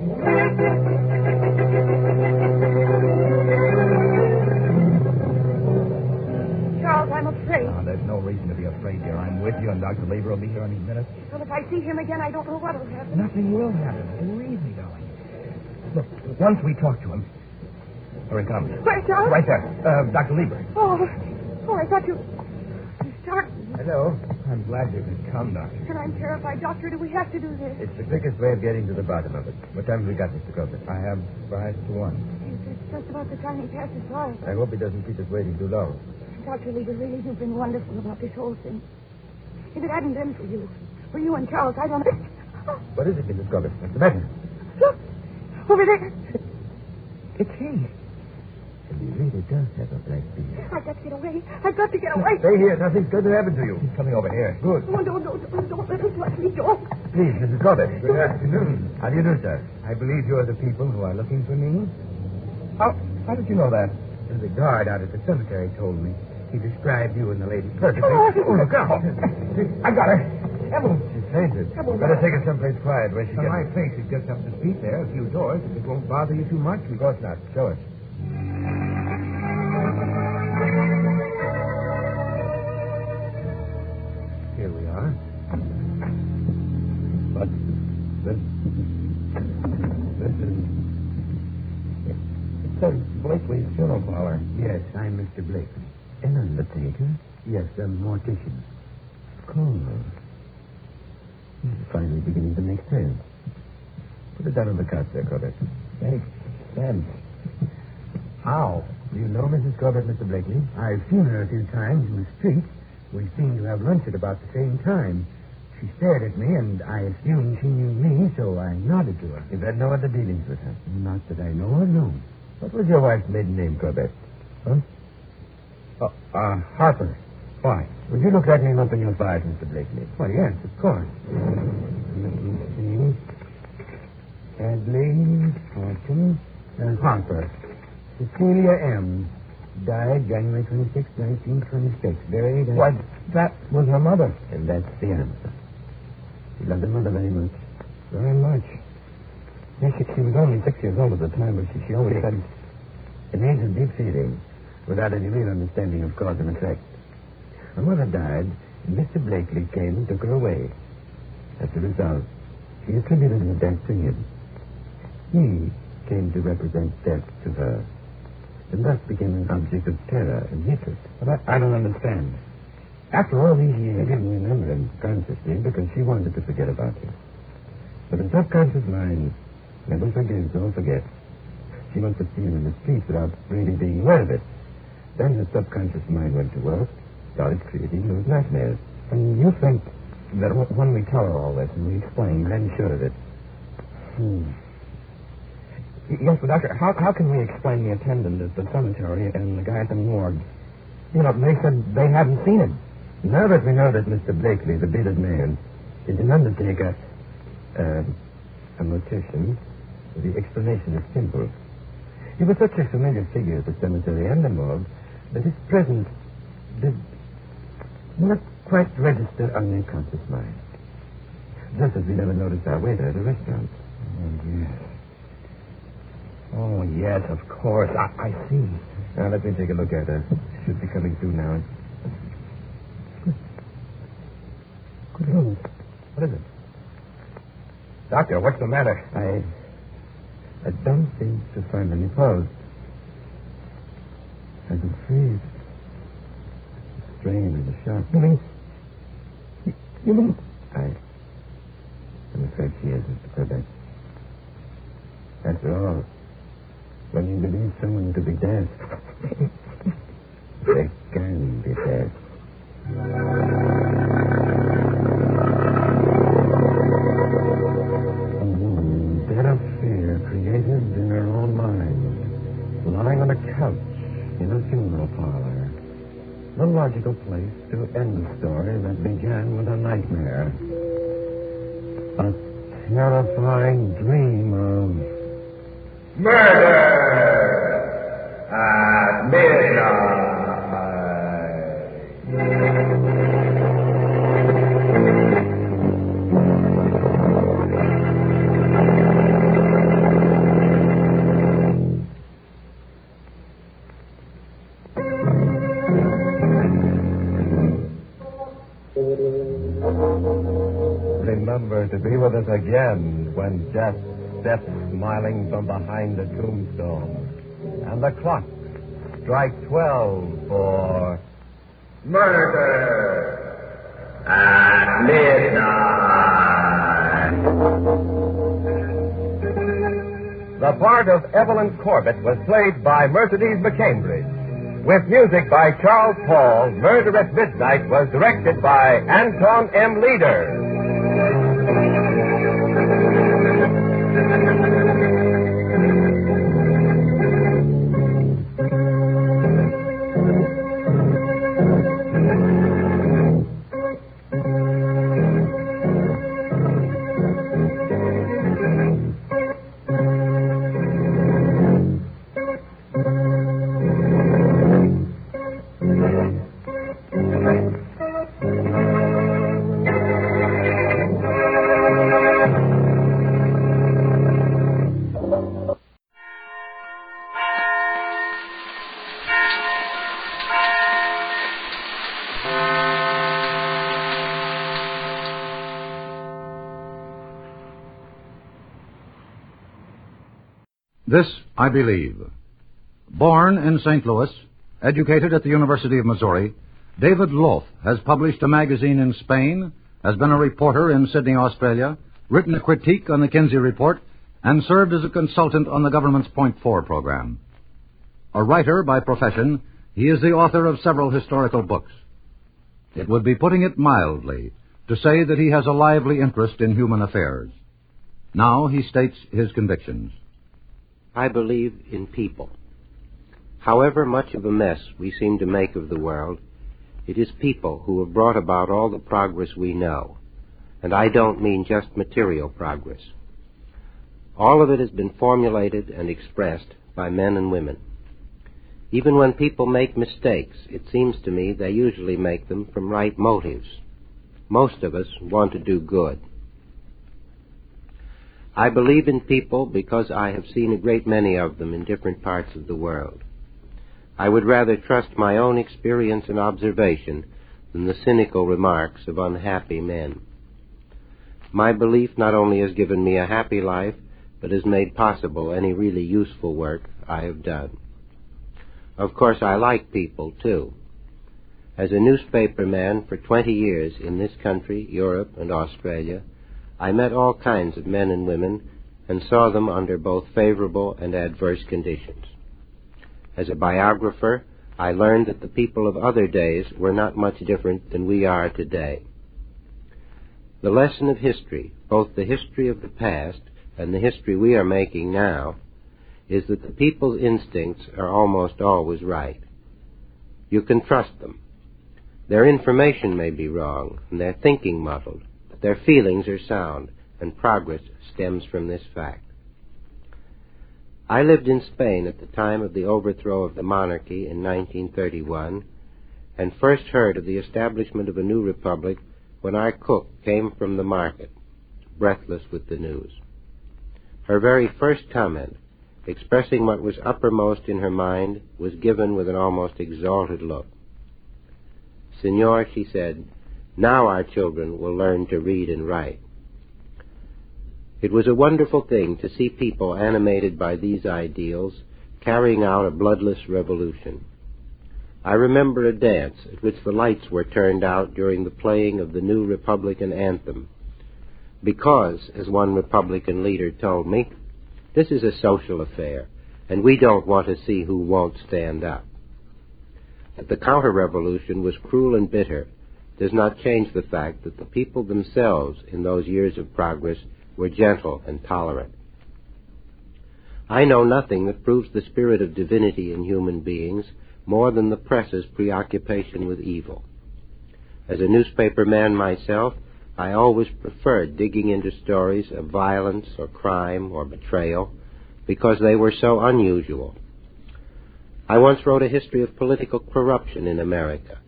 [SPEAKER 12] Charles, I'm afraid.
[SPEAKER 14] There's no reason to be afraid, dear. I'm with you, and Dr. Lieber will be here any minute.
[SPEAKER 12] Well, if I see him again, I don't know what will happen.
[SPEAKER 14] Nothing will happen. Believe me, darling. Look, once we talk to him... Here he comes.
[SPEAKER 12] Where, Charles?
[SPEAKER 14] Right there. Dr. Lieber.
[SPEAKER 12] Oh, I thought you started.
[SPEAKER 14] Hello. I'm glad you could come, Doctor.
[SPEAKER 12] And I'm terrified. Doctor, do we have to do this?
[SPEAKER 8] It's the quickest way of getting to the bottom of it. What time have we got, Mr. Corbett?
[SPEAKER 14] I have 5 to 1.
[SPEAKER 12] It's just about the time he passes by.
[SPEAKER 8] I hope he doesn't keep us waiting too long.
[SPEAKER 12] Dr. Lieber, really, you've been wonderful about this whole thing. If it hadn't been for you and Charles, I don't know.
[SPEAKER 8] What is it, Mrs. Corbett? What's the matter?
[SPEAKER 12] Look, over there.
[SPEAKER 14] It's he.
[SPEAKER 8] He really does have a black beard.
[SPEAKER 12] I've got to get away. I've got to get away.
[SPEAKER 8] Stay here. Nothing's going to happen to you.
[SPEAKER 14] He's coming over here. Good.
[SPEAKER 12] Oh, don't let us let me go.
[SPEAKER 8] Please, Mrs. Corbett. Good afternoon. How do you do, sir? I believe you're the people who are looking for me.
[SPEAKER 14] How did you know that?
[SPEAKER 8] The guard out at the cemetery told me. He described you and the lady perfectly.
[SPEAKER 14] Oh, look out. I got her. Evelyn.
[SPEAKER 8] She's fainted.
[SPEAKER 14] Evelyn.
[SPEAKER 8] Better take her someplace quiet where she
[SPEAKER 14] On
[SPEAKER 8] can...
[SPEAKER 14] my face is just up the street there, a few doors. If it won't bother you too much,
[SPEAKER 8] Of course not. Show us. Here we are. But this is
[SPEAKER 14] says Blakely's funeral parlor. Yes, I'm Mr. Blakely. An undertaker? Yes, a mortician. Cool. This is finally beginning to make sense. Put it down on the cart there, Corbett. Thanks. How? Do you know Mrs. Corbett, Mr. Blakely? I've seen her a few times in the street. We seemed to have lunch at about the same time. She stared at me, and I assumed she knew me, so I nodded to her. You've had no other dealings with her? Not that I know of, no. What was your wife's maiden name, Corbett? Huh? Harper. Why? Would you look at me and open your files, Mr. Blakely? Well, yes, of course. Let me see. Hadley, Horton, and Harper. Cecilia M. Died January 26, 1926. Buried at... What? That was her mother. And that's the answer. She loved her mother very much. Very much. Yes, she was only 6 years old at the time, but she always had an age of deep feeling without any real understanding of cause and effect. Her mother died, and Mr. Blakely came and took her away. As a result, she attributed her death to him. He came to represent death to her, and thus became an object of terror and hatred. But I don't understand. After all these years, she didn't remember him consciously because she wanted to forget about him. But the subconscious mind never forgives or forgets. She must have seen him in the streets without really being aware of it. Then the subconscious mind went to work, started creating those nightmares. And you think that when we tell her all this and we explain, I'm sure of it. Yes, but Doctor, how can we explain the attendant at the cemetery and the guy at the morgue? You know, they said they hadn't seen him. Now that we know that Mr. Blakely, the bearded man, is an undertaker, a mortician, the explanation is simple. He was such a familiar figure at the cemetery and the morgue that his presence did not quite register on the unconscious mind. Just as we never noticed our waiter at a restaurant. Oh, yes, of course. I see. Now, let me take a look at her. Should be coming through now. Good heavens. What is it? Doctor, what's the matter? I don't seem to find any pulse. I can freeze. The strain and the shock. You mean? I'm afraid she is, Mr. Quebec. After all, when you believe someone to be dead, they can be dead. Dead of fear created in her own mind, lying on a couch in a funeral parlor. The logical place to end the story that began with a nightmare. A terrifying dream of
[SPEAKER 11] murder at midnight. Remember to be with us again when death steps smiling from behind the tombstone. And the clock strike 12 for murder at midnight. The part of Evelyn Corbett was played by Mercedes McCambridge. With music by Charles Paul, Murder at Midnight was directed by Anton M. Leader.
[SPEAKER 2] This I Believe. Born in St. Louis, educated at the University of Missouri, David Loth has published a magazine in Spain, has been a reporter in Sydney, Australia, written a critique on the Kinsey Report, and served as a consultant on the government's Point 4 program. A writer by profession, he is the author of several historical books. It would be putting it mildly to say that he has a lively interest in human affairs. Now he states his convictions.
[SPEAKER 4] I believe in people. However much of a mess we seem to make of the world, it is people who have brought about all the progress we know. And I don't mean just material progress. All of it has been formulated and expressed by men and women. Even when people make mistakes, it seems to me they usually make them from right motives. Most of us want to do good. I believe in people because I have seen a great many of them in different parts of the world. I would rather trust my own experience and observation than the cynical remarks of unhappy men. My belief not only has given me a happy life, but has made possible any really useful work I have done. Of course, I like people, too. As a newspaper man for 20 years in this country, Europe, and Australia, I met all kinds of men and women and saw them under both favorable and adverse conditions. As a biographer, I learned that the people of other days were not much different than we are today. The lesson of history, both the history of the past and the history we are making now, is that the people's instincts are almost always right. You can trust them. Their information may be wrong and their thinking muddled, but their feelings are sound, and progress stems from this fact. I lived in Spain at the time of the overthrow of the monarchy in 1931, and first heard of the establishment of a new republic when our cook came from the market, breathless with the news. Her very first comment, expressing what was uppermost in her mind, was given with an almost exalted look. "Senor," she said, "now our children will learn to read and write." It was a wonderful thing to see people animated by these ideals carrying out a bloodless revolution. I remember a dance at which the lights were turned out during the playing of the new Republican anthem, because, as one Republican leader told me, this is a social affair, and we don't want to see who won't stand up. That the counter-revolution was cruel and bitter does not change the fact that the people themselves in those years of progress were gentle and tolerant. I know nothing that proves the spirit of divinity in human beings more than the press's preoccupation with evil. As a newspaper man myself, I always preferred digging into stories of violence or crime or betrayal because they were so unusual. I once wrote a history of political corruption in America,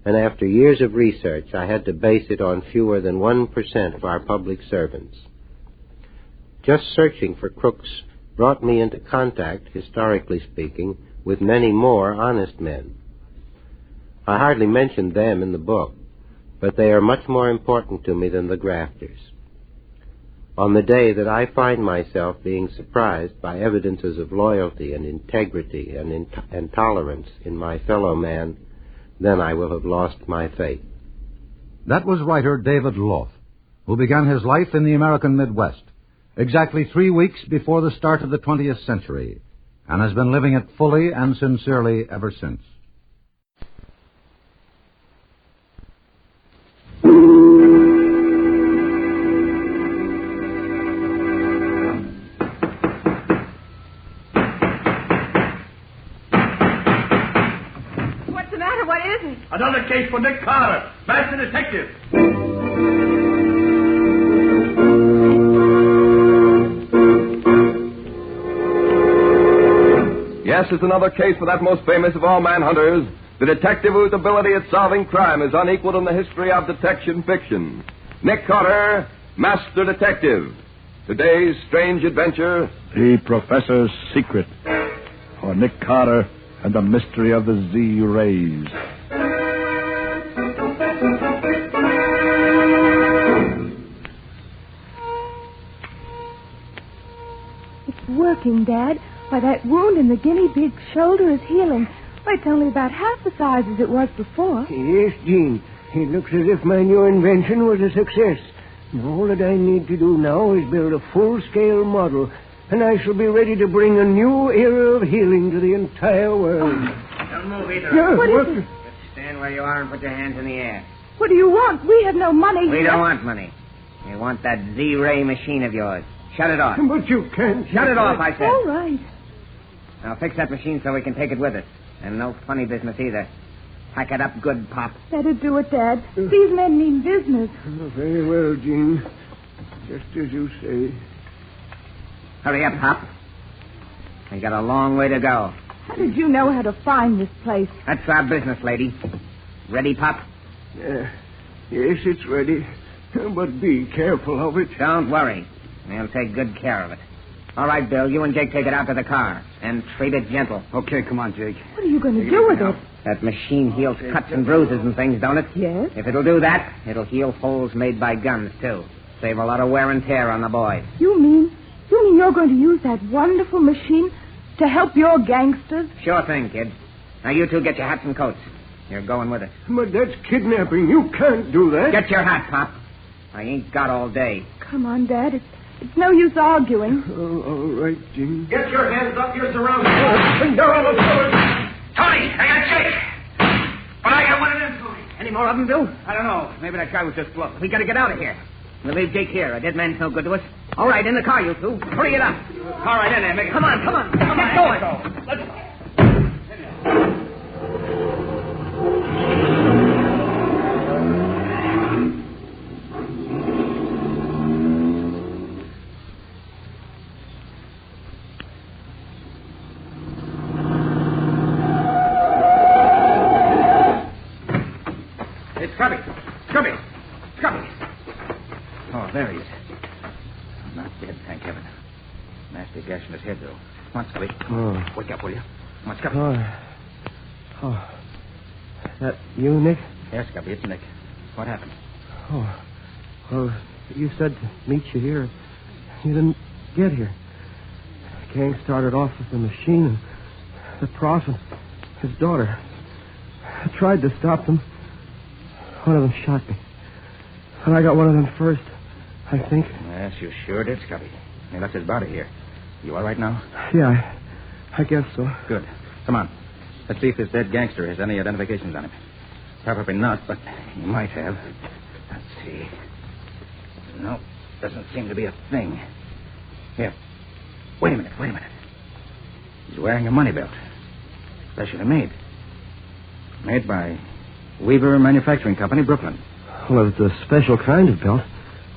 [SPEAKER 4] and after years of research, I had to base it on fewer than 1% of our public servants. Just searching for crooks brought me into contact, historically speaking, with many more honest men. I hardly mentioned them in the book, but they are much more important to me than the grafters. On the day that I find myself being surprised by evidences of loyalty and integrity and tolerance in my fellow man, then I will have lost my faith.
[SPEAKER 2] That was writer David Loth, who began his life in the American Midwest, exactly 3 weeks before the start of the 20th century, and has been living it fully and sincerely ever since.
[SPEAKER 11] Another case for Nick Carter, Master Detective.
[SPEAKER 16] Yes, it's another case for that most famous of all manhunters, the detective whose ability at solving crime is unequaled in the history of detection fiction. Nick Carter, Master Detective. Today's strange adventure,
[SPEAKER 17] The Professor's Secret, or Nick Carter and the Mystery of the Z-Rays.
[SPEAKER 12] It's working, Dad. Why, that wound in the guinea pig's shoulder is healing. Why, it's only about half the size as it was before.
[SPEAKER 14] Yes, Jean. It looks as if my new invention was a success. And all that I need to do now is build a full-scale model, and I shall be ready to bring a new era of healing to the entire world.
[SPEAKER 5] Don't move either.
[SPEAKER 14] Yeah,
[SPEAKER 12] What is it?
[SPEAKER 5] Just stand where you are and put your hands in the air.
[SPEAKER 12] What do you want? We have no money.
[SPEAKER 5] We don't want money. We want that Z-ray machine of yours. Shut it off.
[SPEAKER 14] But you can't.
[SPEAKER 5] Shut it off, I said.
[SPEAKER 12] All right.
[SPEAKER 5] Now fix that machine so we can take it with us. And no funny business either. Pack it up good, Pop.
[SPEAKER 12] Better do it, Dad. These men mean business.
[SPEAKER 14] Very well, Jean. Just as you say.
[SPEAKER 5] Hurry up, Pop. We got a long way to go.
[SPEAKER 12] How did you know how to find this place?
[SPEAKER 5] That's our business, lady. Ready, Pop?
[SPEAKER 14] Yes, it's ready. But be careful of it.
[SPEAKER 5] Don't worry. We'll take good care of it. All right, Bill, you and Jake take it out to the car. And treat it gentle.
[SPEAKER 18] Okay, come on, Jake.
[SPEAKER 12] What are you going to do with it?
[SPEAKER 5] That machine heals cuts and bruises and things, don't it?
[SPEAKER 12] Yes.
[SPEAKER 5] If it'll do that, it'll heal holes made by guns, too. Save a lot of wear and tear on the boys.
[SPEAKER 12] You mean you're going to use that wonderful machine to help your gangsters?
[SPEAKER 5] Sure thing, kid. Now, you two get your hats and coats. You're going with us.
[SPEAKER 14] But that's kidnapping. You can't do that.
[SPEAKER 5] Get your hat, Pop. I ain't got all day.
[SPEAKER 12] Come on, Dad. It's no use arguing.
[SPEAKER 14] All right, Jim.
[SPEAKER 6] Get your hands up. You're surrounded. Tony, I got Jake. But I got one of them, Tony.
[SPEAKER 5] Any more of them, Bill? I don't know. Maybe that guy was just bluffing. We got to get out of here. We'll leave Jake here. A dead man's no good to us. All right, in the car, you two. Hurry it up. All right, in there, Mick. Come on. Get going. Let's go. Scubby. Oh, there he is. Not dead, thank heaven. Nasty gash in his head, though. Come on, Scubby. Wake up, will you? Come on, Scubby.
[SPEAKER 14] Oh. That you, Nick?
[SPEAKER 5] Yes, Scubby, it's Nick. What happened?
[SPEAKER 14] Oh. Well, you said to meet you here. You didn't get here. The gang started off with the machine and the prof and his daughter. I tried to stop them. One of them shot me. And I got one of them first, I think.
[SPEAKER 5] Yes, you sure did, Scubby. He left his body here. You all right now?
[SPEAKER 14] Yeah, I guess so.
[SPEAKER 5] Good. Come on. Let's see if this dead gangster has any identifications on him. Probably not, but he might have. Let's see. No, doesn't seem to be a thing. Here. Wait a minute. He's wearing a money belt. Specially made. Made by Weaver Manufacturing Company, Brooklyn.
[SPEAKER 14] Well, if it's a special kind of belt,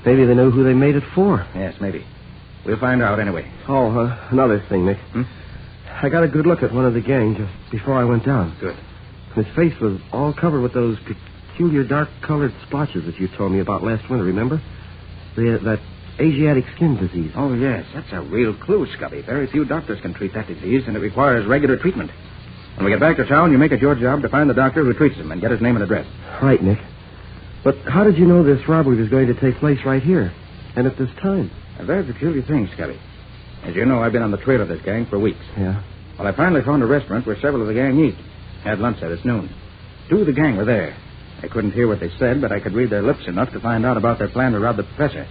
[SPEAKER 14] maybe they know who they made it for.
[SPEAKER 5] Yes, maybe. We'll find out anyway.
[SPEAKER 14] Oh, another thing, Nick. I got a good look at one of the gang just before I went down.
[SPEAKER 5] Good.
[SPEAKER 14] His face was all covered with those peculiar dark-colored splotches that you told me about last winter, remember? That Asiatic skin disease.
[SPEAKER 5] Oh, yes. That's a real clue, Scubby. Very few doctors can treat that disease, and it requires regular treatment. When we get back to town, you make it your job to find the doctor who treats him and get his name and address.
[SPEAKER 14] Right, Nick. But how did you know this robbery was going to take place right here and at this time?
[SPEAKER 5] A very peculiar thing, Scubby. As you know, I've been on the trail of this gang for weeks.
[SPEAKER 14] Yeah?
[SPEAKER 5] Well, I finally found a restaurant where several of the gang eat. Had lunch at it's noon. Two of the gang were there. I couldn't hear what they said, but I could read their lips enough to find out about their plan to rob the professor.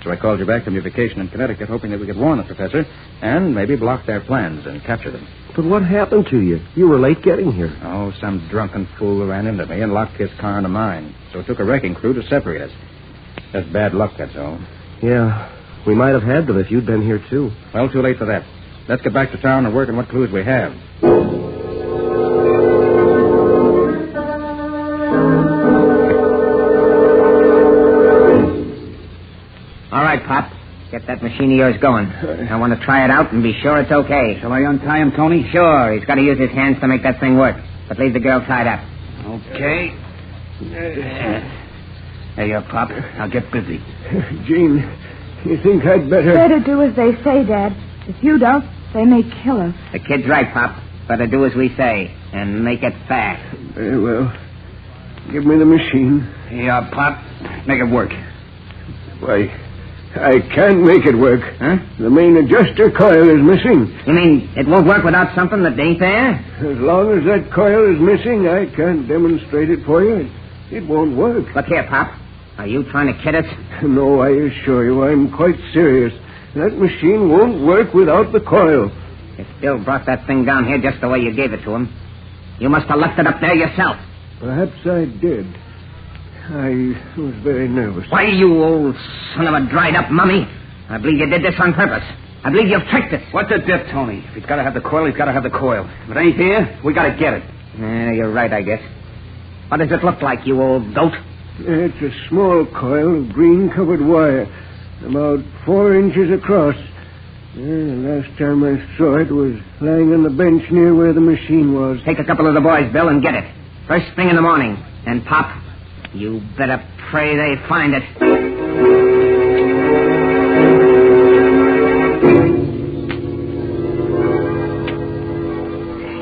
[SPEAKER 5] So I called you back from your vacation in Connecticut, hoping that we could warn the professor and maybe block their plans and capture them.
[SPEAKER 14] But what happened to you? You were late getting here.
[SPEAKER 5] Oh, some drunken fool ran into me and locked his car into mine. So it took a wrecking crew to separate us. Just bad luck, that's all.
[SPEAKER 14] Yeah, we might have had them if you'd been here, too.
[SPEAKER 5] Well, too late for that. Let's get back to town and work on what clues we have. All right, Pop. Get that machine of yours going. I want to try it out and be sure it's okay.
[SPEAKER 18] Shall I untie him, Tony?
[SPEAKER 5] Sure. He's got to use his hands to make that thing work. But leave the girl tied up.
[SPEAKER 18] Okay.
[SPEAKER 5] There you are, Pop. I'll get busy.
[SPEAKER 14] Gene, you think I'd better...
[SPEAKER 12] Better do as they say, Dad. If you don't, they may kill us.
[SPEAKER 5] The kid's right, Pop. Better do as we say and make it fast.
[SPEAKER 14] Very well. Give me the machine.
[SPEAKER 18] Yeah, Pop. Make it work.
[SPEAKER 14] Why,
[SPEAKER 13] I can't make it work.
[SPEAKER 5] Huh?
[SPEAKER 13] The main adjuster coil is missing.
[SPEAKER 5] You mean it won't work without something that ain't there?
[SPEAKER 13] As long as that coil is missing, I can't demonstrate it for you. It won't work.
[SPEAKER 5] Look here, Pop. Are you trying to kid us?
[SPEAKER 13] No, I assure you, I'm quite serious. That machine won't work without the coil.
[SPEAKER 5] You still brought that thing down here just the way you gave it to him. You must have left it up there yourself.
[SPEAKER 13] Perhaps I did. I was very nervous.
[SPEAKER 5] Why, you old son of a dried-up mummy. I believe you did this on purpose. I believe you've tricked us.
[SPEAKER 20] What's the diff, Tony? If he's got to have the coil, he's got to have the coil. If it ain't here, we got to get it.
[SPEAKER 5] Yeah, you're right, I guess. What does it look like, you old goat?
[SPEAKER 13] It's a small coil of green-covered wire, about 4 inches across. The last time I saw it was lying on the bench near where the machine was.
[SPEAKER 5] Take a couple of the boys, Bill, and get it. First thing in the morning. And, Pop, you better pray they find it.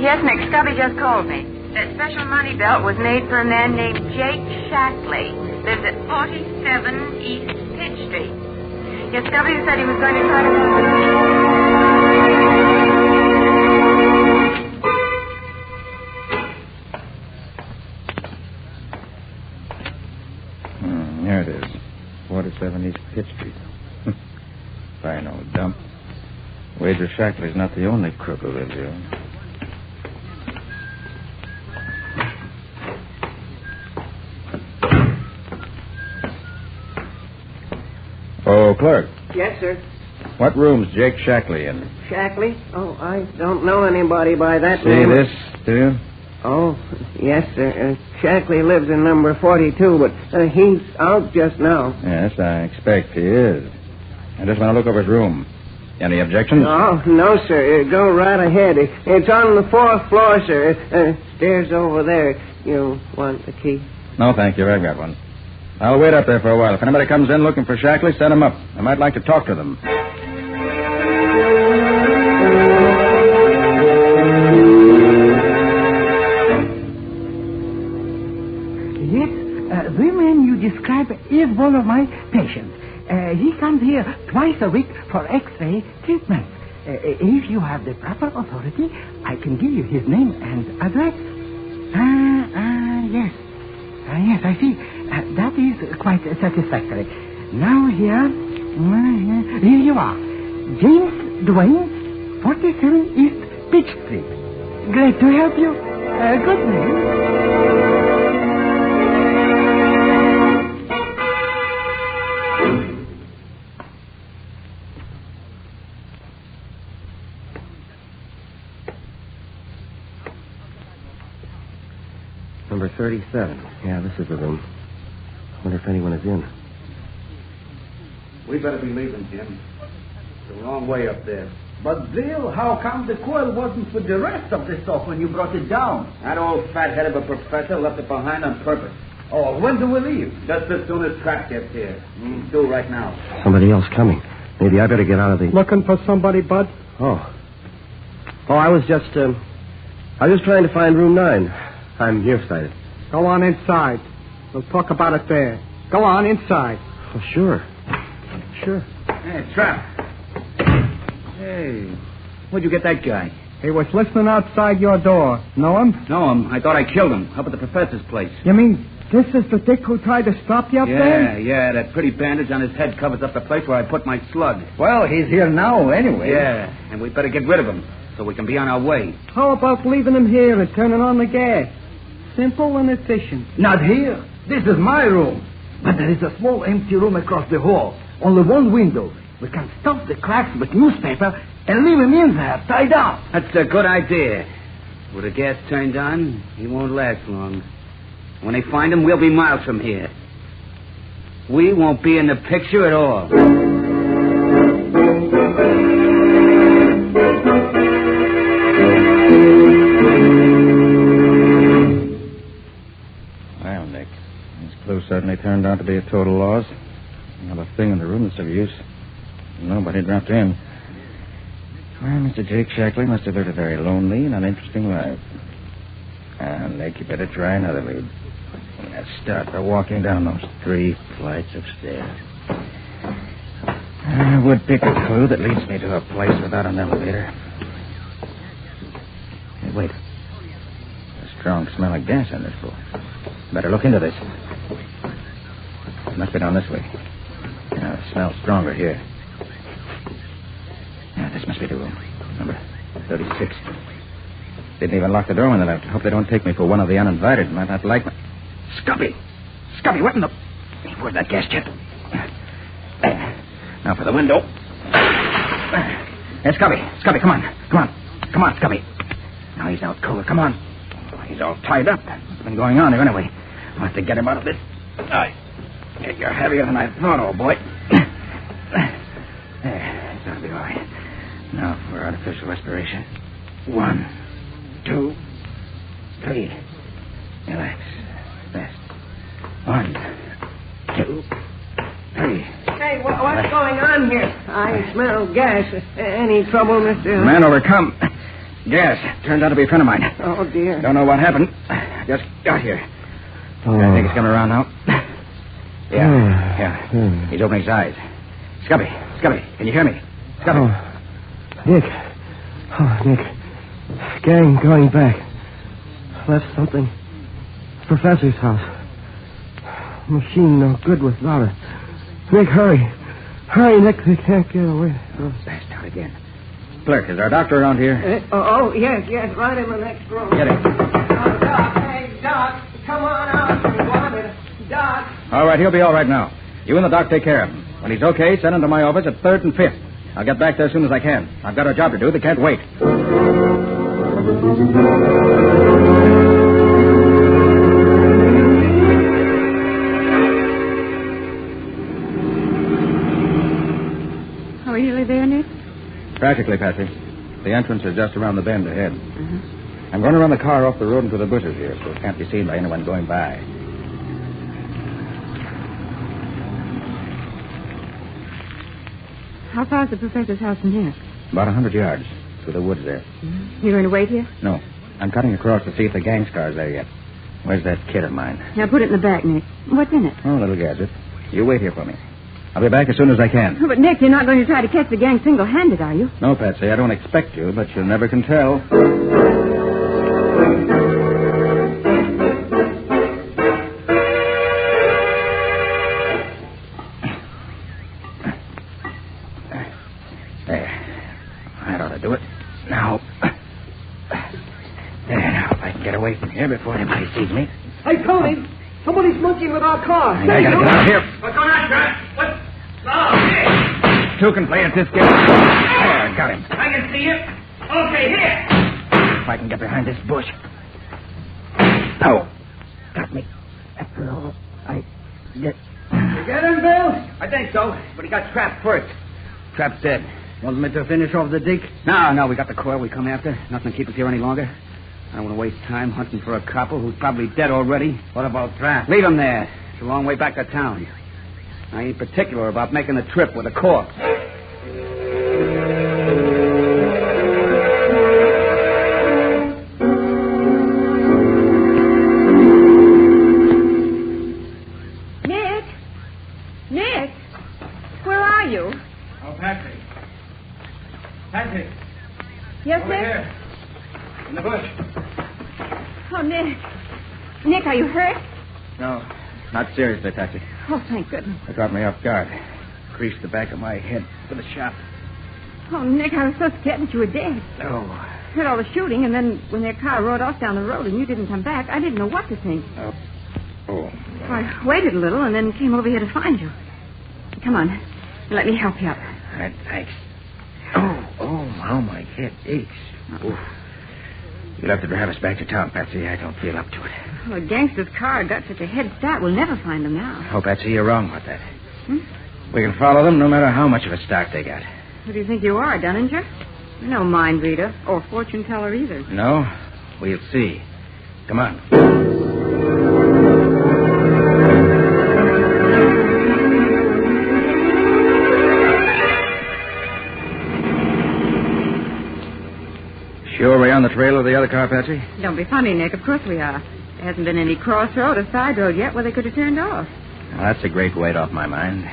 [SPEAKER 21] Yes, Nick, Stubby just called me. That special money belt was made for a man named Jake Shackley. Lives at 47 East Pitch Street. Yes, Stubby said he was going to try to...
[SPEAKER 5] There it is. 47 East Pitch Street. Fine old dump. Wager Shackley's not the only crook who lives here. Oh, clerk.
[SPEAKER 4] Yes, sir.
[SPEAKER 5] What room's Jake Shackley in?
[SPEAKER 4] Shackley? Oh, I don't know anybody by that
[SPEAKER 5] See
[SPEAKER 4] name.
[SPEAKER 5] this, do you?
[SPEAKER 4] Oh, yes, sir. Shackley lives in number 42, but he's out just now.
[SPEAKER 5] Yes, I expect he is. I just want to look over his room. Any objections?
[SPEAKER 4] Oh, no, sir. Go right ahead. It's on the 4th floor, sir. Stairs over there. You want the key?
[SPEAKER 5] No, thank you. I've got one. I'll wait up there for a while. If anybody comes in looking for Shackley, send them up. I might like to talk to them.
[SPEAKER 14] Yes, the man you describe is one of my patients. He comes here twice a week for X-ray treatment. If you have the proper authority, I can give you his name and address. Yes. Yes, I see. That is quite satisfactory. Now here you are. James Duane, 47 East Pitch Street. Glad to help you. Good night.
[SPEAKER 4] Number 37. Yeah, this is the room. Wonder if anyone is in.
[SPEAKER 18] We better be leaving, Jim. It's a long way up there. But, Bill, how come the coil wasn't with the rest of the stuff when you brought it down? That old fat-head of a professor left it behind on purpose. Oh, when do we leave? Just as soon as Track gets here. Do right now.
[SPEAKER 4] Somebody else coming. Maybe I better get out of the...
[SPEAKER 22] Looking for somebody, Bud?
[SPEAKER 4] Oh, I was just trying to find room 9. I'm nearsighted.
[SPEAKER 22] Go on inside. We'll talk about it there. Go on inside.
[SPEAKER 4] Oh, sure.
[SPEAKER 22] Sure.
[SPEAKER 18] Hey, Trap. Hey, where'd you get that guy?
[SPEAKER 22] He was listening outside your door. Know him?
[SPEAKER 18] Know him. I thought I killed him. Up at the professor's place.
[SPEAKER 22] You mean this is the dick who tried to stop you up there?
[SPEAKER 18] Yeah. That pretty bandage on his head covers up the place where I put my slug.
[SPEAKER 22] Well, he's here now anyway.
[SPEAKER 18] Yeah, and we better get rid of him so we can be on our way.
[SPEAKER 22] How about leaving him here and turning on the gas? Simple and efficient.
[SPEAKER 18] Not here. This is my room. But there is a small empty room across the hall. Only one window. We can stuff the cracks with newspaper and leave him in there, tied up. That's a good idea. With the gas turned on, he won't last long. When they find him, we'll be miles from here. We won't be in the picture at all.
[SPEAKER 5] Well, Nick, this clue certainly turned out to be a total loss. Not a thing in the room that's of use. Nobody dropped in. Well, Mr. Jake Shackley must have lived a very lonely and uninteresting life. Nick, you better try another lead. Let's start by walking down those 3 flights of stairs. I would pick a clue that leads me to a place without an elevator. Hey, wait. A strong smell of gas on this floor. Better look into this. It must be down this way. Yeah, it smells stronger here. Yeah, this must be the room. Number 36. Didn't even lock the door when they left. Hope they don't take me for one of the uninvited. Might not like me. Scubby! Scubby, what in the... Where's that gas jet? Now for the window. Hey, Scubby. Scubby, come on. Come on. Come on, Scubby. Now he's out cold. Come on. He's all tied up. What's been going on here anyway? I'll have to get him out of this. You're heavier than I thought, old boy. There, it's gonna be all right. Now for artificial respiration. 1, 2, 3. Relax. Fast. 1, 2, 3.
[SPEAKER 13] Hey, what's going on here? I smell gas. Any trouble, Mr.
[SPEAKER 5] Man overcome. Gas. Turns out to be a friend of mine.
[SPEAKER 13] Oh, dear.
[SPEAKER 5] Don't know what happened. Just got here. I think he's coming around now. Yeah. He's opening his eyes. Scubby, can you hear me? Scubby.
[SPEAKER 13] Oh, Nick. Gang going back. Left something. Professor's house. Machine no good without it. Nick, hurry. Hurry, Nick. They can't get away.
[SPEAKER 5] Passed out again. Clerk, is our doctor around here?
[SPEAKER 13] Yes. Right in the next room.
[SPEAKER 5] Get him.
[SPEAKER 13] Doc. Hey, Doc. Come on out. You wanted Doc.
[SPEAKER 5] All right, he'll be all right now. You and the doc take care of him. When he's okay, send him to my office at 3rd and 5th. I'll get back there as soon as I can. I've got a job to do. They can't wait.
[SPEAKER 21] Are we really there, Nick?
[SPEAKER 5] Practically, Patsy. The entrance is just around the bend ahead. I'm going to run the car off the road into the bushes here so it can't be seen by anyone going by.
[SPEAKER 21] How far is the professor's house from here?
[SPEAKER 5] About 100 yards through the woods there.
[SPEAKER 21] You going to wait here?
[SPEAKER 5] No. I'm cutting across to see if the gang's car's there yet. Where's that kit of mine?
[SPEAKER 21] Now put it in the back, Nick. What's in it?
[SPEAKER 5] Oh, a little gadget. You wait here for me. I'll be back as soon as I can.
[SPEAKER 21] Oh, but, Nick, you're not going to try to catch the gang single-handed, are you?
[SPEAKER 5] No, Patsy, I don't expect you, but you never can tell. There. That ought to do it. Now. There, now, if I can get away from here before anybody sees me.
[SPEAKER 13] Hey, Tony. Somebody's monkeying with our car.
[SPEAKER 5] I gotta get out of here.
[SPEAKER 9] What's going on, Jack? What? Oh, here.
[SPEAKER 5] Two can play at this game. There, got him.
[SPEAKER 9] I can see you. Okay, here.
[SPEAKER 5] If I can get behind this bush. Oh, got me. After all, I get...
[SPEAKER 13] You get him, Bill?
[SPEAKER 20] I think so, but he got trapped first.
[SPEAKER 5] Trap's dead.
[SPEAKER 20] Want me to finish off the dig? No, we got the coil we come after. Nothing to keep us here any longer. I don't want to waste time hunting for a copper who's probably dead already.
[SPEAKER 5] What about Trap?
[SPEAKER 20] Leave him there. It's a long way back to town. I ain't particular about making the trip with a corpse.
[SPEAKER 21] Nick, where are you?
[SPEAKER 9] Oh, Patsy. Patsy.
[SPEAKER 21] Yes,
[SPEAKER 9] Over
[SPEAKER 21] Nick?
[SPEAKER 9] here. In the bush.
[SPEAKER 21] Oh, Nick. Nick, are you hurt?
[SPEAKER 5] No, not seriously, Patsy.
[SPEAKER 21] Oh, thank goodness.
[SPEAKER 5] They caught me off guard. Creased the back of my head with a shot.
[SPEAKER 21] Oh, Nick, I was so scared that you were dead.
[SPEAKER 5] Oh.
[SPEAKER 21] Heard all the shooting, and then when their car rode off down the road and you didn't come back, I didn't know what to think.
[SPEAKER 5] Oh.
[SPEAKER 21] So I waited a little and then came over here to find you. Come on. Let me help you up.
[SPEAKER 5] All right, thanks. Oh, how my head aches. Oof. You'll have to drive us back to town, Patsy. I don't feel up to it.
[SPEAKER 21] Well, a gangster's car got such a head start, we'll never find them now.
[SPEAKER 5] Oh, Patsy, you're wrong about that. We can follow them no matter how much of a start they got.
[SPEAKER 21] Who do you think you are, Dunninger? You're no mind reader or fortune teller either.
[SPEAKER 5] No? We'll see. Come on. Sure we're on the trail of the other car, Patsy?
[SPEAKER 21] Don't be funny, Nick. Of course we are. There hasn't been any crossroad or side road yet where they could have turned off.
[SPEAKER 5] Well, that's a great weight off my mind.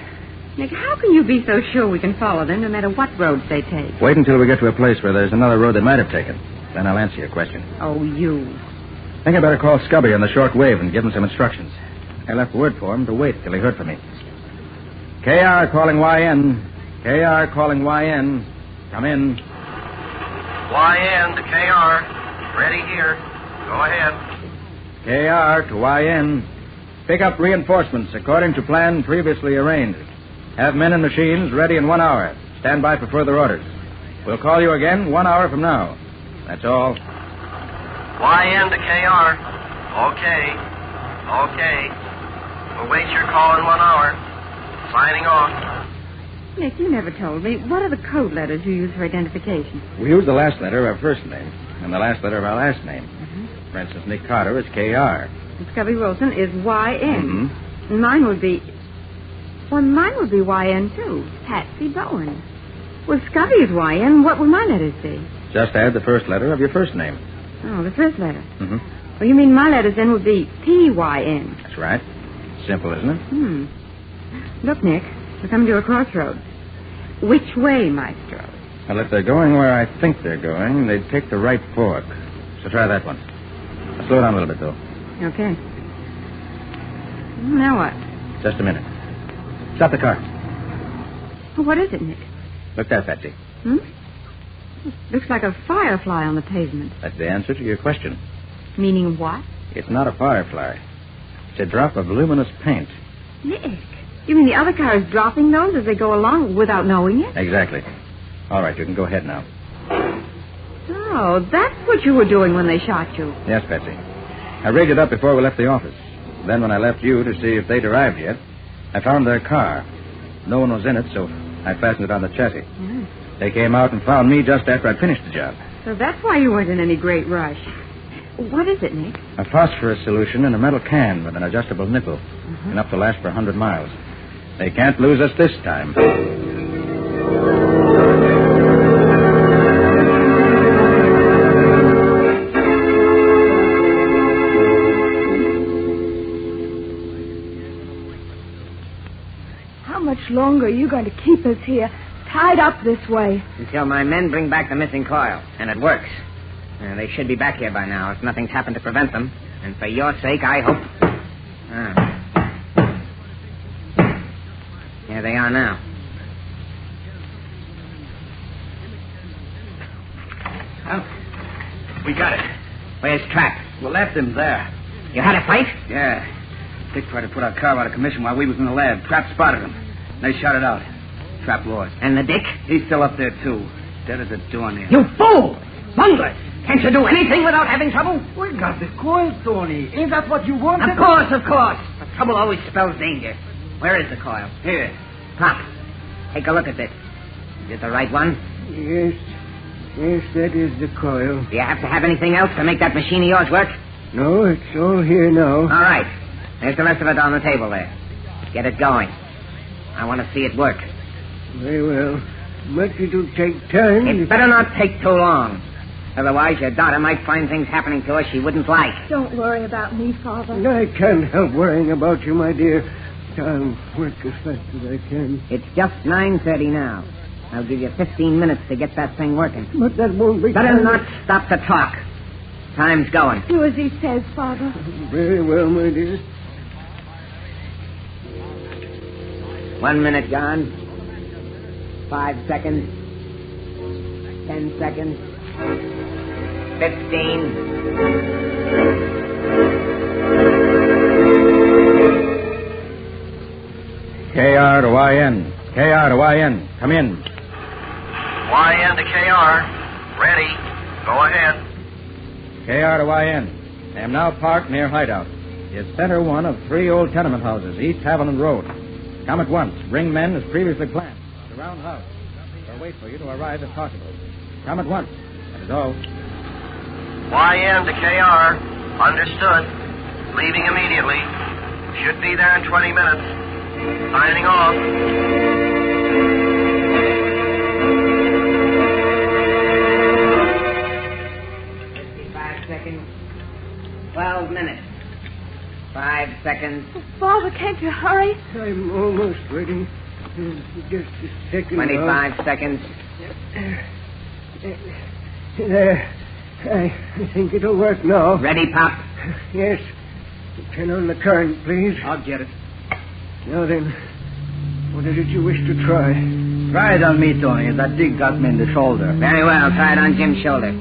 [SPEAKER 21] Nick, how can you be so sure we can follow them no matter what roads they take?
[SPEAKER 5] Wait until we get to a place where there's another road they might have taken. Then I'll answer your question.
[SPEAKER 21] Oh, you.
[SPEAKER 5] I think I better call Scubby on the short wave and give him some instructions. I left word for him to wait till he heard from me. KR calling YN. KR calling YN. Come in.
[SPEAKER 1] YN to KR. Ready here. Go ahead.
[SPEAKER 5] KR to YN. Pick up reinforcements according to plan previously arranged. Have men and machines ready in 1 hour. Stand by for further orders. We'll call you again 1 hour from now. That's all.
[SPEAKER 1] YN to KR. Okay. Await your call in 1 hour. Signing off.
[SPEAKER 21] Nick, you never told me. What are the code letters you use for identification?
[SPEAKER 5] We use the last letter of our first name and the last letter of our last name.
[SPEAKER 21] Mm-hmm.
[SPEAKER 5] For instance, Nick Carter is KR.
[SPEAKER 21] And Scubby Wilson is YN.
[SPEAKER 5] Mm-hmm.
[SPEAKER 21] And mine would be... Well, mine would be YN, too. Patsy Bowen. Well, Scubby is YN. What would my letters be?
[SPEAKER 5] Just add the first letter of your first name.
[SPEAKER 21] Oh, the first letter.
[SPEAKER 5] Mm-hmm.
[SPEAKER 21] Well, you mean my letters then would be PYN.
[SPEAKER 5] That's right. Simple, isn't it?
[SPEAKER 21] Look, Nick, we're coming to a crossroads. Which way, Maestro?
[SPEAKER 5] Well, if they're going where I think they're going, they'd take the right fork. So try that one. Now, slow down a little bit, though.
[SPEAKER 21] Okay. Now what?
[SPEAKER 5] Just a minute. Stop the car.
[SPEAKER 21] Well, what is it, Nick?
[SPEAKER 5] Look there, Patsy.
[SPEAKER 21] Looks like a firefly on the pavement.
[SPEAKER 5] That's the answer to your question.
[SPEAKER 21] Meaning what?
[SPEAKER 5] It's not a firefly. It's a drop of luminous paint.
[SPEAKER 21] Nick, you mean the other car is dropping those as they go along without knowing it?
[SPEAKER 5] Exactly. All right, you can go ahead now.
[SPEAKER 21] Oh, that's what you were doing when they shot you.
[SPEAKER 5] Yes, Patsy. I rigged it up before we left the office. Then when I left you to see if they'd arrived yet, I found their car. No one was in it, so I fastened it on the chassis. They came out and found me just after I'd finished the job.
[SPEAKER 21] So that's why you weren't in any great rush. What is it, Nick?
[SPEAKER 5] A phosphorus solution in a metal can with an adjustable nipple. Enough to last for 100 miles. They can't lose us this time.
[SPEAKER 12] How much longer are you going to keep us here, tied up this way?
[SPEAKER 20] Until my men bring back the missing coil, and it works. They should be back here by now if nothing's happened to prevent them. And for your sake, I hope... Here they are now.
[SPEAKER 13] Oh, we got it.
[SPEAKER 20] Where's Trap?
[SPEAKER 13] We left him there.
[SPEAKER 20] You had a fight?
[SPEAKER 13] Yeah. Dick tried to put our car out of commission while we was in the lab. Trap spotted him. They shot it out. Trap lost.
[SPEAKER 20] And the Dick?
[SPEAKER 13] He's still up there, too. Dead as a doornail.
[SPEAKER 20] You fool! Bunglers! Can't you do anything without having trouble?
[SPEAKER 13] We got the coil, Tony. Ain't that what you wanted?
[SPEAKER 20] Of course. But trouble always spells danger. Where is the coil?
[SPEAKER 13] Here.
[SPEAKER 20] Pop, take a look at this. Is it the right one?
[SPEAKER 13] Yes, that is the coil.
[SPEAKER 20] Do you have to have anything else to make that machine of yours work?
[SPEAKER 13] No, it's all here now.
[SPEAKER 20] All right. There's the rest of it on the table there. Get it going. I want to see it work.
[SPEAKER 13] Very well. But it'll take time.
[SPEAKER 20] It better not take too long. Otherwise, your daughter might find things happening to us she wouldn't like.
[SPEAKER 12] Don't worry about me, Father.
[SPEAKER 13] I can't help worrying about you, my dear. I'll work as fast as I can.
[SPEAKER 20] It's just 9:30 now. I'll give you 15 minutes to get that thing working.
[SPEAKER 13] But that won't be...
[SPEAKER 20] Better not stop to talk. Time's going.
[SPEAKER 12] Do as he says, Father.
[SPEAKER 13] Very well, my dear.
[SPEAKER 20] 1 minute gone. 5 seconds. 10 seconds. 15.
[SPEAKER 5] KR to YN. KR to YN. Come in.
[SPEAKER 1] YN to KR. Ready. Go ahead.
[SPEAKER 5] KR to YN. I am now parked near Hideout. It's center one of 3 old tenement houses, East Haviland Road. Come at once. Bring men as previously planned. The round house. I'll wait for you to arrive if possible. Come at once. That is all.
[SPEAKER 1] YN to KR. Understood. Leaving immediately. Should be there in 20 minutes. Signing off.
[SPEAKER 20] 55 seconds. 12 minutes. 5 seconds.
[SPEAKER 12] Father, can't you hurry?
[SPEAKER 13] I'm almost ready. Just a second.
[SPEAKER 20] 25 seconds.
[SPEAKER 13] There. I think it'll work now.
[SPEAKER 20] Ready, Pop?
[SPEAKER 13] Yes. Turn on the current, please.
[SPEAKER 20] I'll get it.
[SPEAKER 13] Now then, what is it you wish to try?
[SPEAKER 20] Try it on me, Tony. That dig got me in the shoulder. Very well. Try it on Jim's shoulder.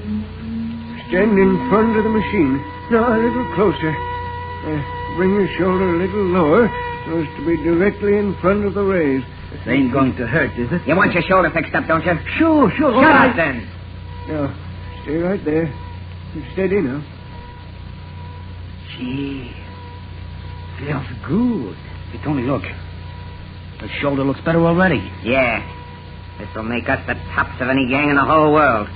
[SPEAKER 13] Stand in front of the machine. No, a little closer. Bring your shoulder a little lower so as to be directly in front of the rays.
[SPEAKER 20] This ain't going to hurt, is it? You want your shoulder fixed up, don't you?
[SPEAKER 13] Sure.
[SPEAKER 20] Shut up, then.
[SPEAKER 13] Now, stay right there. Steady now.
[SPEAKER 20] Gee. Feels good. Hey, Tony, look. The shoulder looks better already. Yeah. This will make us the tops of any gang in the whole world.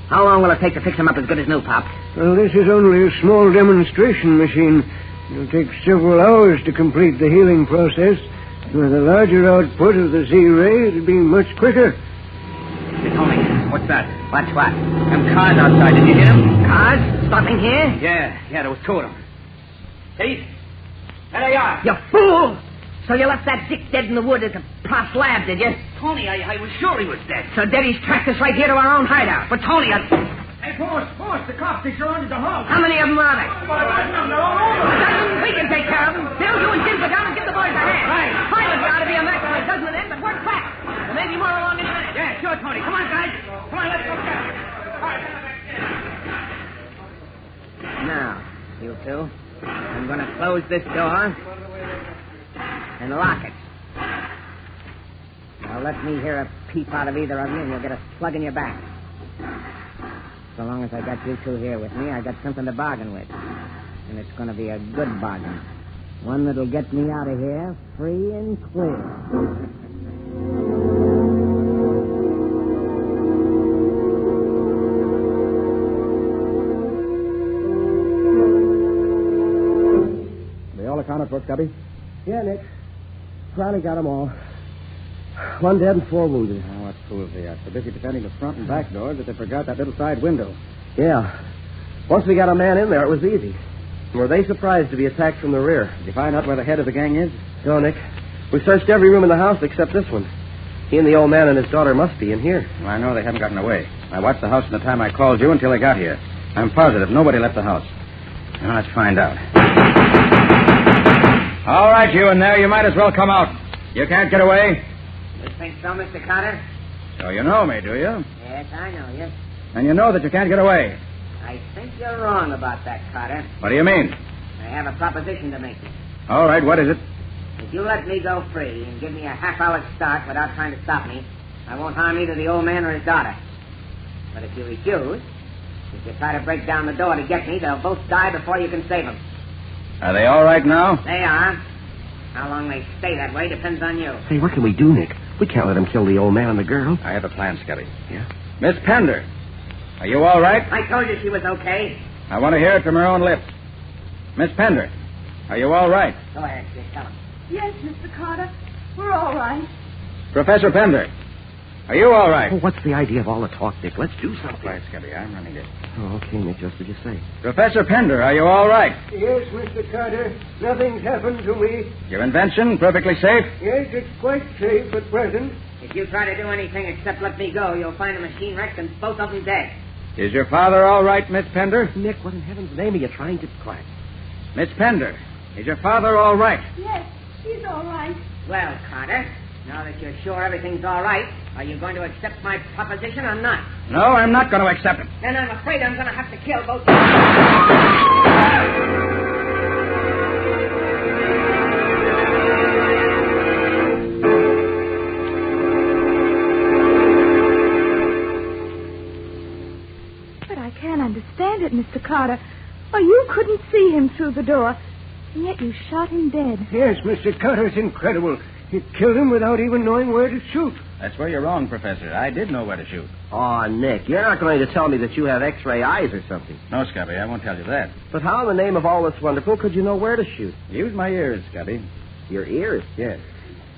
[SPEAKER 20] How long will it take to fix him up as good as new, Pop?
[SPEAKER 13] Well, this is only a small demonstration machine. It'll take several hours to complete the healing process. With a larger output of the Z-ray, it'll be much quicker.
[SPEAKER 20] Hey, Tony, what's that? What's what? Them cars outside. Did you hear them? Cars? Stopping here? Yeah, there was two of them. See? There they are. You fool! So you left that dick dead in the wood at the Pross lab, did you? Tony, I was sure he was dead. So Debbie's tracked us right here to our own hideout. But Tony, Hey, boss, the cops, they surrounded the house. How many of them are there? We can take care of them. Bill, you and Jim go down and give the boys a hand. Right. Pilot's got to be a mess for a dozen of them, but work fast. There may be more along in a minute. Yeah, sure, Tony. Come on, guys. Come on, let's go down. Now, you two, I'm going to close this door and lock it. Now, let me hear a peep out of either of you, and you'll get a slug in your back. So long as I got you two here with me, I got something to bargain with. And it's going to be a good bargain. One that'll get me out of here free and clear.
[SPEAKER 5] They all accounted for, Scubby?
[SPEAKER 13] Yeah, Nick. Crowley got them all. One dead and 4 wounded.
[SPEAKER 5] Oh, what fools they are. So busy defending the front and back doors that they forgot that little side window.
[SPEAKER 3] Yeah. Once we got a man in there, it was easy. Were they surprised to be attacked from the rear?
[SPEAKER 5] Did you find out where the head of the gang is?
[SPEAKER 3] No, Nick. We searched every room in the house except this one. He and the old man and his daughter must be in here.
[SPEAKER 5] Well, I know they haven't gotten away. I watched the house from the time I called you until they got here. I'm positive nobody left the house. Now, let's find out. All right, you in there. You might as well come out. You can't get away.
[SPEAKER 20] You think so, Mr. Carter?
[SPEAKER 5] So you know me, do you?
[SPEAKER 20] Yes, I know you.
[SPEAKER 5] And you know that you can't get away.
[SPEAKER 20] I think you're wrong about that, Carter.
[SPEAKER 5] What do you mean?
[SPEAKER 20] I have a proposition to make you.
[SPEAKER 5] All right, what is it?
[SPEAKER 20] If you let me go free and give me a half-hour start without trying to stop me, I won't harm either the old man or his daughter. But if you refuse, if you try to break down the door to get me, they'll both die before you can save them.
[SPEAKER 5] Are they all right now?
[SPEAKER 20] They are. How long they stay that way depends on you.
[SPEAKER 3] Hey, what can we do, Nick? We can't let him kill the old man and the girl.
[SPEAKER 5] I have a plan, Scubby.
[SPEAKER 3] Yeah?
[SPEAKER 5] Miss Pender, are you all right?
[SPEAKER 20] I told you she was okay.
[SPEAKER 5] I want to hear it from her own lips. Miss Pender, are you all right?
[SPEAKER 20] Go ahead, just tell him.
[SPEAKER 12] Yes, Mr. Carter. We're all right.
[SPEAKER 5] Professor Pender, are you all right?
[SPEAKER 3] Oh, what's the idea of all the talk, Nick? Let's do something.
[SPEAKER 5] Right, Scubby, I'm running it.
[SPEAKER 3] Oh, okay, Nick, just what you say.
[SPEAKER 5] Professor Pender, are you all right?
[SPEAKER 13] Yes, Mr. Carter. Nothing's happened to me.
[SPEAKER 5] Your invention perfectly safe?
[SPEAKER 13] Yes, it's quite safe at present.
[SPEAKER 20] If you try to do anything except let me go, you'll find the machine wrecked and both of them dead.
[SPEAKER 5] Is your father all right, Miss Pender?
[SPEAKER 3] Nick, what in heaven's name are you trying to... Quiet.
[SPEAKER 5] Miss Pender, is your father all right?
[SPEAKER 12] Yes, he's all right.
[SPEAKER 20] Well, Carter, now that you're sure everything's all right, are you going to accept my proposition or not?
[SPEAKER 5] No, I'm not going to accept it.
[SPEAKER 20] Then I'm afraid I'm going to have to kill both of you.
[SPEAKER 12] I can't understand it, Mr. Carter. Why, you couldn't see him through the door, and yet you shot him dead.
[SPEAKER 13] Yes, Mr. Carter, it's incredible. You killed him without even knowing where to shoot.
[SPEAKER 5] That's where you're wrong, Professor. I did know where to shoot.
[SPEAKER 3] Oh, Nick, you're not going to tell me that you have X-ray eyes or something.
[SPEAKER 5] No, Scubby, I won't tell you that.
[SPEAKER 3] But how in the name of all that's wonderful could you know where to shoot?
[SPEAKER 5] Use my ears, Scubby.
[SPEAKER 3] Your ears?
[SPEAKER 5] Yes.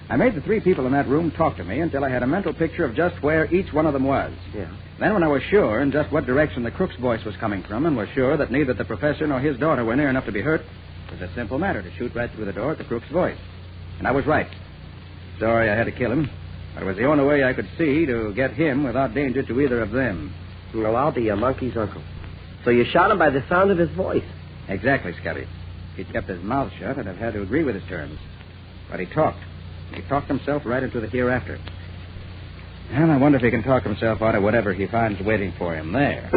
[SPEAKER 5] I made the 3 people in that room talk to me until I had a mental picture of just where each one of them was.
[SPEAKER 3] Yeah.
[SPEAKER 5] Then when I was sure in just what direction the crook's voice was coming from and was sure that neither the professor nor his daughter were near enough to be hurt, it was a simple matter to shoot right through the door at the crook's voice. And I was right. story I had to kill him. But it was the only way I could see to get him without danger to either of them.
[SPEAKER 3] Well, I'll be your monkey's uncle. So you shot him by the sound of his voice.
[SPEAKER 5] Exactly, Scotty. He'd kept his mouth shut, and I've had to agree with his terms. But he talked. He talked himself right into the hereafter. And I wonder if he can talk himself out of whatever he finds waiting for him there.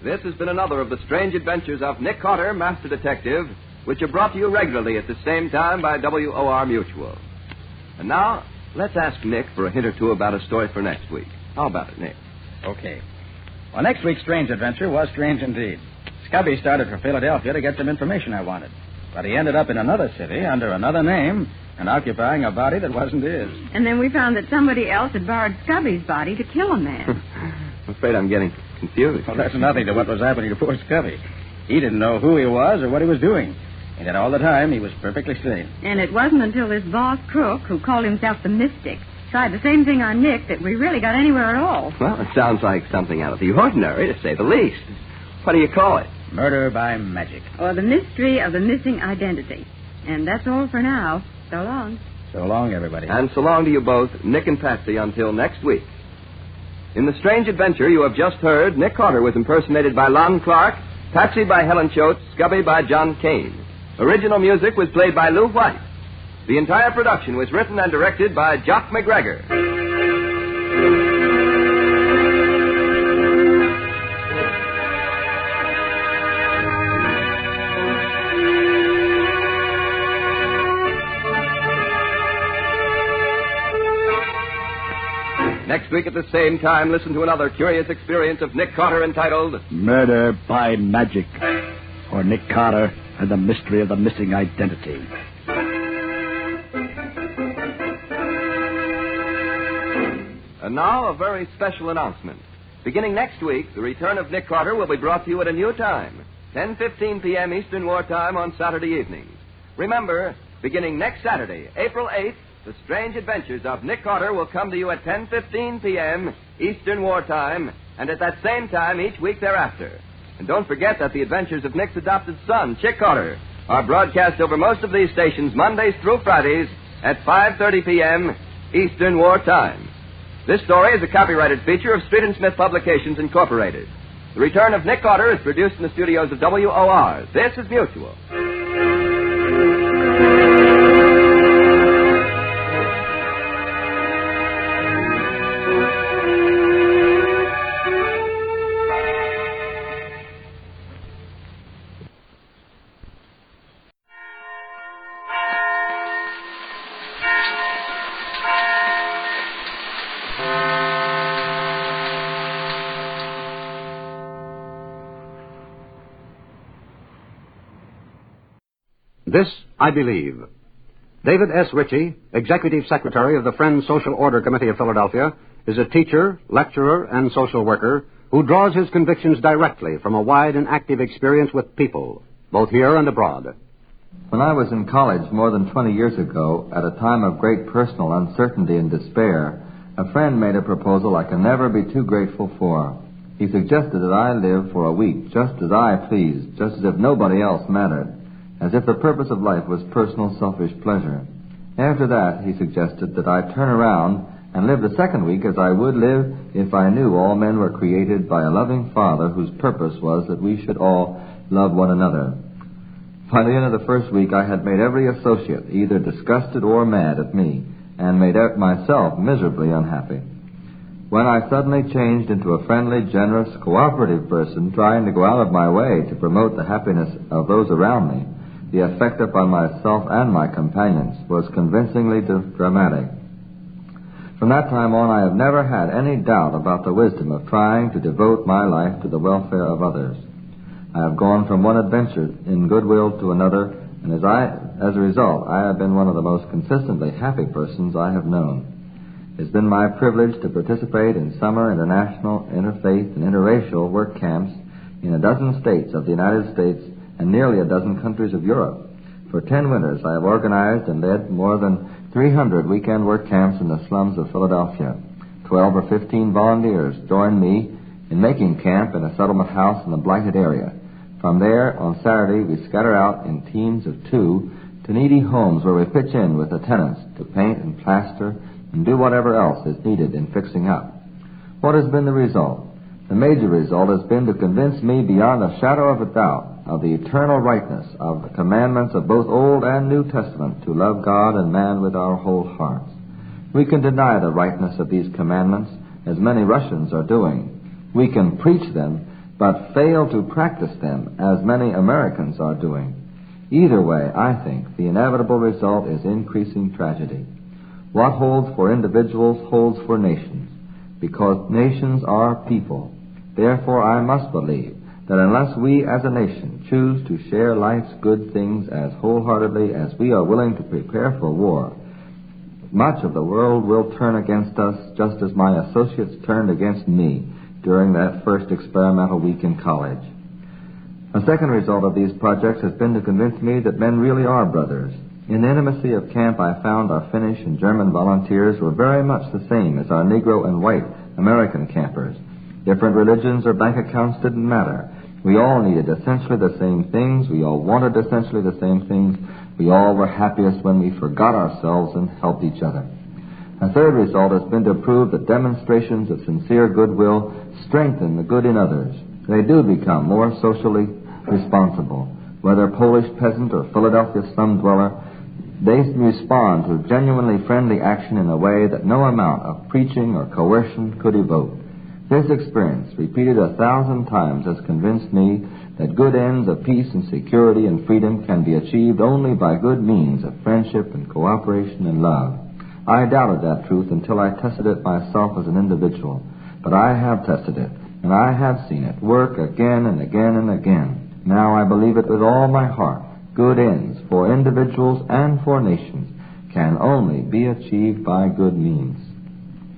[SPEAKER 16] This has been another of the strange adventures of Nick Carter, Master Detective, which are brought to you regularly at the same time by WOR Mutual. And now, let's ask Nick for a hint or two about a story for next week. How about it, Nick?
[SPEAKER 5] Okay. Well, next week's strange adventure was strange indeed. Scubby started for Philadelphia to get some information I wanted. But he ended up in another city under another name and occupying a body that wasn't his.
[SPEAKER 21] And then we found that somebody else had borrowed Scubby's body to kill a man.
[SPEAKER 16] I'm afraid I'm getting confused.
[SPEAKER 5] Well, that's nothing to what was happening to poor Scubby. He didn't know who he was or what he was doing. And yet all the time, he was perfectly sane.
[SPEAKER 21] And it wasn't until this boss crook, who called himself the Mystic, tried the same thing on Nick that we really got anywhere at all.
[SPEAKER 16] Well, it sounds like something out of the ordinary, to say the least. What do you call it?
[SPEAKER 5] Murder by magic.
[SPEAKER 21] Or the mystery of the missing identity. And that's all for now. So long.
[SPEAKER 5] So long, everybody.
[SPEAKER 16] And so long to you both, Nick and Patsy, until next week. In the strange adventure you have just heard, Nick Carter was impersonated by Lon Clark, Patsy by Helen Choate, Scubby by John Kane. Original music was played by Lou White. The entire production was written and directed by Jock McGregor. Next week at the same time, listen to another curious experience of Nick Carter entitled
[SPEAKER 17] Murder by Magic, or Nick Carter and the Mystery of the Missing Identity.
[SPEAKER 16] And now, a very special announcement. Beginning next week, the return of Nick Carter will be brought to you at a new time, 10:15 p.m. Eastern Wartime on Saturday evenings. Remember, beginning next Saturday, April 8th, the strange adventures of Nick Carter will come to you at 10:15 p.m. Eastern Wartime, and at that same time each week thereafter. And don't forget that the adventures of Nick's adopted son, Chick Carter, are broadcast over most of these stations Mondays through Fridays at 5:30 p.m. Eastern Wartime. This story is a copyrighted feature of Street and Smith Publications, Incorporated. The return of Nick Carter is produced in the studios of WOR. This is Mutual.
[SPEAKER 2] This, I believe. David S. Ritchie, Executive Secretary of the Friends Social Order Committee of Philadelphia, is a teacher, lecturer, and social worker who draws his convictions directly from a wide and active experience with people, both here and abroad.
[SPEAKER 7] When I was in college more than 20 years ago, at a time of great personal uncertainty and despair, a friend made a proposal I can never be too grateful for. He suggested that I live for a week just as I pleased, just as if nobody else mattered, as if the purpose of life was personal selfish pleasure. After that, he suggested that I turn around and live the second week as I would live if I knew all men were created by a loving Father whose purpose was that we should all love one another. By the end of the first week, I had made every associate either disgusted or mad at me, and made myself miserably unhappy. When I suddenly changed into a friendly, generous, cooperative person, trying to go out of my way to promote the happiness of those around me, the effect upon myself and my companions was convincingly dramatic. From that time on, I have never had any doubt about the wisdom of trying to devote my life to the welfare of others. I have gone from one adventure in goodwill to another, and as a result, I have been one of the most consistently happy persons I have known. It's been my privilege to participate in summer, international, interfaith, and interracial work camps in a dozen states of the United States and nearly a dozen countries of Europe. For 10 winters, I have organized and led more than 300 weekend work camps in the slums of Philadelphia. 12 or 15 volunteers joined me in making camp in a settlement house in the blighted area. From there, on Saturday, we scatter out in teams of 2 to needy homes where we pitch in with the tenants to paint and plaster and do whatever else is needed in fixing up. What has been the result? The major result has been to convince me beyond a shadow of a doubt of the eternal rightness of the commandments of both Old and New Testament to love God and man with our whole hearts. We can deny the rightness of these commandments, as many Russians are doing. We can preach them, but fail to practice them, as many Americans are doing. Either way, I think the inevitable result is increasing tragedy. What holds for individuals holds for nations, because nations are people. Therefore, I must believe that unless we as a nation choose to share life's good things as wholeheartedly as we are willing to prepare for war, much of the world will turn against us, just as my associates turned against me during that first experimental week in college. A second result of these projects has been to convince me that men really are brothers. In the intimacy of camp, I found our Finnish and German volunteers were very much the same as our Negro and white American campers. Different religions or bank accounts didn't matter. We all needed essentially the same things. We all wanted essentially the same things. We all were happiest when we forgot ourselves and helped each other. A third result has been to prove that demonstrations of sincere goodwill strengthen the good in others. They do become more socially responsible. Whether Polish peasant or Philadelphia slum dweller, they respond to genuinely friendly action in a way that no amount of preaching or coercion could evoke. This experience, repeated 1,000 times, has convinced me that good ends of peace and security and freedom can be achieved only by good means of friendship and cooperation and love. I doubted that truth until I tested it myself as an individual. But I have tested it, and I have seen it work again and again and again. Now I believe it with all my heart. Good ends for individuals and for nations can only be achieved by good means.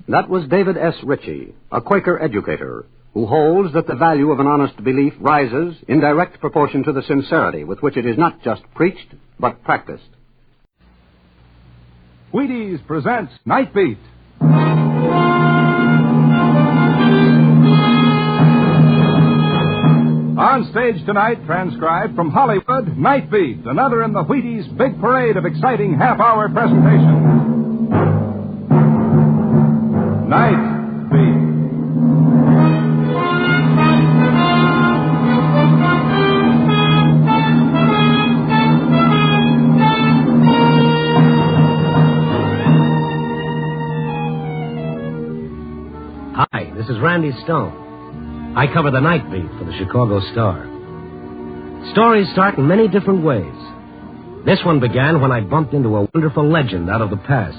[SPEAKER 2] That was David S. Ritchie, a Quaker educator, who holds that the value of an honest belief rises in direct proportion to the sincerity with which it is not just preached, but practiced.
[SPEAKER 10] Wheaties presents Night Beat. On stage tonight, transcribed from Hollywood, Night Beat, another in the Wheaties' big parade of exciting half-hour presentation. Night Beat.
[SPEAKER 19] Hi, this is Randy Stone. I cover the Night Beat for the Chicago Star. Stories start in many different ways. This one began when I bumped into a wonderful legend out of the past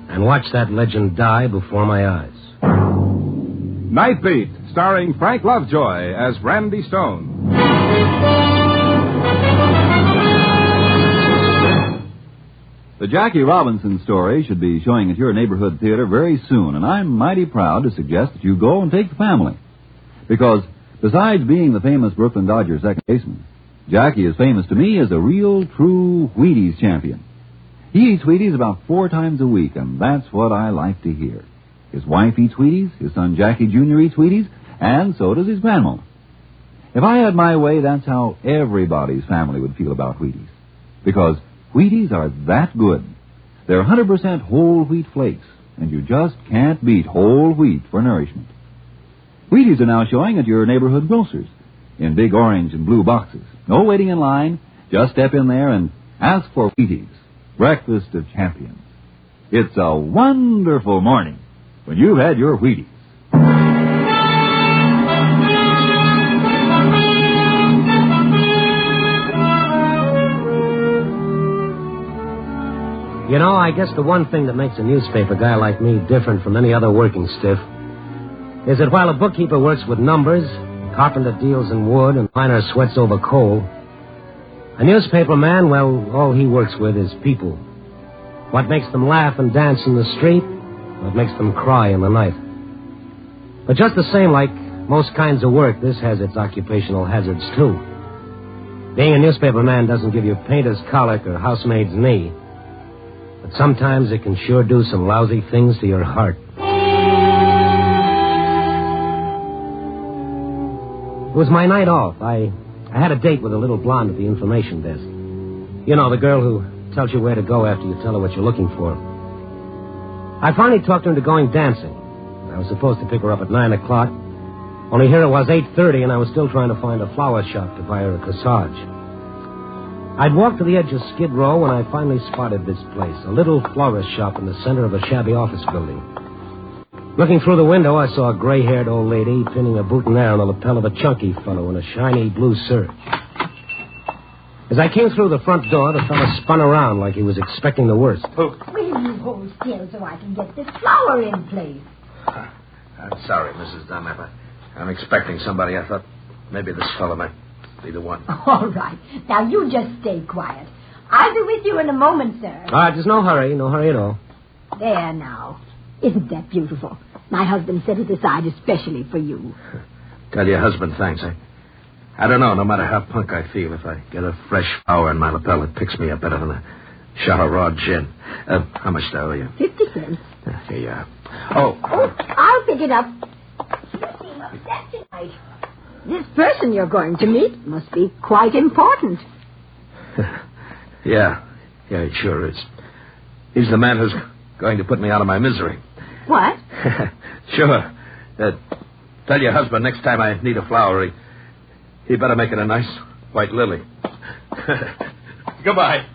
[SPEAKER 19] and watched that legend die before my eyes.
[SPEAKER 10] Night Beat, starring Frank Lovejoy as Randy Stone.
[SPEAKER 23] The Jackie Robinson story should be showing at your neighborhood theater very soon, and I'm mighty proud to suggest that you go and take the family. Because besides being the famous Brooklyn Dodgers second baseman, Jackie is famous to me as a real, true Wheaties champion. He eats Wheaties about 4 times a week, and that's what I like to hear. His wife eats Wheaties, his son Jackie Jr. eats Wheaties, and so does his grandma. If I had my way, that's how everybody's family would feel about Wheaties. Because Wheaties are that good. They're 100% whole wheat flakes, and you just can't beat whole wheat for nourishment. Wheaties are now showing at your neighborhood grocers in big orange and blue boxes. No waiting in line. Just step in there and ask for Wheaties, breakfast of champions. It's a wonderful morning when you've had your Wheaties.
[SPEAKER 19] You know, I guess the one thing that makes a newspaper guy like me different from any other working stiff is that while a bookkeeper works with numbers, a carpenter deals in wood, and a miner sweats over coal, a newspaper man, well, all he works with is people. What makes them laugh and dance in the street, what makes them cry in the night. But just the same, like most kinds of work, this has its occupational hazards, too. Being a newspaper man doesn't give you painter's colic or housemaid's knee. But sometimes it can sure do some lousy things to your heart. It was my night off. I had a date with a little blonde at the information desk. You know, the girl who tells you where to go after you tell her what you're looking for. I finally talked her into going dancing. I was supposed to pick her up at 9 o'clock. Only here it was 8:30, and I was still trying to find a flower shop to buy her a corsage. I'd walked to the edge of Skid Row when I finally spotted this place, a little florist shop in the center of a shabby office building. Looking through the window, I saw a gray-haired old lady pinning a boutonniere on the lapel of a chunky fellow in a shiny blue serge. As I came through the front door, the fellow spun around like he was expecting the worst.
[SPEAKER 8] Will you hold still so I can get this flower in place?
[SPEAKER 11] I'm sorry, Mrs. Dunlap. I'm expecting somebody. I thought maybe this fellow might be the one.
[SPEAKER 8] All right. Now, you just stay quiet. I'll be with you in a moment, sir.
[SPEAKER 19] All right, there's no hurry at all.
[SPEAKER 8] There now. Isn't that beautiful? My husband set it aside especially for you.
[SPEAKER 11] Tell your husband thanks. I don't know, no matter how punk I feel, if I get a fresh flower in my lapel, it picks me up better than a shot of raw gin. How much do I owe you?
[SPEAKER 8] 50 cents.
[SPEAKER 11] Here you are.
[SPEAKER 8] I'll pick it up. You seem upset tonight. This person you're going to meet must be quite important.
[SPEAKER 11] Yeah, it sure is. He's the man who's going to put me out of my misery.
[SPEAKER 8] What?
[SPEAKER 11] Sure. Tell your husband next time I need a flower, he better make it a nice white lily. Goodbye.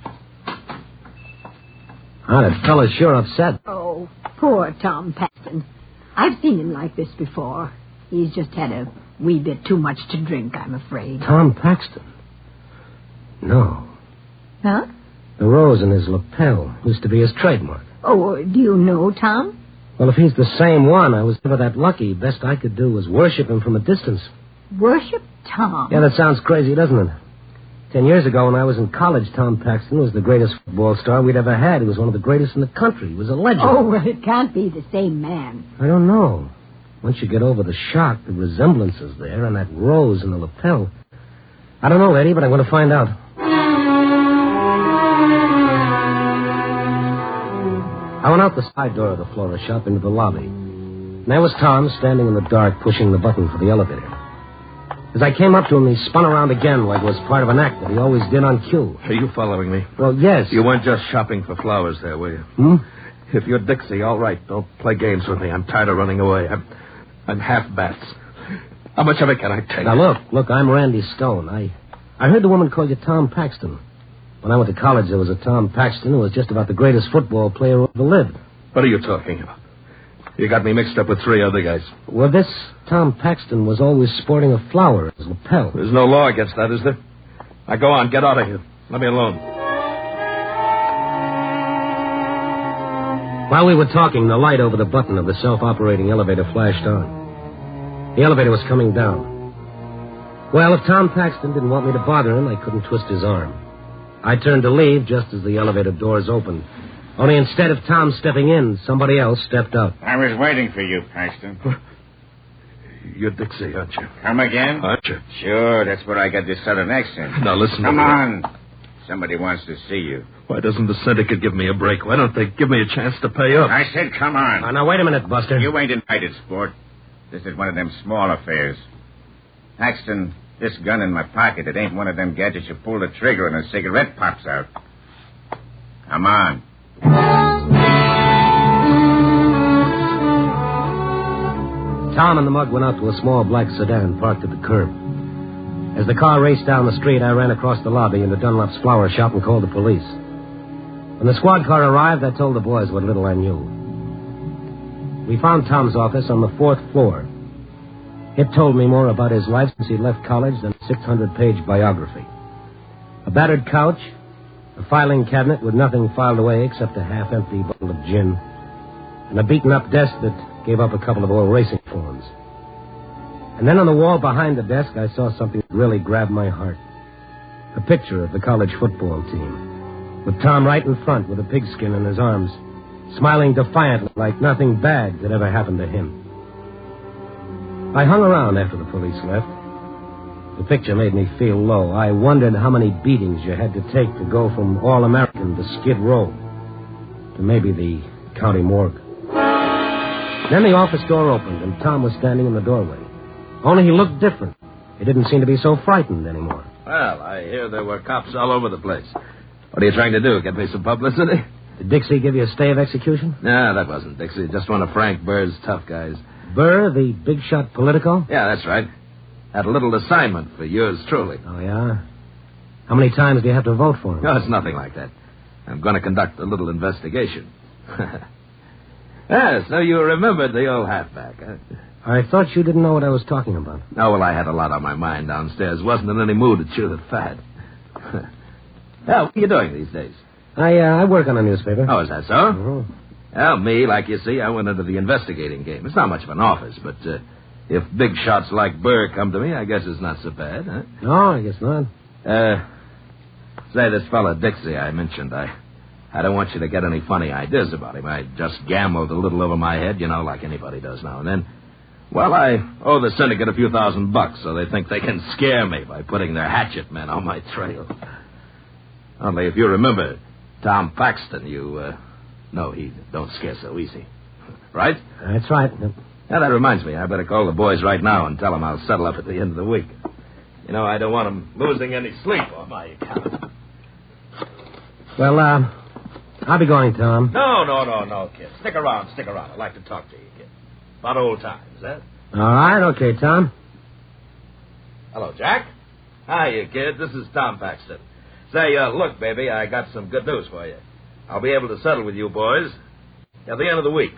[SPEAKER 19] That fella's sure upset.
[SPEAKER 8] Oh, poor Tom Paxton. I've seen him like this before. He's just had a wee bit too much to drink, I'm afraid.
[SPEAKER 19] Tom Paxton? No.
[SPEAKER 8] Huh?
[SPEAKER 19] The rose in his lapel used to be his trademark.
[SPEAKER 8] Oh, do you know Tom?
[SPEAKER 19] Well, if he's the same one, I was never that lucky. Best I could do was worship him from a distance.
[SPEAKER 8] Worship Tom?
[SPEAKER 19] Yeah, that sounds crazy, doesn't it? 10 years ago, when I was in college, Tom Paxton was the greatest football star we'd ever had. He was one of the greatest in the country. He was a legend.
[SPEAKER 8] Oh, well, it can't be the same man.
[SPEAKER 19] I don't know. Once you get over the shock, the resemblance is there, and that rose in the lapel. I don't know, lady, but I'm going to find out. I went out the side door of the florist shop into the lobby. And there was Tom standing in the dark, pushing the button for the elevator. As I came up to him, he spun around again like it was part of an act that he always did on cue.
[SPEAKER 11] Are you following me?
[SPEAKER 19] Well, yes.
[SPEAKER 11] You weren't just shopping for flowers there, were you? If you're Dixie, all right. Don't play games with me. I'm tired of running away. I'm half-bats. How much of it can I take?
[SPEAKER 19] Now, look, I'm Randy Stone. I heard the woman call you Tom Paxton. When I went to college, there was a Tom Paxton who was just about the greatest football player who ever lived.
[SPEAKER 11] What are you talking about? You got me mixed up with 3 other guys.
[SPEAKER 19] Well, this Tom Paxton was always sporting a flower in his lapel.
[SPEAKER 11] There's no law against that, is there? Now, go on. Get out of here. Let me alone.
[SPEAKER 19] While we were talking, the light over the button of the self-operating elevator flashed on. The elevator was coming down. Well, if Tom Paxton didn't want me to bother him, I couldn't twist his arm. I turned to leave just as the elevator doors opened. Only instead of Tom stepping in, somebody else stepped up.
[SPEAKER 15] I was waiting for you, Paxton.
[SPEAKER 11] You're Dixie, aren't you?
[SPEAKER 15] Come again?
[SPEAKER 11] Aren't you?
[SPEAKER 15] Sure, that's where I got this southern accent.
[SPEAKER 11] Now, listen
[SPEAKER 15] Come
[SPEAKER 11] to me.
[SPEAKER 15] on. Somebody wants to see you.
[SPEAKER 11] Why doesn't the Syndicate give me a break? Why don't they give me a chance to pay up?
[SPEAKER 15] I said come on.
[SPEAKER 19] Now, wait a minute, Buster.
[SPEAKER 15] You ain't invited, sport. This is one of them small affairs. Paxton, this gun in my pocket, it ain't one of them gadgets you pull the trigger and a cigarette pops out. Come on.
[SPEAKER 19] Tom and the mug went out to a small black sedan parked at the curb. As the car raced down the street, I ran across the lobby into Dunlap's flower shop and called the police. When the squad car arrived, I told the boys what little I knew. We found Tom's office on the 4th floor. It told me more about his life since he left college than a 600-page biography. A battered couch, a filing cabinet with nothing filed away except a half-empty bottle of gin, and a beaten-up desk that gave up a couple of old racing forms. And then on the wall behind the desk, I saw something that really grabbed my heart. A picture of the college football team, with Tom right in front with a pigskin in his arms, smiling defiantly like nothing bad could ever happen to him. I hung around after the police left. The picture made me feel low. I wondered how many beatings you had to take to go from All-American to Skid Row. to maybe the county morgue. Then the office door opened, and Tom was standing in the doorway. Only he looked different. He didn't seem to be so frightened anymore.
[SPEAKER 11] Well, I hear there were cops all over the place. What are you trying to do, get me some publicity?
[SPEAKER 19] Did Dixie give you a stay of execution?
[SPEAKER 11] No, that wasn't Dixie. Just one of Frank Burr's tough guys.
[SPEAKER 19] Burr, the big shot Politico?
[SPEAKER 11] Yeah, that's right. Had a little assignment for yours truly.
[SPEAKER 19] Oh, yeah? How many times do you have to vote for him?
[SPEAKER 11] No, it's nothing like that. I'm going to conduct a little investigation. Yeah, so you remembered the old halfback, huh?
[SPEAKER 19] I thought you didn't know what I was talking about.
[SPEAKER 11] Oh, well, I had a lot on my mind downstairs. Wasn't in any mood to chew the fat. Well, what are you doing these days?
[SPEAKER 19] I work on a newspaper.
[SPEAKER 11] Oh, is that so?
[SPEAKER 19] Mm-hmm.
[SPEAKER 11] Well, me, like you see, I went into the investigating game. It's not much of an office, but if big shots like Burr come to me, I guess it's not so bad, huh?
[SPEAKER 19] No, I guess not.
[SPEAKER 11] Say, this fella Dixie I mentioned, I don't want you to get any funny ideas about him. I just gambled a little over my head, like anybody does now and then. Well, I owe the Syndicate a few $1,000, so they think they can scare me by putting their hatchet men on my trail. Only if you remember Tom Paxton, no, he don't scare so easy. Right?
[SPEAKER 19] That's right.
[SPEAKER 11] Now, that reminds me, I better call the boys right now and tell them I'll settle up at the end of the week. I don't want them losing any sleep on my account.
[SPEAKER 19] Well, I'll be going, Tom.
[SPEAKER 11] No, kid. Stick around. I'd like to talk to you, kid. About old times, eh?
[SPEAKER 19] All right, okay, Tom.
[SPEAKER 11] Hello, Jack. Hiya, kid. This is Tom Paxton. Say, look, baby, I got some good news for you. I'll be able to settle with you boys at the end of the week.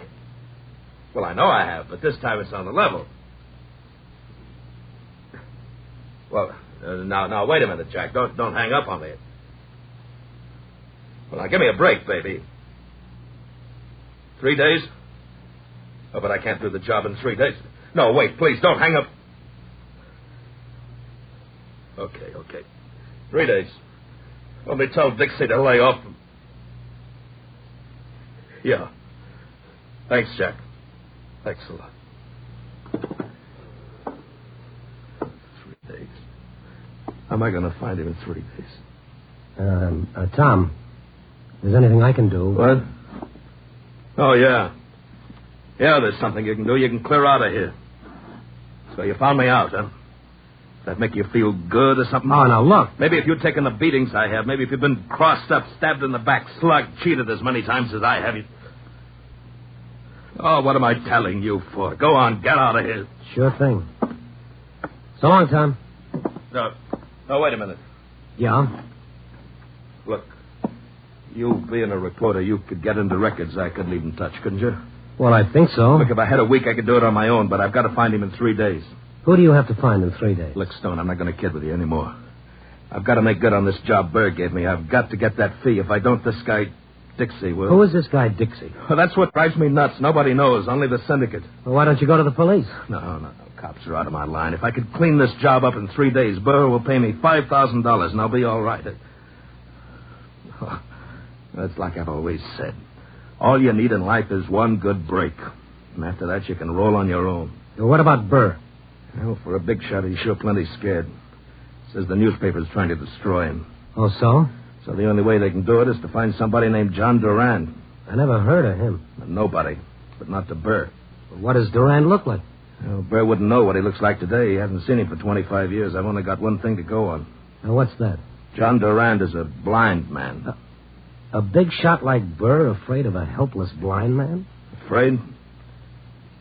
[SPEAKER 11] Well, I know I have, but this time it's on the level. Well, now, wait a minute, Jack. Don't hang up on me. Well, now, give me a break, baby. 3 days? Oh, but I can't do the job in 3 days. No, wait, please, don't hang up. Okay. 3 days. Let me tell Dixie to lay off. Yeah. Thanks, Jack. Thanks a lot. 3 days. How am I going to find him in 3 days?
[SPEAKER 19] Tom, if there's anything I can do...
[SPEAKER 11] What? Oh, yeah. Yeah, there's something you can do. You can clear out of here. So you found me out, huh? Does that make you feel good or something?
[SPEAKER 19] Oh, now, look.
[SPEAKER 11] Maybe if you'd taken the beatings I have, maybe if you'd been crossed up, stabbed in the back, slugged, cheated as many times as I have, you... Oh, what am I telling you for? Go on, get out of here.
[SPEAKER 19] Sure thing. So long, Tom.
[SPEAKER 11] No, wait a minute.
[SPEAKER 19] Yeah?
[SPEAKER 11] Look, you being a reporter, you could get into records I couldn't even touch, couldn't you?
[SPEAKER 19] Well, I think so.
[SPEAKER 11] Look, if I had a week, I could do it on my own, but I've got to find him in 3 days.
[SPEAKER 19] Who do you have to find in 3 days?
[SPEAKER 11] Look, Stone, I'm not going to kid with you anymore. I've got to make good on this job Burr gave me. I've got to get that fee. If I don't, this guy, Dixie, will...
[SPEAKER 19] Who is this guy, Dixie?
[SPEAKER 11] Well, that's what drives me nuts. Nobody knows, only the Syndicate.
[SPEAKER 19] Well, why don't you go to the police?
[SPEAKER 11] No. Cops are out of my line. If I could clean this job up in 3 days, Burr will pay me $5,000, and I'll be all right. That's like I've always said. All you need in life is one good break. And after that, you can roll on your own.
[SPEAKER 19] Well, what about Burr?
[SPEAKER 11] Well, for a big shot, he's sure plenty scared. Says the newspaper's trying to destroy him.
[SPEAKER 19] Oh, so?
[SPEAKER 11] So the only way they can do it is to find somebody named John Durand.
[SPEAKER 19] I never heard of him.
[SPEAKER 11] Nobody, but not to Burr.
[SPEAKER 19] Well, what does Durand look like?
[SPEAKER 11] Well, Burr wouldn't know what he looks like today. He hasn't seen him for 25 years. I've only got one thing to go on.
[SPEAKER 19] Now, what's that?
[SPEAKER 11] John Durand is a blind man.
[SPEAKER 19] A big shot like Burr afraid of a helpless blind man?
[SPEAKER 11] Afraid?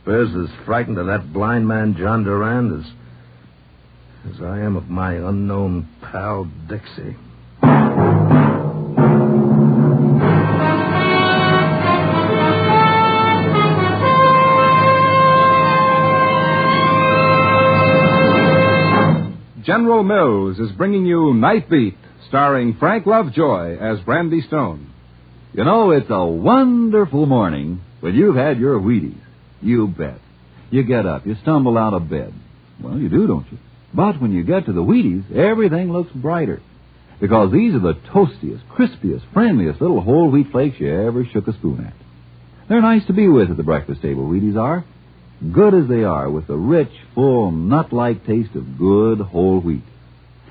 [SPEAKER 11] Burr's as frightened of that blind man, John Durand, as I am of my unknown pal, Dixie.
[SPEAKER 10] General Mills is bringing you Night Beat, starring Frank Lovejoy as Brandy Stone.
[SPEAKER 23] You know, it's a wonderful morning when you've had your Wheaties. You bet. You get up, you stumble out of bed. Well, you do, don't you? But when you get to the Wheaties, everything looks brighter. Because these are the toastiest, crispiest, friendliest little whole wheat flakes you ever shook a spoon at. They're nice to be with at the breakfast table, Wheaties are. Good as they are, with the rich, full, nut-like taste of good whole wheat.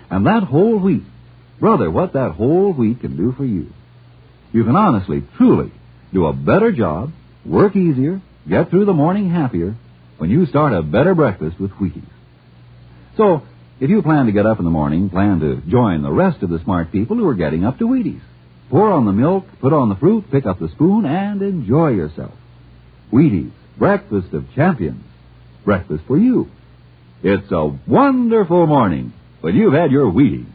[SPEAKER 23] And that whole wheat, brother, what that whole wheat can do for you. You can honestly, truly do a better job, work easier, get through the morning happier when you start a better breakfast with Wheaties. So, if you plan to get up in the morning, plan to join the rest of the smart people who are getting up to Wheaties. Pour on the milk, put on the fruit, pick up the spoon, and enjoy yourself. Wheaties, breakfast of champions. Breakfast for you. It's a wonderful morning when you've had your Wheaties.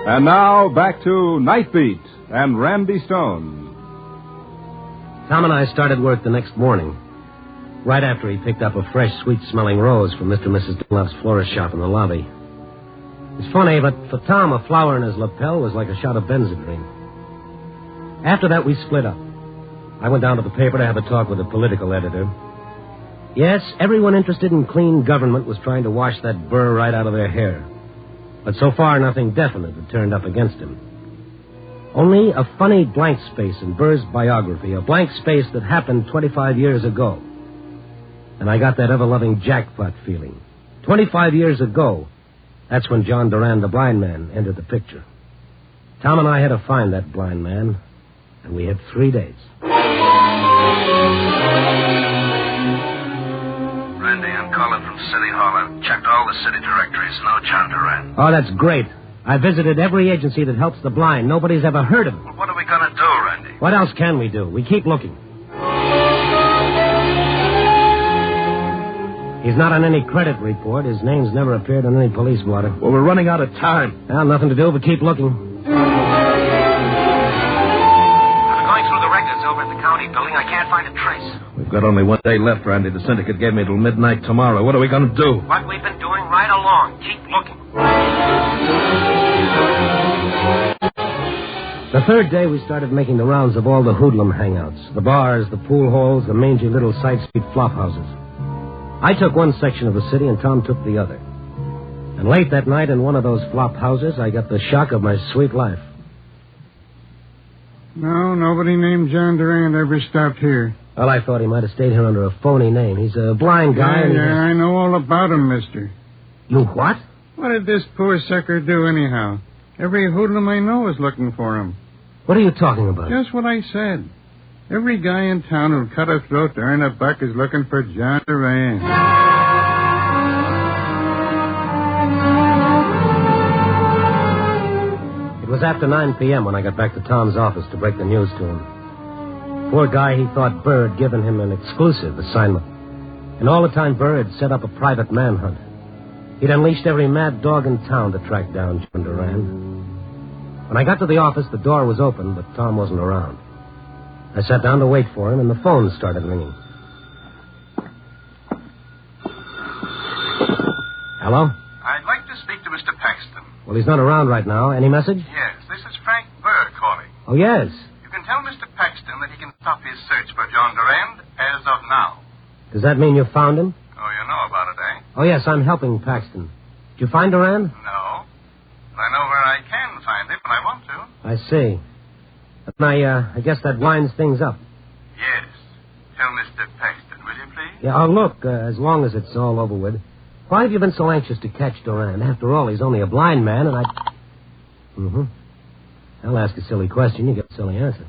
[SPEAKER 10] And now, back to Night Beat and Randy Stone.
[SPEAKER 19] Tom and I started work the next morning, right after he picked up a fresh, sweet-smelling rose from Mr. and Mrs. Dunlop's florist shop in the lobby. It's funny, but for Tom, a flower in his lapel was like a shot of Benzedrine. After that, we split up. I went down to the paper to have a talk with the political editor. Yes, everyone interested in clean government was trying to wash that burr right out of their hair. But so far, nothing definite had turned up against him. Only a funny blank space in Burr's biography, a blank space that happened 25 years ago. And I got that ever-loving jackpot feeling. 25 years ago, that's when John Duran, the blind man, entered the picture. Tom and I had to find that blind man, and we had 3 days.
[SPEAKER 11] Randy, I'm calling from City Hall. I've checked all the city directories. No John Duran.
[SPEAKER 19] Oh, that's great. I visited every agency that helps the blind. Nobody's ever heard of him.
[SPEAKER 11] Well, what are we going to do, Randy?
[SPEAKER 19] What else can we do? We keep looking. He's not on any credit report. His name's never appeared on any police blotter.
[SPEAKER 11] Well, we're running out of time.
[SPEAKER 19] Well, nothing to do but keep looking.
[SPEAKER 20] I'm going through the records over at the county building. I can't find a trace.
[SPEAKER 11] We've got only 1 day left, Randy. The syndicate gave me till midnight tomorrow. What are we going to do?
[SPEAKER 20] What we've been doing right along. Keep looking.
[SPEAKER 19] The third day, we started making the rounds of all the hoodlum hangouts, the bars, the pool halls, the mangy little side street flop houses. I took one section of the city, and Tom took the other. And late that night, in one of those flop houses, I got the shock of my sweet life.
[SPEAKER 22] No, nobody named John Durant ever stopped here.
[SPEAKER 19] Well, I thought he might have stayed here under a phony name. He's a blind guy.
[SPEAKER 22] Yeah, I know all about him, mister.
[SPEAKER 19] You what?
[SPEAKER 22] What did this poor sucker do anyhow? Every hoodlum I know is looking for him.
[SPEAKER 19] What are you talking about?
[SPEAKER 22] Just what I said. Every guy in town who'll cut a throat to earn a buck is looking for John Durant.
[SPEAKER 19] It was after 9 p.m. when I got back to Tom's office to break the news to him. Poor guy, he thought Burr had given him an exclusive assignment. And all the time, Burr had set up a private manhunt. He'd unleashed every mad dog in town to track down John Duran. When I got to the office, the door was open, but Tom wasn't around. I sat down to wait for him, and the phone started ringing. Hello?
[SPEAKER 4] I'd like to speak to Mr. Paxton.
[SPEAKER 19] Well, he's not around right now. Any message?
[SPEAKER 4] Yes, this is Frank Burr calling.
[SPEAKER 19] Oh, yes.
[SPEAKER 4] You can tell Mr. Paxton that he can stop his search for John Durand as of now.
[SPEAKER 19] Does that mean you found him?
[SPEAKER 4] Oh, you know about it, eh?
[SPEAKER 19] Oh, yes, I'm helping Paxton. Did you find Durand?
[SPEAKER 4] No. But I know where I can find him when I want to.
[SPEAKER 19] I see. I guess that winds things up.
[SPEAKER 4] Yes. Tell Mr. Paxton, will you please?
[SPEAKER 19] Yeah, look, as long as it's all over with. Why have you been so anxious to catch Durand? After all, he's only a blind man, and Mm-hmm. I'll ask a silly question. You get a silly answer.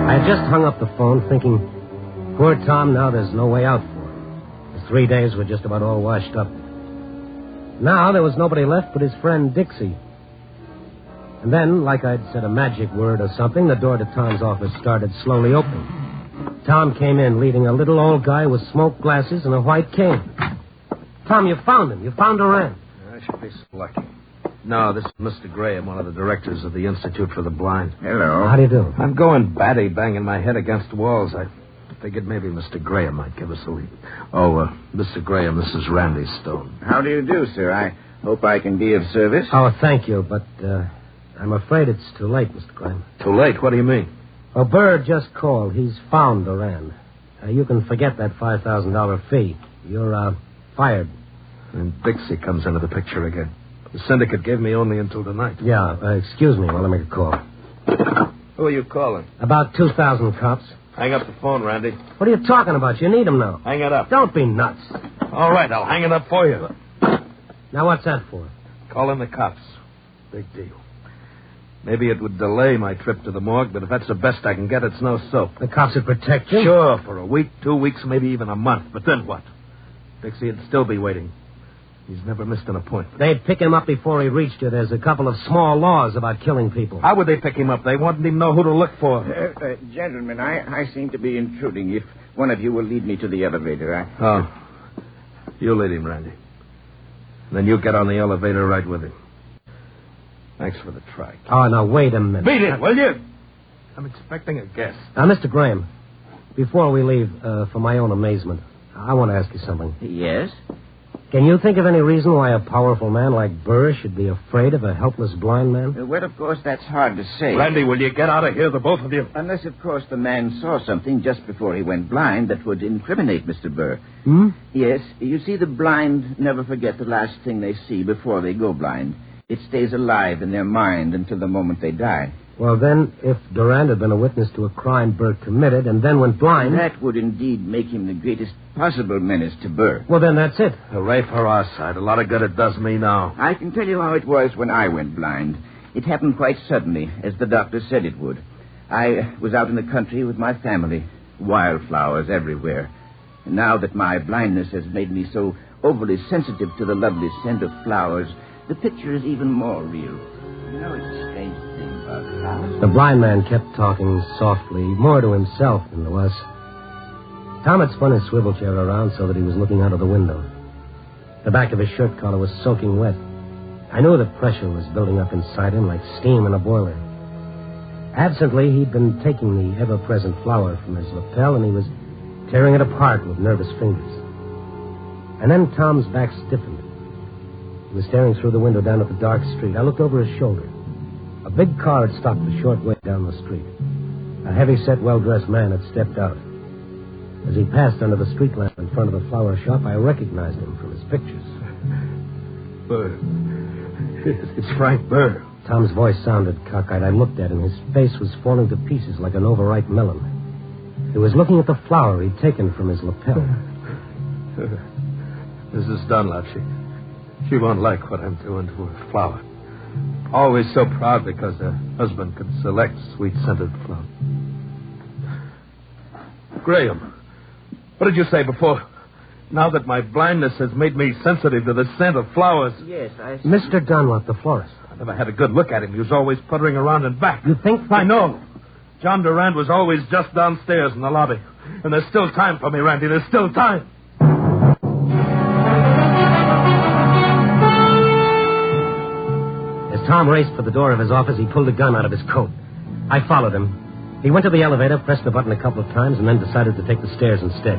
[SPEAKER 19] I had just hung up the phone thinking, poor Tom, now there's no way out for him. The 3 days were just about all washed up. Now there was nobody left but his friend Dixie. And then, like I'd said a magic word or something, the door to Tom's office started slowly opening. Tom came in leading a little old guy with smoke glasses and a white cane. Tom, you found him. You found Durand.
[SPEAKER 11] I should be so lucky. No, this is Mr. Graham, one of the directors of the Institute for the Blind.
[SPEAKER 15] Hello.
[SPEAKER 19] How do you do?
[SPEAKER 11] I'm going batty, banging my head against walls. I figured maybe Mr. Graham might give us a lead. Oh, Mr. Graham, this is Randy Stone.
[SPEAKER 15] How do you do, sir? I hope I can be of service.
[SPEAKER 19] Oh, thank you, but I'm afraid it's too late, Mr. Graham.
[SPEAKER 11] Too late? What do you mean?
[SPEAKER 19] Oh, Burr just called. He's found Durand. You can forget that $5,000 fee. You're fired.
[SPEAKER 11] And Dixie comes into the picture again. The syndicate gave me only until tonight.
[SPEAKER 19] Yeah, excuse me while I make a call.
[SPEAKER 11] Who are you calling?
[SPEAKER 19] About 2,000 cops.
[SPEAKER 11] Hang up the phone, Randy.
[SPEAKER 19] What are you talking about? You need them now.
[SPEAKER 11] Hang it up.
[SPEAKER 19] Don't be nuts.
[SPEAKER 11] All right, I'll hang it up for you.
[SPEAKER 19] Now, what's that for?
[SPEAKER 11] Call in the cops. Big deal. Maybe it would delay my trip to the morgue, but if that's the best I can get, it's no soap.
[SPEAKER 19] The cops would protect you?
[SPEAKER 11] Sure, for a week, 2 weeks, maybe even a month. But then what? Dixie'd still be waiting. He's never missed an appointment.
[SPEAKER 19] They'd pick him up before he reached you. There's a couple of small laws about killing people.
[SPEAKER 11] How would they pick him up? They wouldn't even know who to look for.
[SPEAKER 15] Gentlemen, I seem to be intruding. If one of you will lead me to the elevator,
[SPEAKER 11] Oh. You lead him, Randy. Then you get on the elevator right with him. Thanks for the try.
[SPEAKER 19] Oh, now, wait a minute.
[SPEAKER 11] Beat it, will you? I'm expecting a guest.
[SPEAKER 19] Now, Mr. Graham, before we leave, for my own amazement, I want to ask you something.
[SPEAKER 15] Yes?
[SPEAKER 19] Can you think of any reason why a powerful man like Burr should be afraid of a helpless blind man?
[SPEAKER 15] Well, of course, that's hard to say.
[SPEAKER 11] Randy, will you get out of here, the both of you?
[SPEAKER 15] Unless, of course, the man saw something just before he went blind that would incriminate Mr. Burr.
[SPEAKER 19] Hmm?
[SPEAKER 15] Yes. You see, the blind never forget the last thing they see before they go blind. It stays alive in their mind until the moment they die.
[SPEAKER 19] Well, then, if Durand had been a witness to a crime Burr committed and then went blind...
[SPEAKER 15] That would indeed make him the greatest possible menace to Burr.
[SPEAKER 19] Well, then that's it.
[SPEAKER 11] Hooray for our side. A lot of good it does me now.
[SPEAKER 15] I can tell you how it was when I went blind. It happened quite suddenly, as the doctor said it would. I was out in the country with my family. Wildflowers everywhere. And now that my blindness has made me so overly sensitive to the lovely scent of flowers, the picture is even more real. You know, it's a strange thing about flowers.
[SPEAKER 19] The blind man kept talking softly, more to himself than to us. Tom had spun his swivel chair around so that he was looking out of the window. The back of his shirt collar was soaking wet. I knew that pressure was building up inside him like steam in a boiler. Absently, he'd been taking the ever-present flower from his lapel, and he was tearing it apart with nervous fingers. And then Tom's back stiffened. He was staring through the window down at the dark street. I looked over his shoulder. A big car had stopped a short way down the street. A heavy-set, well-dressed man had stepped out. As he passed under the street lamp in front of the flower shop, I recognized him from his pictures.
[SPEAKER 11] Burr. It's Frank Burr.
[SPEAKER 19] Tom's voice sounded cockeyed. I looked at him. His face was falling to pieces like an overripe melon. He was looking at the flower he'd taken from his lapel.
[SPEAKER 11] Mrs. Dunlop, she won't like what I'm doing to her flower. Always so proud because her husband could select sweet-scented flowers. Graham, what did you say before? Now that my blindness has made me sensitive to the scent of flowers.
[SPEAKER 15] Yes, I see.
[SPEAKER 19] Mr. Dunlop, the florist.
[SPEAKER 11] I never had a good look at him. He was always puttering around and back.
[SPEAKER 19] You think...
[SPEAKER 11] I know. John Durand was always just downstairs in the lobby. And there's still time for me, Randy. There's still time.
[SPEAKER 19] As Tom raced for the door of his office, he pulled a gun out of his coat. I followed him. He went to the elevator, pressed the button a couple of times, and then decided to take the stairs instead.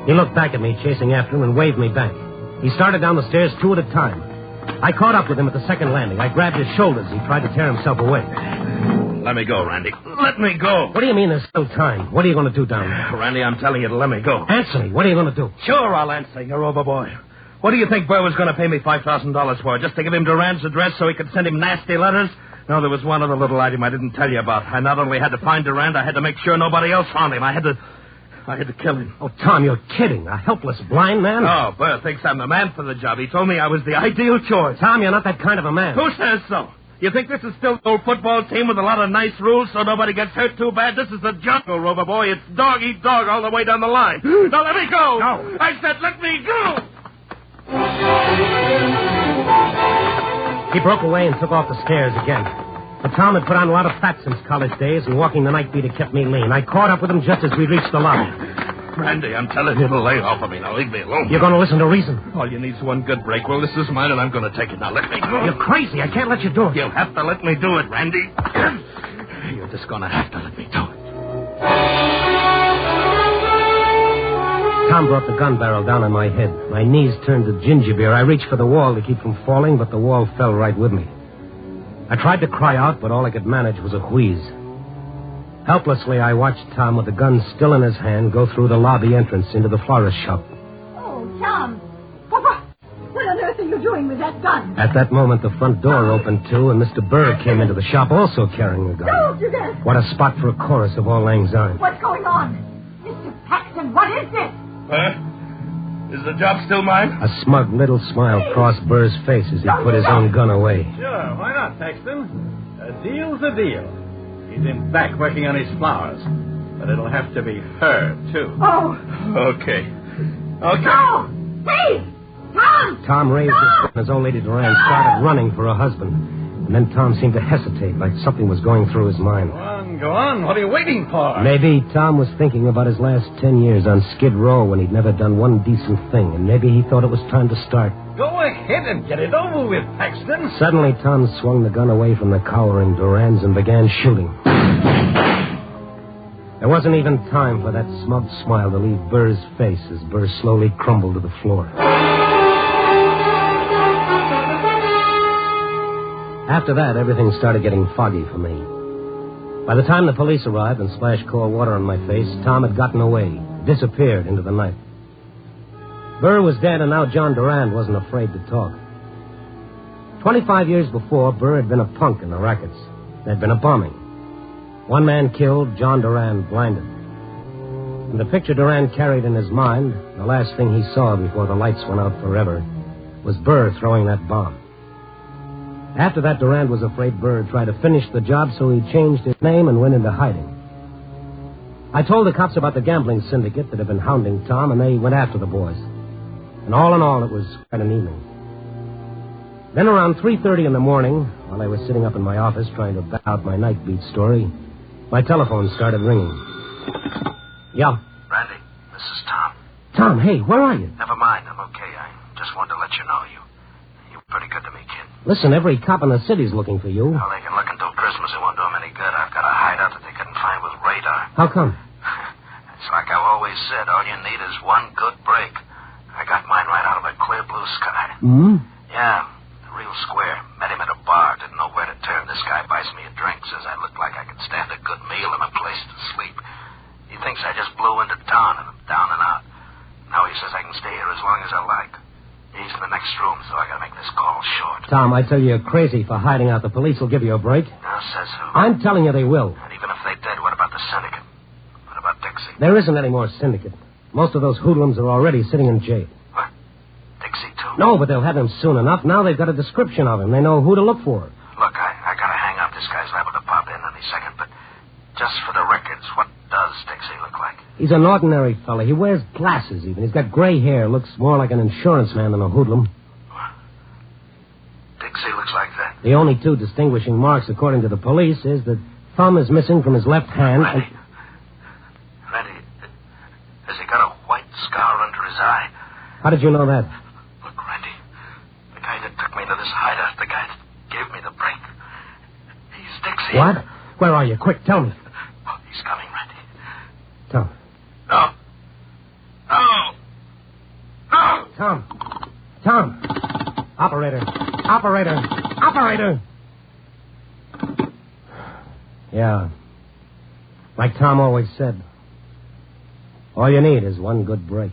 [SPEAKER 19] He looked back at me, chasing after him, and waved me back. He started down the stairs 2 at a time. I caught up with him at the second landing. I grabbed his shoulders. He tried to tear himself away.
[SPEAKER 11] Let me go, Randy. Let me go.
[SPEAKER 19] What do you mean there's still time? What are you going to do down there?
[SPEAKER 11] Randy, I'm telling you to let me go.
[SPEAKER 19] Answer me. What are you going to do?
[SPEAKER 11] Sure, I'll answer, you overboy. What do you think Burr was going to pay me $5,000 for? Just to give him Durand's address so he could send him nasty letters? No, there was one other little item I didn't tell you about. I not only had to find Durand, I had to make sure nobody else found him. I had to kill him.
[SPEAKER 19] Oh, Tom, you're kidding. A helpless blind man?
[SPEAKER 11] Oh, Burr thinks I'm the man for the job. He told me I was the ideal choice.
[SPEAKER 19] Tom, you're not that kind of a man.
[SPEAKER 11] Who says so? You think this is still an old football team with a lot of nice rules so nobody gets hurt too bad? This is the jungle, Rover Boy. It's dog eat dog all the way down the line. Now let me go.
[SPEAKER 19] No.
[SPEAKER 11] I said let me go.
[SPEAKER 19] He broke away and took off the stairs again. But Tom had put on a lot of fat since college days, and walking the night beat had kept me lean. I caught up with him just as we reached the lobby.
[SPEAKER 11] Randy, I'm telling you to lay off of me. Now leave me alone.
[SPEAKER 19] You're going to listen to reason.
[SPEAKER 11] All you need is one good break. Well, this is mine, and I'm going to take it. Now let me go.
[SPEAKER 19] You're crazy. I can't let you do it.
[SPEAKER 11] You'll have to let me do it, Randy. You're just going to have to let me do it.
[SPEAKER 19] Tom brought the gun barrel down on my head. My knees turned to ginger beer. I reached for the wall to keep from falling, but the wall fell right with me. I tried to cry out, but all I could manage was a wheeze. Helplessly, I watched Tom with the gun still in his hand go through the lobby entrance into the florist shop.
[SPEAKER 8] Oh, Tom. What on earth are you doing with that gun?
[SPEAKER 19] At that moment, the front door opened, too, and Mr. Burr came into the shop also carrying a gun.
[SPEAKER 8] Don't do that.
[SPEAKER 19] What a spot for a chorus of Auld Lang Syne.
[SPEAKER 8] What's going on? Mr. Paxton, what is this?
[SPEAKER 11] Burr?
[SPEAKER 6] Is the job still mine?
[SPEAKER 19] A smug little smile crossed Burr's face as he put his own gun away.
[SPEAKER 17] Sure, why not, Paxton? A deal's a deal. He's in back working on his flowers. But it'll have to be her, too.
[SPEAKER 12] Oh.
[SPEAKER 6] Okay.
[SPEAKER 12] No! Hey! Tom!
[SPEAKER 19] Tom raised his gun. His old lady Duran started running for her husband. And then Tom seemed to hesitate, like something was going through his mind.
[SPEAKER 17] Go on. What are you waiting for?
[SPEAKER 19] Maybe Tom was thinking about his last 10 years on Skid Row when he'd never done one decent thing, and maybe he thought it was time to start.
[SPEAKER 17] Go ahead and get it over with, Paxton.
[SPEAKER 19] Suddenly, Tom swung the gun away from the cowering Durans and began shooting. There wasn't even time for that smug smile to leave Burr's face as Burr slowly crumbled to the floor. After that, everything started getting foggy for me. By the time the police arrived and splashed cold water on my face, Tom had gotten away, disappeared into the night. Burr was dead, and now John Durand wasn't afraid to talk. 25 years before, Burr had been a punk in the rackets. There'd been a bombing. One man killed, John Durand blinded. And the picture Durand carried in his mind, the last thing he saw before the lights went out forever, was Burr throwing that bomb. After that, Durand was afraid Burr would try to finish the job, so he changed his name and went into hiding. I told the cops about the gambling syndicate that had been hounding Tom, and they went after the boys. And all in all, it was quite an evening. Then around 3:30 in the morning, while I was sitting up in my office trying to bat out my night beat story, my telephone started ringing. Yeah.
[SPEAKER 11] Randy, this is Tom.
[SPEAKER 19] Tom, hey, where are you?
[SPEAKER 11] Never mind, I'm okay. I just wanted to let you know you're pretty good to me, kid.
[SPEAKER 19] Listen, every cop in the city's looking for you.
[SPEAKER 11] Well, they can look until Christmas. It won't do them any good. I've got a hideout that they couldn't find with radar.
[SPEAKER 19] How come?
[SPEAKER 11] It's like I've always said, all you need is one good break. I got mine right out of a clear blue sky.
[SPEAKER 19] Hmm?
[SPEAKER 11] Yeah, real square. Met him at a bar. Didn't know where to turn. This guy buys me a drink. Says I look like I could stand a good meal and a place to sleep. He thinks I just blew into town and I'm down and out. Now he says I can stay here as long as I like. He's in the next room, so I gotta make this call short.
[SPEAKER 19] Tom, I tell you, you're crazy for hiding out. The police will give you a break.
[SPEAKER 11] Now says who?
[SPEAKER 19] I'm telling you they will.
[SPEAKER 11] And even if they did, what about the syndicate? What about Dixie?
[SPEAKER 19] There isn't any more syndicate. Most of those hoodlums are already sitting in jail.
[SPEAKER 11] What? Dixie, too?
[SPEAKER 19] No, but they'll have him soon enough. Now they've got a description of him. They know who to look for.
[SPEAKER 11] Look, I gotta hang up. This guy's liable to pop in any second, but just for the records, what does Dixie look like?
[SPEAKER 19] He's an ordinary fella. He wears glasses, even. He's got gray hair. Looks more like an insurance man than a hoodlum.
[SPEAKER 11] Dixie looks like that.
[SPEAKER 19] The only two distinguishing marks, according to the police, is that thumb is missing from his left hand.
[SPEAKER 11] Randy, has he got a white scar under his eye?
[SPEAKER 19] How did you know that?
[SPEAKER 11] Look, Randy, the guy that took me to this hideout, the guy that gave me the break, he's Dixie.
[SPEAKER 19] What? Where are you? Quick, tell me.
[SPEAKER 11] Oh, he's coming, Randy.
[SPEAKER 19] Tom.
[SPEAKER 11] No. No. No.
[SPEAKER 19] Tom. Operator. Yeah. Like Tom always said, all you need is one good break.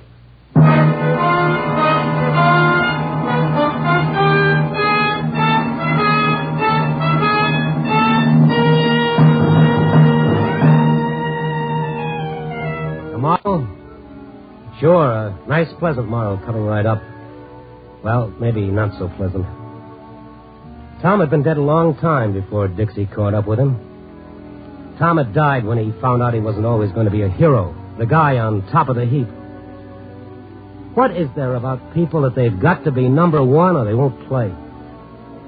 [SPEAKER 19] Tomorrow? Sure, a nice, pleasant morrow coming right up. Well, maybe not so pleasant. Tom had been dead a long time before Dixie caught up with him. Tom had died when he found out he wasn't always going to be a hero, the guy on top of the heap. What is there about people that they've got to be number one or they won't play?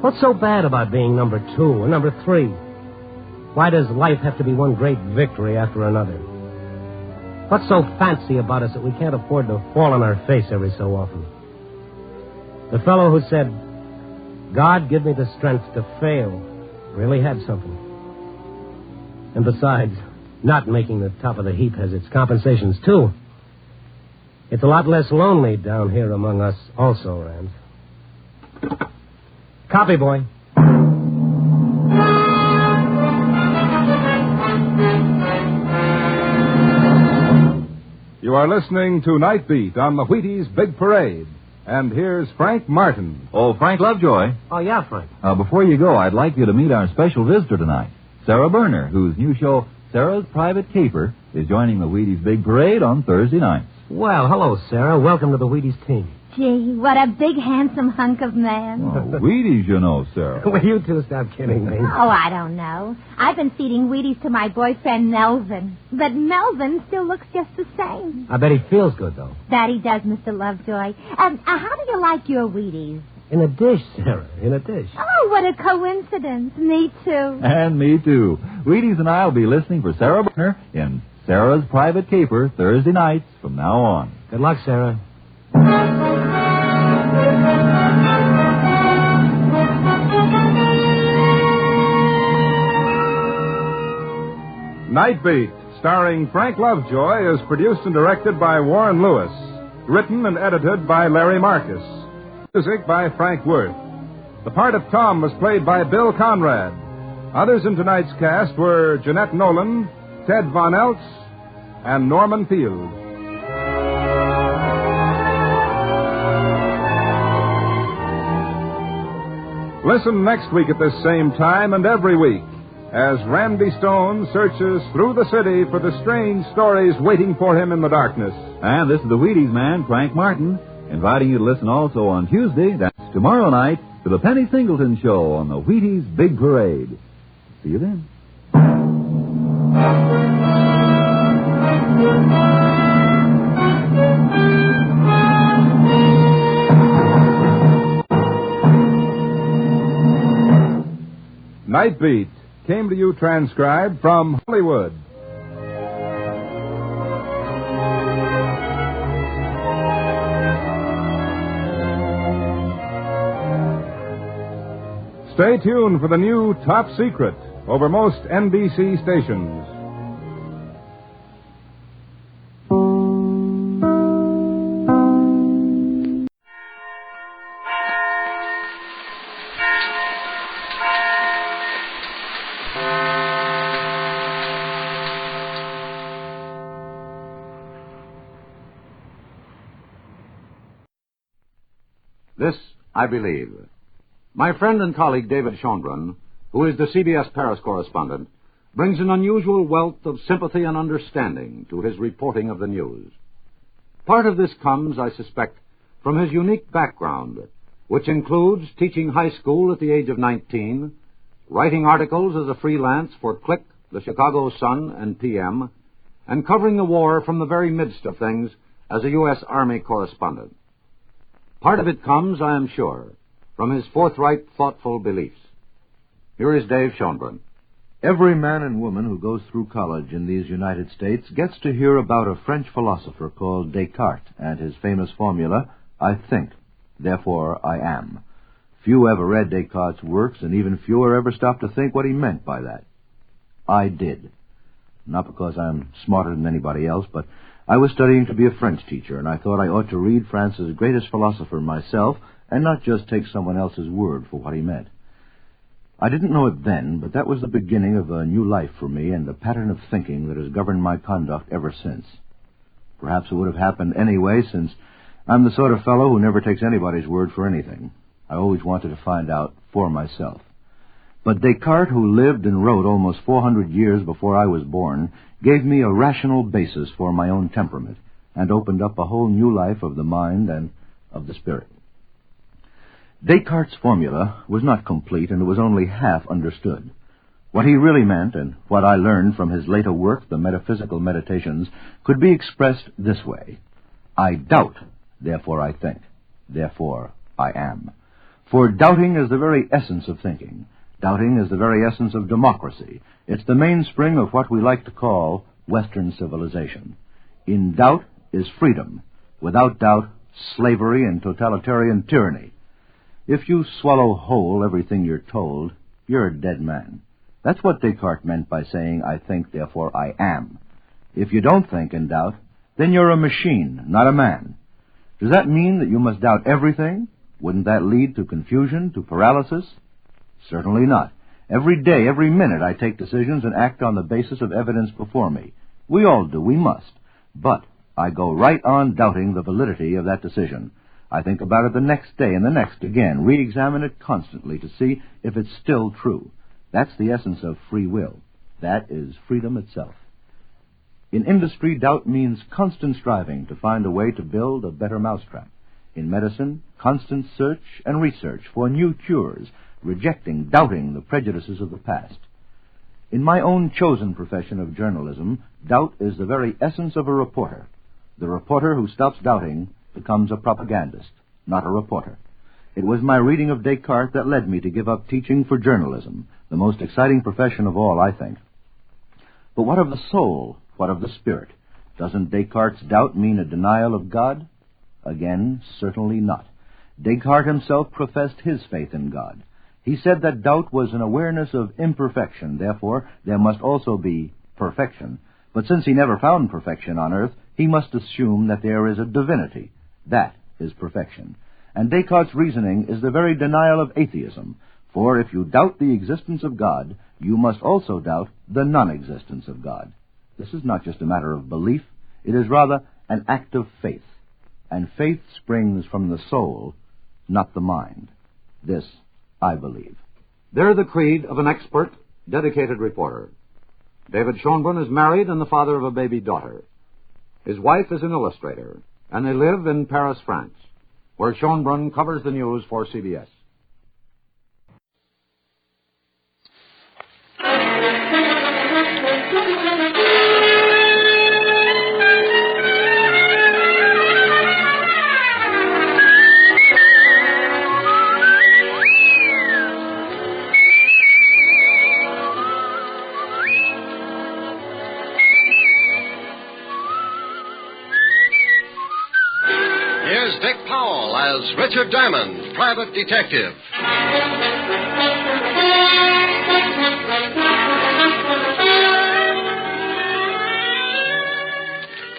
[SPEAKER 19] What's so bad about being number 2 or number 3? Why does life have to be one great victory after another? What's so fancy about us that we can't afford to fall on our face every so often? The fellow who said, God, give me the strength to fail, really had something. And besides, not making the top of the heap has its compensations, too. It's a lot less lonely down here among us also, Rand. Copy, boy.
[SPEAKER 10] You are listening to Night Beat on the Wheaties Big Parade. And here's Frank Martin.
[SPEAKER 23] Oh, Frank Lovejoy.
[SPEAKER 19] Oh, yeah, Frank.
[SPEAKER 23] Before you go, I'd like you to meet our special visitor tonight, Sarah Berner, whose new show, Sarah's Private Caper, is joining the Wheaties Big Parade on Thursday nights.
[SPEAKER 19] Well, hello, Sarah. Welcome to the Wheaties team.
[SPEAKER 6] Gee, what a big, handsome hunk of man.
[SPEAKER 23] Oh, Wheaties, you know, Sarah.
[SPEAKER 19] Will you two stop kidding me?
[SPEAKER 6] Oh, I don't know. I've been feeding Wheaties to my boyfriend, Melvin. But Melvin still looks just the same.
[SPEAKER 19] I bet he feels good, though.
[SPEAKER 6] That he does, Mr. Lovejoy. How do you like your Wheaties?
[SPEAKER 19] In a dish, Sarah. In a dish.
[SPEAKER 6] Oh, what a coincidence. Me too.
[SPEAKER 23] And me, too. Wheaties and I will be listening for Sarah Buckner in Sarah's Private Caper Thursday nights from now on.
[SPEAKER 19] Good luck, Sarah.
[SPEAKER 10] Night Beat, starring Frank Lovejoy, is produced and directed by Warren Lewis. Written and edited by Larry Marcus. Music by Frank Worth. The part of Tom was played by Bill Conrad. Others in tonight's cast were Jeanette Nolan, Ted Von Eltz, and Norman Field. Listen next week at this same time and every week as Randy Stone searches through the city for the strange stories waiting for him in the darkness.
[SPEAKER 23] And this is the Wheaties man, Frank Martin, inviting you to listen also on Tuesday, that's tomorrow night, to the Penny Singleton Show on the Wheaties Big Parade. See you then.
[SPEAKER 10] Night Beat came to you transcribed from Hollywood. Stay tuned for the new Top Secret over most NBC stations.
[SPEAKER 2] This, I believe. My friend and colleague David Schonbrun, who is the CBS Paris correspondent, brings an unusual wealth of sympathy and understanding to his reporting of the news. Part of this comes, I suspect, from his unique background, which includes teaching high school at the age of 19, writing articles as a freelance for Click, the Chicago Sun, and PM, and covering the war from the very midst of things as a U.S. Army correspondent. Part of it comes, I am sure, from his forthright, thoughtful beliefs. Here is Dave Schonbrun.
[SPEAKER 14] Every man and woman who goes through college in these United States gets to hear about a French philosopher called Descartes and his famous formula, I think, therefore I am. Few ever read Descartes' works, and even fewer ever stopped to think what he meant by that. I did. Not because I'm smarter than anybody else, but I was studying to be a French teacher, and I thought I ought to read France's greatest philosopher myself and not just take someone else's word for what he meant. I didn't know it then, but that was the beginning of a new life for me and a pattern of thinking that has governed my conduct ever since. Perhaps it would have happened anyway, since I'm the sort of fellow who never takes anybody's word for anything. I always wanted to find out for myself. But Descartes, who lived and wrote almost 400 years before I was born, gave me a rational basis for my own temperament and opened up a whole new life of the mind and of the spirit. Descartes' formula was not complete, and it was only half understood. What he really meant, and what I learned from his later work, The Metaphysical Meditations, could be expressed this way. I doubt, therefore I think, therefore I am. For doubting is the very essence of thinking. Doubting is the very essence of democracy. It's the mainspring of what we like to call Western civilization. In doubt is freedom. Without doubt, slavery and totalitarian tyranny. If you swallow whole everything you're told, you're a dead man. That's what Descartes meant by saying, I think, therefore I am. If you don't think and doubt, then you're a machine, not a man. Does that mean that you must doubt everything? Wouldn't that lead to confusion, to paralysis? Certainly not. Every day, every minute, I take decisions and act on the basis of evidence before me. We all do, we must. But I go right on doubting the validity of that decision. I think about it the next day and the next again, re-examine it constantly to see if it's still true. That's the essence of free will. That is freedom itself. In industry, doubt means constant striving to find a way to build a better mousetrap. In medicine, constant search and research for new cures, doubting the prejudices of the past. In my own chosen profession of journalism, doubt is the very essence of a reporter. The reporter who stops doubting becomes a propagandist, not a reporter. It was my reading of Descartes that led me to give up teaching for journalism, the most exciting profession of all, I think. But what of the soul? What of the spirit? Doesn't Descartes' doubt mean a denial of God? Again, certainly not. Descartes himself professed his faith in God. He said that doubt was an awareness of imperfection, therefore there must also be perfection. But since he never found perfection on earth, he must assume that there is a divinity. That is perfection. And Descartes' reasoning is the very denial of atheism, for if you doubt the existence of God, you must also doubt the non-existence of God. This is not just a matter of belief, it is rather an act of faith. And faith springs from the soul, not the mind. This I believe.
[SPEAKER 2] They're the creed of an expert, dedicated reporter. David Schonbrun is married and the father of a baby daughter. His wife is an illustrator, and they live in Paris, France, where Schonbrun covers the news for CBS.
[SPEAKER 1] As Richard Diamond, private detective.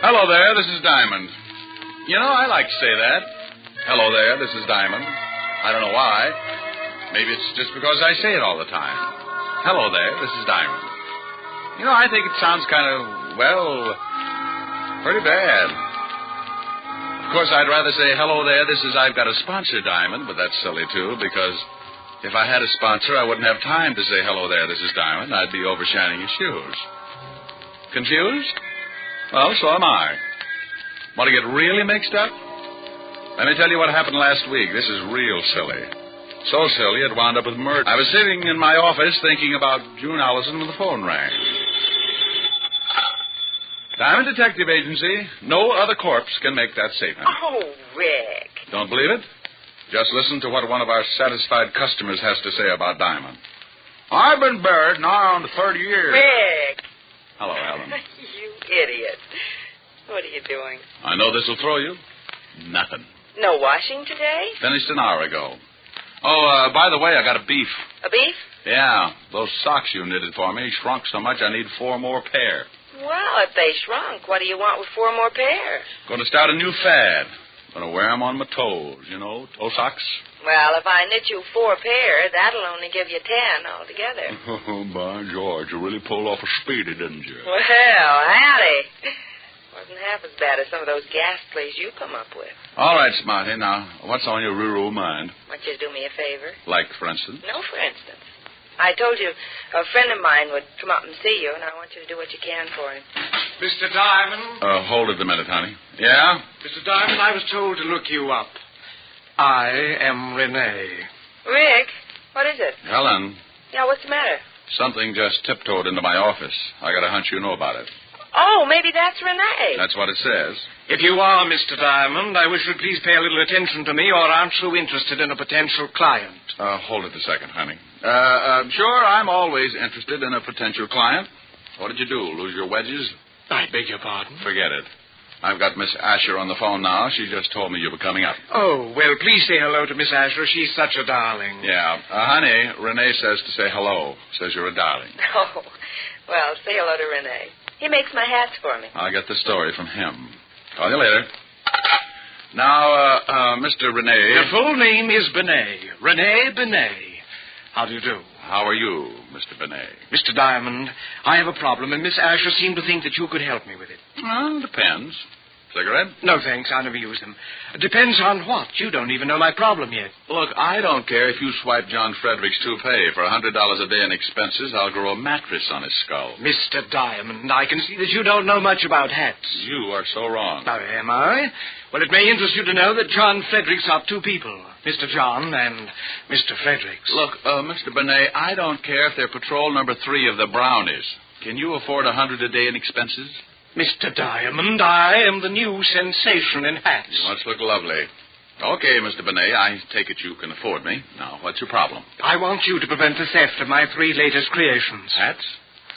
[SPEAKER 9] Hello there, this is Diamond. You know, I like to say that. Hello there, this is Diamond. I don't know why. Maybe it's just because I say it all the time. Hello there, this is Diamond. You know, I think it sounds kind of, well, pretty bad. Of course, I'd rather say, hello there, this is I've got a sponsor, Diamond, but that's silly, too, because if I had a sponsor, I wouldn't have time to say, hello there, this is Diamond. I'd be overshining his shoes. Confused? Well, so am I. Want to get really mixed up? Let me tell you what happened last week. This is real silly. So silly, it wound up with murder. I was sitting in my office thinking about June Allison when the phone rang. Diamond Detective Agency. No other corpse can make that statement.
[SPEAKER 21] Oh, Rick.
[SPEAKER 9] Don't believe it? Just listen to what one of our satisfied customers has to say about Diamond. I've been buried now on the 30 years.
[SPEAKER 21] Rick.
[SPEAKER 9] Hello, Ellen.
[SPEAKER 21] You idiot. What are you doing?
[SPEAKER 9] I know this will throw you. Nothing.
[SPEAKER 21] No washing today?
[SPEAKER 9] Finished an hour ago. Oh, by the way, I got a beef.
[SPEAKER 21] A beef?
[SPEAKER 9] Yeah. Those socks you knitted for me shrunk so much I need 4 more pair.
[SPEAKER 21] Well, if they shrunk, what do you want with 4 more pairs?
[SPEAKER 9] Going to start a new fad. Going to wear them on my toes, you know, toe socks.
[SPEAKER 21] Well, if I knit you 4 pairs, that'll only give you 10 altogether.
[SPEAKER 9] Oh, by George, you really pulled off a speedy, didn't you?
[SPEAKER 21] Well, howdy. Wasn't half as bad as some of those ghastlies you come up with.
[SPEAKER 9] All right, Smarty. Now, what's on your rural mind?
[SPEAKER 21] Want you to do me a favor?
[SPEAKER 9] Like, for instance?
[SPEAKER 21] No, for instance. I told you a friend of mine would come up and see you, and I want you to do what you can for him.
[SPEAKER 18] Mr. Diamond?
[SPEAKER 9] Hold it a minute, honey. Yeah?
[SPEAKER 18] Mr. Diamond, I was told to look you up. I am Rene.
[SPEAKER 21] Rick, what is it?
[SPEAKER 9] Helen.
[SPEAKER 21] Yeah, what's the matter?
[SPEAKER 9] Something just tiptoed into my office. I got a hunch you know about it.
[SPEAKER 21] Oh, maybe that's Rene.
[SPEAKER 9] That's what it says.
[SPEAKER 18] If you are Mr. Diamond, I wish you'd please pay a little attention to me, or aren't you interested in a potential client?
[SPEAKER 9] Hold it a second, honey. Sure, I'm always interested in a potential client. What did you do, lose your wedges?
[SPEAKER 18] I beg your pardon?
[SPEAKER 9] Forget it. I've got Miss Asher on the phone now. She just told me you were coming up.
[SPEAKER 18] Oh, well, please say hello to Miss Asher. She's such a darling.
[SPEAKER 9] Yeah. Honey, Rene says to say hello. Says you're a darling.
[SPEAKER 21] Oh, well, say hello to Rene. He makes my hats for me.
[SPEAKER 9] I'll get the story from him. Call you later. Now, Mr. Rene...
[SPEAKER 18] Your full name is Bennet. Rene Bennet. How do you do?
[SPEAKER 9] How are you, Mr. Bennet?
[SPEAKER 18] Mr. Diamond, I have a problem, and Miss Asher seemed to think that you could help me with it.
[SPEAKER 9] Well, depends. Cigarette?
[SPEAKER 18] No, thanks. I never use them. Depends on what. You don't even know my problem yet.
[SPEAKER 9] Look, I don't care if you swipe John Frederick's toupee. For $100 a day in expenses, I'll grow a mattress on his skull.
[SPEAKER 18] Mr. Diamond, I can see that you don't know much about hats.
[SPEAKER 9] You are so wrong.
[SPEAKER 18] Oh, am I? Well, it may interest you to know that John Fredericks are two people. Mr. John and Mr. Fredericks.
[SPEAKER 9] Look, Mr. Bennet, I don't care if they're patrol number 3 of the Brownies. Can you afford $100 a day in expenses?
[SPEAKER 18] Mr. Diamond, I am the new sensation in hats.
[SPEAKER 9] You must look lovely. Okay, Mr. Bennet, I take it you can afford me. Now, what's your problem?
[SPEAKER 18] I want you to prevent the theft of my 3 latest creations.
[SPEAKER 9] Hats?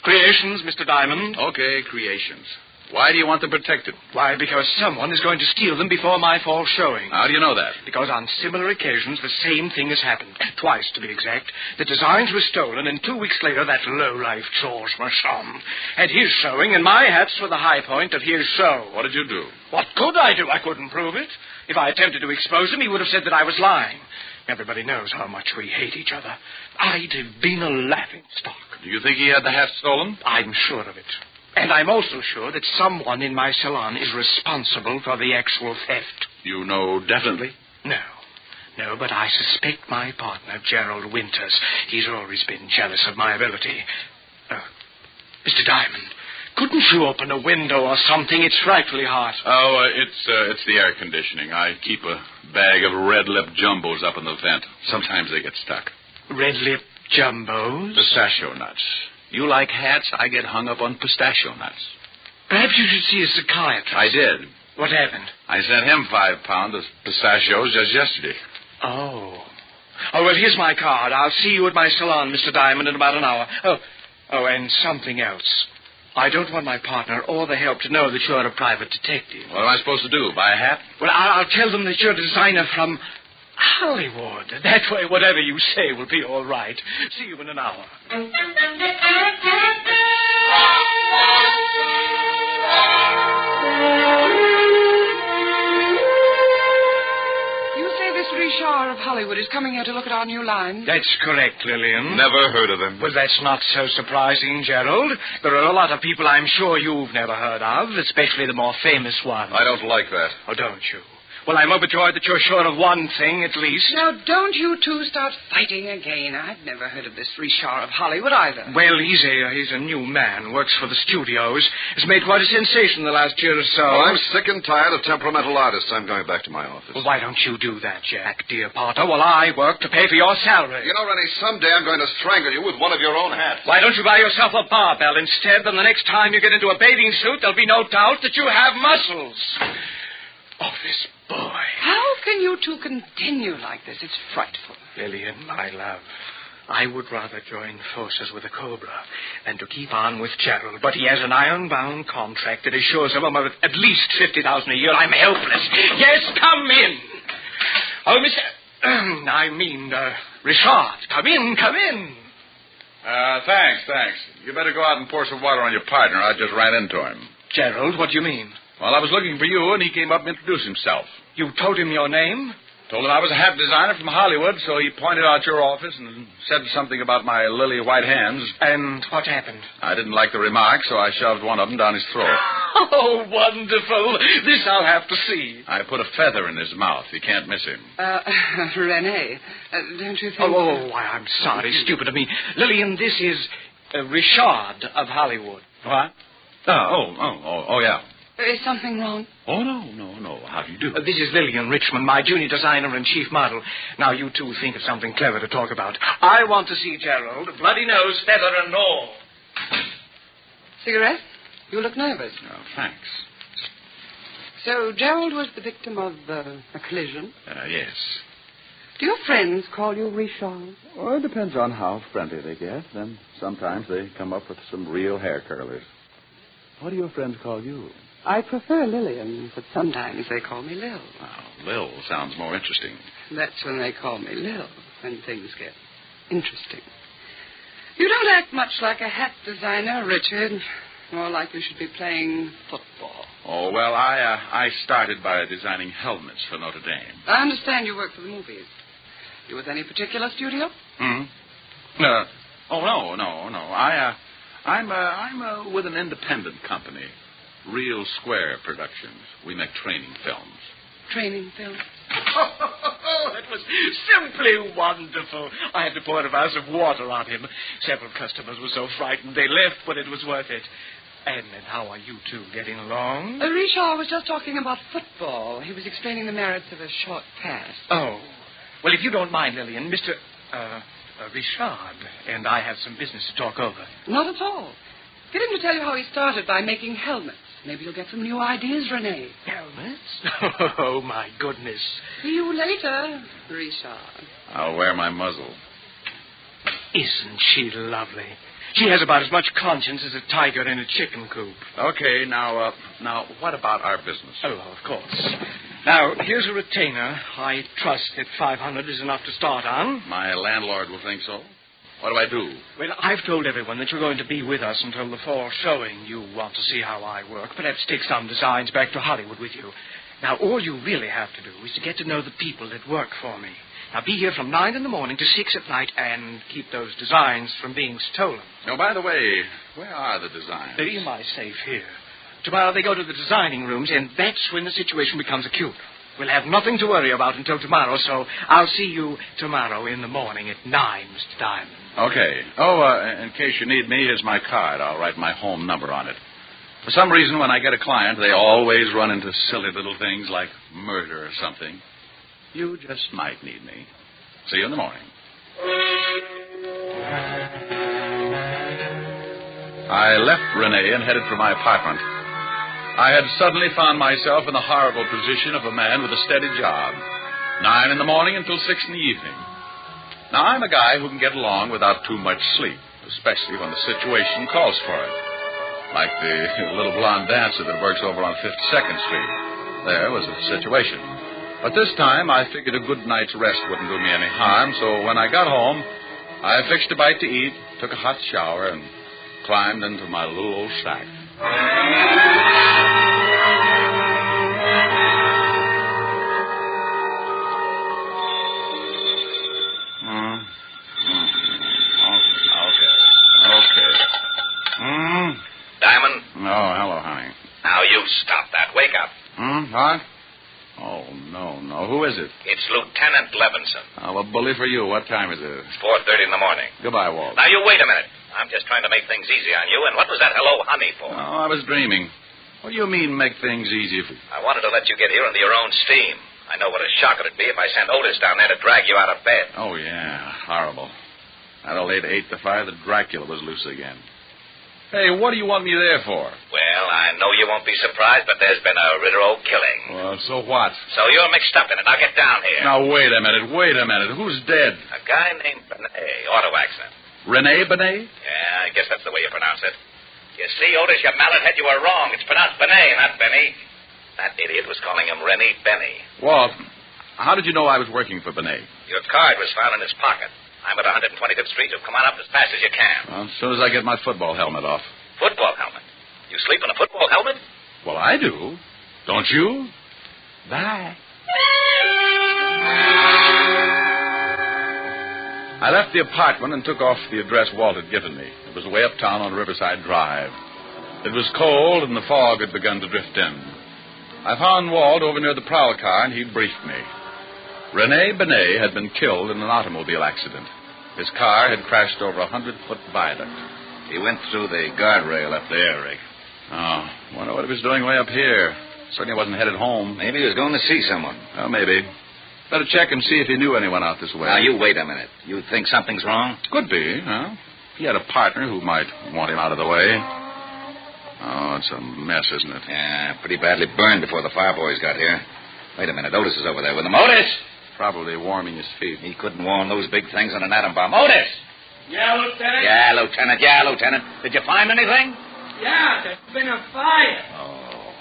[SPEAKER 18] Creations, Mr. Diamond.
[SPEAKER 9] Okay, creations. Why do you want them protected?
[SPEAKER 18] Why, because someone is going to steal them before my fall showing.
[SPEAKER 9] How do you know that?
[SPEAKER 18] Because on similar occasions, the same thing has happened. Twice, to be exact. The designs were stolen, and 2 weeks later, that low-life George Marchand had his showing, and my hats were the high point of his show.
[SPEAKER 9] What did you do?
[SPEAKER 18] What could I do? I couldn't prove it. If I attempted to expose him, he would have said that I was lying. Everybody knows how much we hate each other. I'd have been a laughingstock.
[SPEAKER 9] Do you think he had the hat stolen?
[SPEAKER 18] I'm sure of it. And I'm also sure that someone in my salon is responsible for the actual theft.
[SPEAKER 9] You know definitely?
[SPEAKER 18] No, but I suspect my partner, Gerald Winters. He's always been jealous of my ability. Mr. Diamond, couldn't you open a window or something? It's frightfully hot.
[SPEAKER 9] Oh, it's the air conditioning. I keep a bag of red-lip jumbos up in the vent. Sometimes they get stuck.
[SPEAKER 18] Red-lip jumbos?
[SPEAKER 9] Pistachio nuts. You like hats, I get hung up on pistachio nuts.
[SPEAKER 18] Perhaps you should see a psychiatrist.
[SPEAKER 9] I did.
[SPEAKER 18] What happened?
[SPEAKER 9] I sent him 5 pounds of pistachios just yesterday.
[SPEAKER 18] Oh, well, here's my card. I'll see you at my salon, Mr. Diamond, in about an hour. Oh, and something else. I don't want my partner or the help to know that you're a private detective.
[SPEAKER 9] What am I supposed to do, buy a hat?
[SPEAKER 18] Well, I'll tell them that you're a designer from Hollywood. That way, whatever you say will be all right. See you in an hour.
[SPEAKER 21] You say this Richard of Hollywood is coming here to look at our new line?
[SPEAKER 18] That's correct, Lillian.
[SPEAKER 9] Never heard of him.
[SPEAKER 18] Well, that's not so surprising, Gerald. There are a lot of people I'm sure you've never heard of, especially the more famous ones.
[SPEAKER 9] I don't like that.
[SPEAKER 18] Oh, don't you? Well, I'm overjoyed that you're sure of one thing, at least.
[SPEAKER 21] Now, don't you two start fighting again. I've never heard of this Richard of Hollywood either.
[SPEAKER 18] Well, he's a new man, works for the studios. Has made quite a sensation the last year or so.
[SPEAKER 1] Well, I'm sick and tired of temperamental artists. I'm going back to my office.
[SPEAKER 18] Well, why don't you do that, Jack, dear Potter, while I work to pay for your salary?
[SPEAKER 1] You know, Rene, someday I'm going to strangle you with one of your own hats.
[SPEAKER 18] Why don't you buy yourself a barbell instead? Then the next time you get into a bathing suit, there'll be no doubt that you have muscles. Oh, this boy.
[SPEAKER 21] How can you two continue like this? It's frightful.
[SPEAKER 18] Lillian, my love, I would rather join forces with a Cobra than to keep on with Gerald. But he has an iron-bound contract that assures him of at least $50,000 a year. I'm helpless. Yes, come in. Oh, Richard, come in.
[SPEAKER 9] Thanks. You better go out and pour some water on your partner. I just ran into him.
[SPEAKER 18] Gerald, what do you mean?
[SPEAKER 9] Well, I was looking for you, and he came up and introduced himself.
[SPEAKER 18] You told him your name?
[SPEAKER 9] Told him I was a hat designer from Hollywood, so he pointed out your office and said something about my lily white hands.
[SPEAKER 18] And what happened?
[SPEAKER 9] I didn't like the remark, so I shoved one of them down his throat.
[SPEAKER 18] Oh, wonderful. This I'll have to see.
[SPEAKER 9] I put a feather in his mouth. You can't miss him.
[SPEAKER 21] Rene, don't you think...
[SPEAKER 18] Oh, why, I'm sorry. Stupid of me. Lillian, this is Richard of Hollywood.
[SPEAKER 9] What? Oh, yeah.
[SPEAKER 21] Is something wrong?
[SPEAKER 9] Oh, no. How do you do?
[SPEAKER 18] This is Lillian Richmond, my junior designer and chief model. Now, you two think of something clever to talk about. I want to see Gerald, bloody nose, feather, and all.
[SPEAKER 21] Cigarette? You look nervous.
[SPEAKER 9] Oh, thanks.
[SPEAKER 21] So, Gerald was the victim of a collision?
[SPEAKER 9] Yes.
[SPEAKER 21] Do your friends call you Richard?
[SPEAKER 23] Well, it depends on how friendly they get. Then sometimes they come up with some real hair curlers. What do your friends call you?
[SPEAKER 21] I prefer Lillian, but sometimes they call me Lil.
[SPEAKER 9] Oh, Lil sounds more interesting.
[SPEAKER 21] That's when they call me Lil, when things get interesting. You don't act much like a hat designer, Richard. More like you should be playing football.
[SPEAKER 9] Oh, well, I started by designing helmets for Notre Dame.
[SPEAKER 21] I understand you work for the movies. You with any particular studio?
[SPEAKER 9] No. I'm with an independent company. Real Square Productions. We make training films.
[SPEAKER 3] Training film?
[SPEAKER 18] Oh, that was simply wonderful. I had to pour a vase of water on him. Several customers were so frightened they left, but it was worth it. And how are you two getting along?
[SPEAKER 3] Richard was just talking about football. He was explaining the merits of a short pass.
[SPEAKER 18] Oh. Well, if you don't mind, Lillian, Mr. Richard and I have some business to talk over.
[SPEAKER 3] Not at all. Get him to tell you how he started by making helmets. Maybe you'll get some new ideas, Rene.
[SPEAKER 18] Helmets? Oh, my goodness.
[SPEAKER 3] See you later, Richard.
[SPEAKER 9] I'll wear my muzzle.
[SPEAKER 18] Isn't she lovely? She has about as much conscience as a tiger in a chicken coop.
[SPEAKER 9] Okay, now, what about our business?
[SPEAKER 18] Oh, of course. Now, here's a retainer. I trust that $500 is enough to start on.
[SPEAKER 9] My landlord will think so. What do I do?
[SPEAKER 18] Well, I've told everyone that you're going to be with us until the fall showing. You want to see how I work. Perhaps take some designs back to Hollywood with you. Now, all you really have to do is to get to know the people that work for me. Now, be here from 9 in the morning to 6 at night and keep those designs from being stolen.
[SPEAKER 9] Oh, by the way, where are the designs?
[SPEAKER 18] They're in my safe here. Tomorrow they go to the designing rooms, and that's when the situation becomes acute. We'll have nothing to worry about until tomorrow, so I'll see you tomorrow in the morning at 9, Mr. Diamond.
[SPEAKER 9] Okay. Oh, in case you need me, here's my card. I'll write my home number on it. For some reason, when I get a client, they always run into silly little things like murder or something. You just might need me. See you in the morning. I left Rene and headed for my apartment. I had suddenly found myself in the horrible position of a man with a steady job. 9 in the morning until 6 in the evening. Now, I'm a guy who can get along without too much sleep, especially when the situation calls for it. Like the little blonde dancer that works over on 52nd Street. There was a situation. But this time, I figured a good night's rest wouldn't do me any harm, so when I got home, I fixed a bite to eat, took a hot shower, and climbed into my little old shack.
[SPEAKER 5] Diamond?
[SPEAKER 9] Oh, hello, honey.
[SPEAKER 5] Now, you stop that. Wake up.
[SPEAKER 9] What? Oh, no. Who is it?
[SPEAKER 5] It's Lieutenant Levinson.
[SPEAKER 9] Oh, a bully for you. What time is it?
[SPEAKER 5] It's 4:30 in the morning.
[SPEAKER 9] Goodbye, Walt.
[SPEAKER 5] Now, you wait a minute. I'm just trying to make things easy on you, and what was that hello, honey, for?
[SPEAKER 9] Oh, I was dreaming. What do you mean, make things easy for you?
[SPEAKER 5] I wanted to let you get here under your own steam. I know what a shock it'd be if I sent Otis down there to drag you out of bed.
[SPEAKER 9] Oh, yeah. Horrible. That old 8 to 5, the Dracula was loose again. Hey, what do you want me there for?
[SPEAKER 5] Well, I know you won't be surprised, but there's been a Ritter killing.
[SPEAKER 9] Well, so what?
[SPEAKER 5] So you're mixed up in it. Now get down here.
[SPEAKER 9] Now, wait a minute. Who's dead?
[SPEAKER 5] A guy named Bennet. Auto accident.
[SPEAKER 9] Rene Bennet?
[SPEAKER 5] Yeah, I guess that's the way you pronounce it. You see, Otis, you mallet head, you were wrong. It's pronounced Bennet, not Benny. That idiot was calling him Rene Benny.
[SPEAKER 9] Walt, how did you know I was working for Bennet?
[SPEAKER 5] Your card was found in his pocket. I'm at 125th Street, so come on up as fast as you can.
[SPEAKER 9] Well, as soon as I get my football helmet off.
[SPEAKER 5] Football helmet? You sleep in a football helmet?
[SPEAKER 9] Well, I do. Don't you? Bye. I left the apartment and took off the address Walt had given me. It was way uptown on Riverside Drive. It was cold, and the fog had begun to drift in. I found Walt over near the prowl car, and he briefed me. Rene Bennet had been killed in an automobile accident. His car had crashed over a 100-foot viaduct.
[SPEAKER 5] He went through the guardrail up there, Rick.
[SPEAKER 9] Oh, wonder what he was doing way up here. Certainly wasn't headed home.
[SPEAKER 5] Maybe he was going to see someone.
[SPEAKER 9] Well, maybe. Better check and see if he knew anyone out this way.
[SPEAKER 5] Now, you wait a minute. You think something's wrong?
[SPEAKER 9] Could be, huh? He had a partner who might want him out of the way. Oh, it's a mess, isn't it?
[SPEAKER 5] Yeah, pretty badly burned before the fire boys got here. Wait a minute. Otis is over there with him. Otis!
[SPEAKER 9] Probably warming his feet.
[SPEAKER 5] He couldn't warm those big things on an atom bomb. Otis!
[SPEAKER 20] Yeah, Lieutenant?
[SPEAKER 5] Yeah, Lieutenant. Did you find anything?
[SPEAKER 20] Yeah, there's been a fire.
[SPEAKER 5] Oh.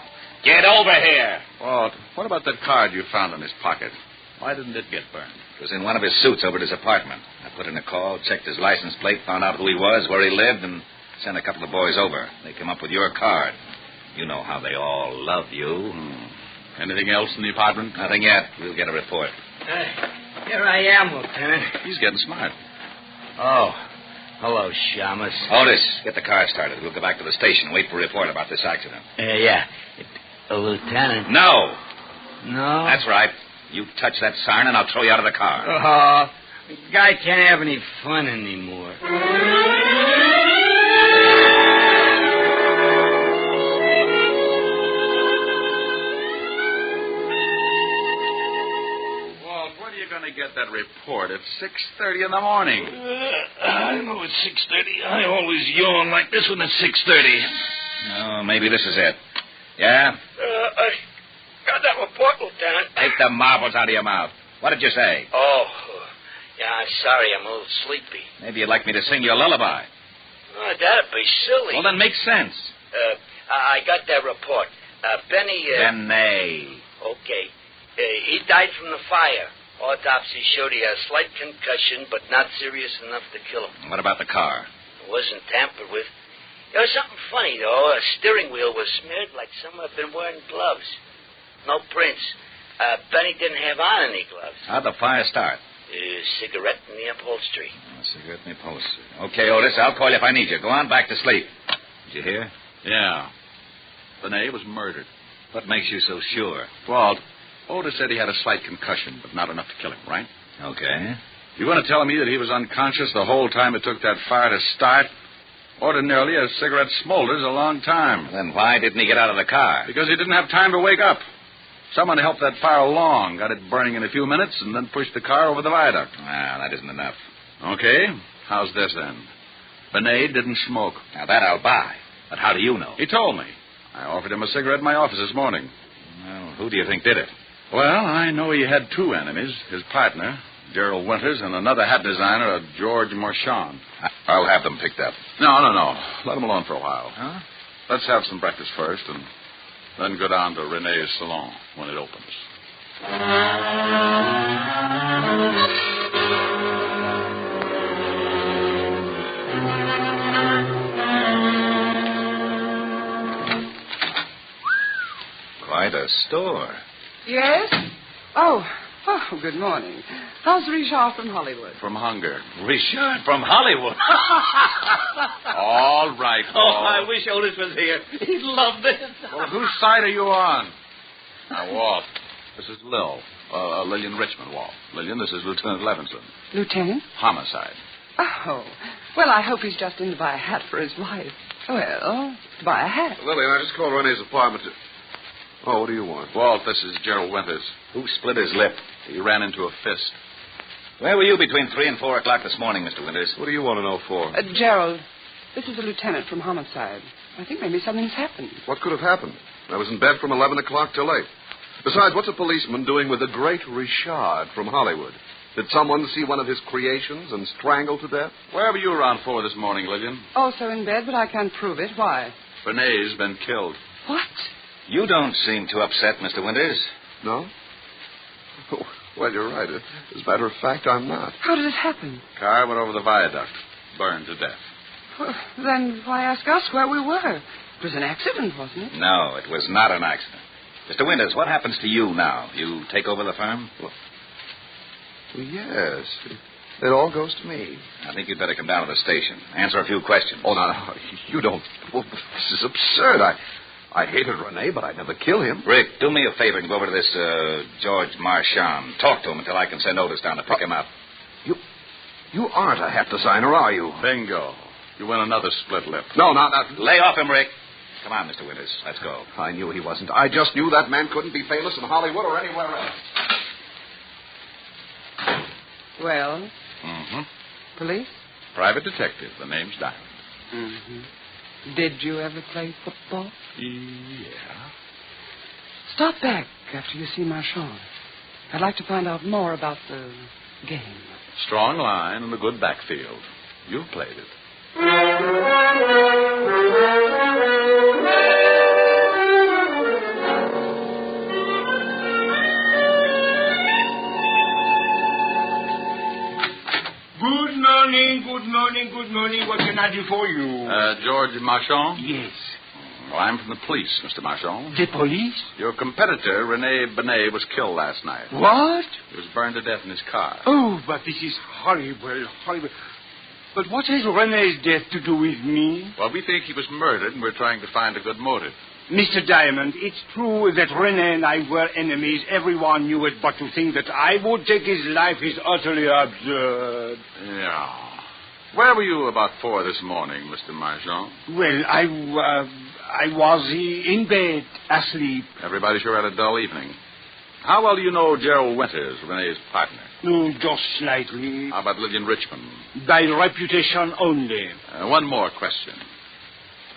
[SPEAKER 5] Get over here.
[SPEAKER 9] Walt, what about that card you found in his pocket? Why didn't it get burned?
[SPEAKER 5] It was in one of his suits over at his apartment. I put in a call, checked his license plate, found out who he was, where he lived, and sent a couple of boys over. They came up with your card. You know how they all love you.
[SPEAKER 9] Anything else in the apartment?
[SPEAKER 5] Nothing yet. We'll get a report.
[SPEAKER 20] Here I am, Lieutenant.
[SPEAKER 9] He's getting smart.
[SPEAKER 5] Oh,
[SPEAKER 7] Hello, Shamus.
[SPEAKER 5] Otis, get the car started. We'll go back to the station and wait for a report about this accident.
[SPEAKER 7] Yeah. Lieutenant.
[SPEAKER 5] No.
[SPEAKER 7] No?
[SPEAKER 5] That's right. You touch that siren and I'll throw you out of the car.
[SPEAKER 7] Oh, the guy can't have any fun anymore.
[SPEAKER 9] Get that report at 6:30 in the morning.
[SPEAKER 11] I know it's 6:30. I always yawn like this when it's 6:30.
[SPEAKER 5] Oh, maybe this is it. Yeah?
[SPEAKER 11] I got that report, Lieutenant.
[SPEAKER 5] Take the marbles out of your mouth. What did you say?
[SPEAKER 11] Oh, yeah, I'm sorry. I'm a little sleepy.
[SPEAKER 5] Maybe you'd like me to sing you a lullaby.
[SPEAKER 11] Oh, that'd be silly.
[SPEAKER 5] Well, then make sense.
[SPEAKER 11] I got that report.
[SPEAKER 5] Bennet.
[SPEAKER 11] Okay. He died from the fire. Autopsy showed he had a slight concussion, but not serious enough to kill him.
[SPEAKER 5] What about the car?
[SPEAKER 11] It wasn't tampered with. There was something funny, though. A steering wheel was smeared like someone had been wearing gloves. No prints. Benny didn't have on any gloves.
[SPEAKER 5] How'd the fire start?
[SPEAKER 11] Cigarette in the upholstery.
[SPEAKER 5] Cigarette in the upholstery. Okay, Otis, I'll call you if I need you. Go on back to sleep. Did you hear?
[SPEAKER 9] Yeah. Bennet was murdered.
[SPEAKER 5] What makes you so sure?
[SPEAKER 9] Walt, Otis said he had a slight concussion, but not enough to kill him, right?
[SPEAKER 5] Okay.
[SPEAKER 9] You want to tell me that he was unconscious the whole time it took that fire to start? Ordinarily, a cigarette smolders a long time.
[SPEAKER 5] Then why didn't he get out of the car?
[SPEAKER 9] Because he didn't have time to wake up. Someone helped that fire along, got it burning in a few minutes, and then pushed the car over the viaduct.
[SPEAKER 5] Ah, that isn't enough.
[SPEAKER 9] Okay. How's this, then? Bennet didn't smoke.
[SPEAKER 5] Now, that I'll buy. But how do you know?
[SPEAKER 9] He told me. I offered him a cigarette in my office this morning.
[SPEAKER 5] Well, who do you think did it?
[SPEAKER 9] Well, I know he had two enemies. His partner, Gerald Winters, and another hat designer, George Marchand.
[SPEAKER 1] I'll have them picked up.
[SPEAKER 9] No. Let them alone for a while.
[SPEAKER 5] Huh?
[SPEAKER 9] Let's have some breakfast first, and then go down to Rene's salon when it opens.
[SPEAKER 5] Quite a store.
[SPEAKER 3] Yes? Oh, good morning. How's Richard from Hollywood?
[SPEAKER 9] From hunger.
[SPEAKER 11] Richard from Hollywood.
[SPEAKER 9] All right, Walt.
[SPEAKER 11] Oh, I wish Otis was here. He'd love this.
[SPEAKER 9] Well, whose side are you on? Now, Walt, this is Lillian Richmond, Walt. Lillian, this is Lieutenant Levinson.
[SPEAKER 3] Lieutenant?
[SPEAKER 9] Homicide.
[SPEAKER 3] Oh, well, I hope he's just in to buy a hat for his wife. Well, to buy a hat.
[SPEAKER 1] Lillian, I just called Rene's apartment to... Oh, what do you want?
[SPEAKER 9] Walt, this is Gerald Winters.
[SPEAKER 5] Who split his lip?
[SPEAKER 9] He ran into a fist.
[SPEAKER 5] Where were you between 3 and 4 o'clock this morning, Mr. Winters?
[SPEAKER 1] What do you want to know for?
[SPEAKER 3] Gerald, this is a lieutenant from Homicide. I think maybe something's happened.
[SPEAKER 1] What could have happened? I was in bed from 11 o'clock till 8. Besides, what's a policeman doing with the great Richard from Hollywood? Did someone see one of his creations and strangle to death?
[SPEAKER 9] Where were you around for this morning, Lillian?
[SPEAKER 3] Also in bed, but I can't prove it. Why?
[SPEAKER 9] Rene's been killed.
[SPEAKER 3] What?
[SPEAKER 5] You don't seem too upset, Mr. Winters.
[SPEAKER 1] No? Well, you're right. As a matter of fact, I'm not.
[SPEAKER 3] How did it happen?
[SPEAKER 9] Car went over the viaduct. Burned to death.
[SPEAKER 3] Well, then why ask us where we were? It was an accident, wasn't it?
[SPEAKER 5] No, it was not an accident. Mr. Winters, what happens to you now? You take over the firm?
[SPEAKER 1] Well, yes. It all goes to me.
[SPEAKER 5] I think you'd better come down to the station. Answer a few questions.
[SPEAKER 1] Oh, no. You don't... Well, this is absurd. I hated Rene, but I'd never kill him.
[SPEAKER 5] Rick, do me a favor and go over to this George Marchand. Talk to him until I can send Otis down to pick him up.
[SPEAKER 1] You aren't a hat designer, are you?
[SPEAKER 9] Bingo. You win another split lip.
[SPEAKER 1] No, not that.
[SPEAKER 5] Lay off him, Rick. Come on, Mr. Winters. Let's go.
[SPEAKER 1] I knew he wasn't. I just knew that man couldn't be famous in Hollywood or anywhere else.
[SPEAKER 3] Well?
[SPEAKER 9] Mm-hmm.
[SPEAKER 3] Police?
[SPEAKER 9] Private detective. The name's Diamond.
[SPEAKER 3] Mm-hmm. Did you ever play football?
[SPEAKER 9] Yeah.
[SPEAKER 3] Stop back after you see Marchand. I'd like to find out more about the game.
[SPEAKER 9] Strong line and a good backfield. You've played it.
[SPEAKER 11] Good morning. What can I do for you?
[SPEAKER 9] George Marchand?
[SPEAKER 11] Yes.
[SPEAKER 9] Well, I'm from the police, Mr. Marchand.
[SPEAKER 11] The police?
[SPEAKER 9] Your competitor, Rene Bennet, was killed last night.
[SPEAKER 11] What?
[SPEAKER 9] He was burned to death in his car.
[SPEAKER 11] Oh, but this is horrible.
[SPEAKER 7] But what has Rene's death to do with me?
[SPEAKER 9] Well, we think he was murdered, and we're trying to find a good motive.
[SPEAKER 7] Mr. Diamond, it's true that Rene and I were enemies. Everyone knew it, but to think that I would take his life is utterly absurd.
[SPEAKER 9] Yeah. Where were you about 4 this morning, Mr. Marchand?
[SPEAKER 7] Well, I was in bed, asleep.
[SPEAKER 9] Everybody sure had a dull evening. How well do you know Gerald Winters, Rene's partner?
[SPEAKER 7] Just slightly.
[SPEAKER 9] How about Lillian Richmond?
[SPEAKER 7] By reputation only.
[SPEAKER 9] One more question.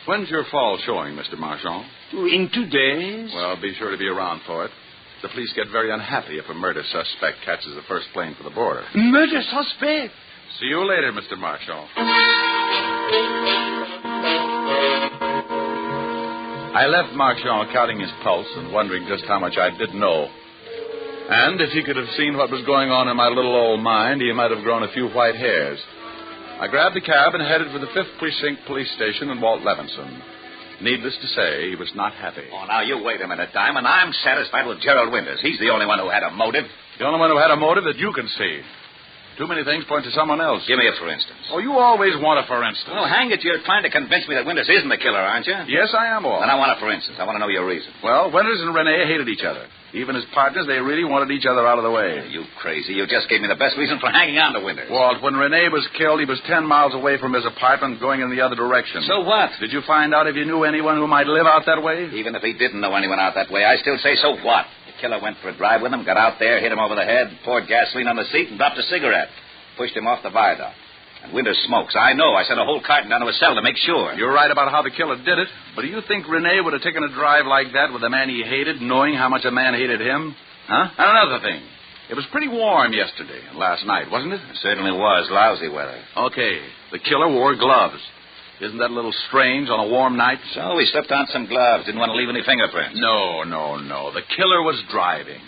[SPEAKER 9] When's your fall showing, Mr. Marchand?
[SPEAKER 7] In 2 days.
[SPEAKER 9] Well, be sure to be around for it. The police get very unhappy if a murder suspect catches the first plane for the border.
[SPEAKER 7] Murder suspect?
[SPEAKER 9] See you later, Mr. Marchand. I left Marchand counting his pulse and wondering just how much I did know. And if he could have seen what was going on in my little old mind, he might have grown a few white hairs. I grabbed a cab and headed for the 5th Precinct Police Station in Walt Levinson. Needless to say, he was not happy.
[SPEAKER 5] Oh, now, you wait a minute, Diamond. I'm satisfied with Gerald Winters. He's the only one who had a motive.
[SPEAKER 9] The only one who had a motive that you can see. Too many things point to someone else.
[SPEAKER 5] Give me a for instance.
[SPEAKER 9] Oh, you always want a for instance.
[SPEAKER 5] Well, hang it, you're trying to convince me that Winters isn't the killer, aren't you?
[SPEAKER 9] Yes, I am, Walt.
[SPEAKER 5] Then I want a for instance. I want to know your reason.
[SPEAKER 9] Well, Winters and Rene hated each other. Even as partners, they really wanted each other out of the way.
[SPEAKER 5] You crazy. You just gave me the best reason for hanging on to Winters.
[SPEAKER 9] Walt, when Rene was killed, he was 10 miles away from his apartment going in the other direction.
[SPEAKER 5] So what?
[SPEAKER 9] Did you find out if you knew anyone who might live out that way?
[SPEAKER 5] Even if he didn't know anyone out that way, I still say so what? The killer went for a drive with him, got out there, hit him over the head, poured gasoline on the seat, and dropped a cigarette. Pushed him off the viaduct. And Winters smokes. I know. I sent a whole carton down to his cell to make sure.
[SPEAKER 9] You're right about how the killer did it. But do you think Rene would have taken a drive like that with a man he hated, knowing how much a man hated him? Huh? And another thing. It was pretty warm yesterday and last night, wasn't it?
[SPEAKER 5] It certainly was. Lousy weather.
[SPEAKER 9] Okay. The killer wore gloves. Isn't that a little strange on a warm night?
[SPEAKER 5] So he slipped on some gloves. Didn't want to leave any fingerprints.
[SPEAKER 9] No. The killer was driving.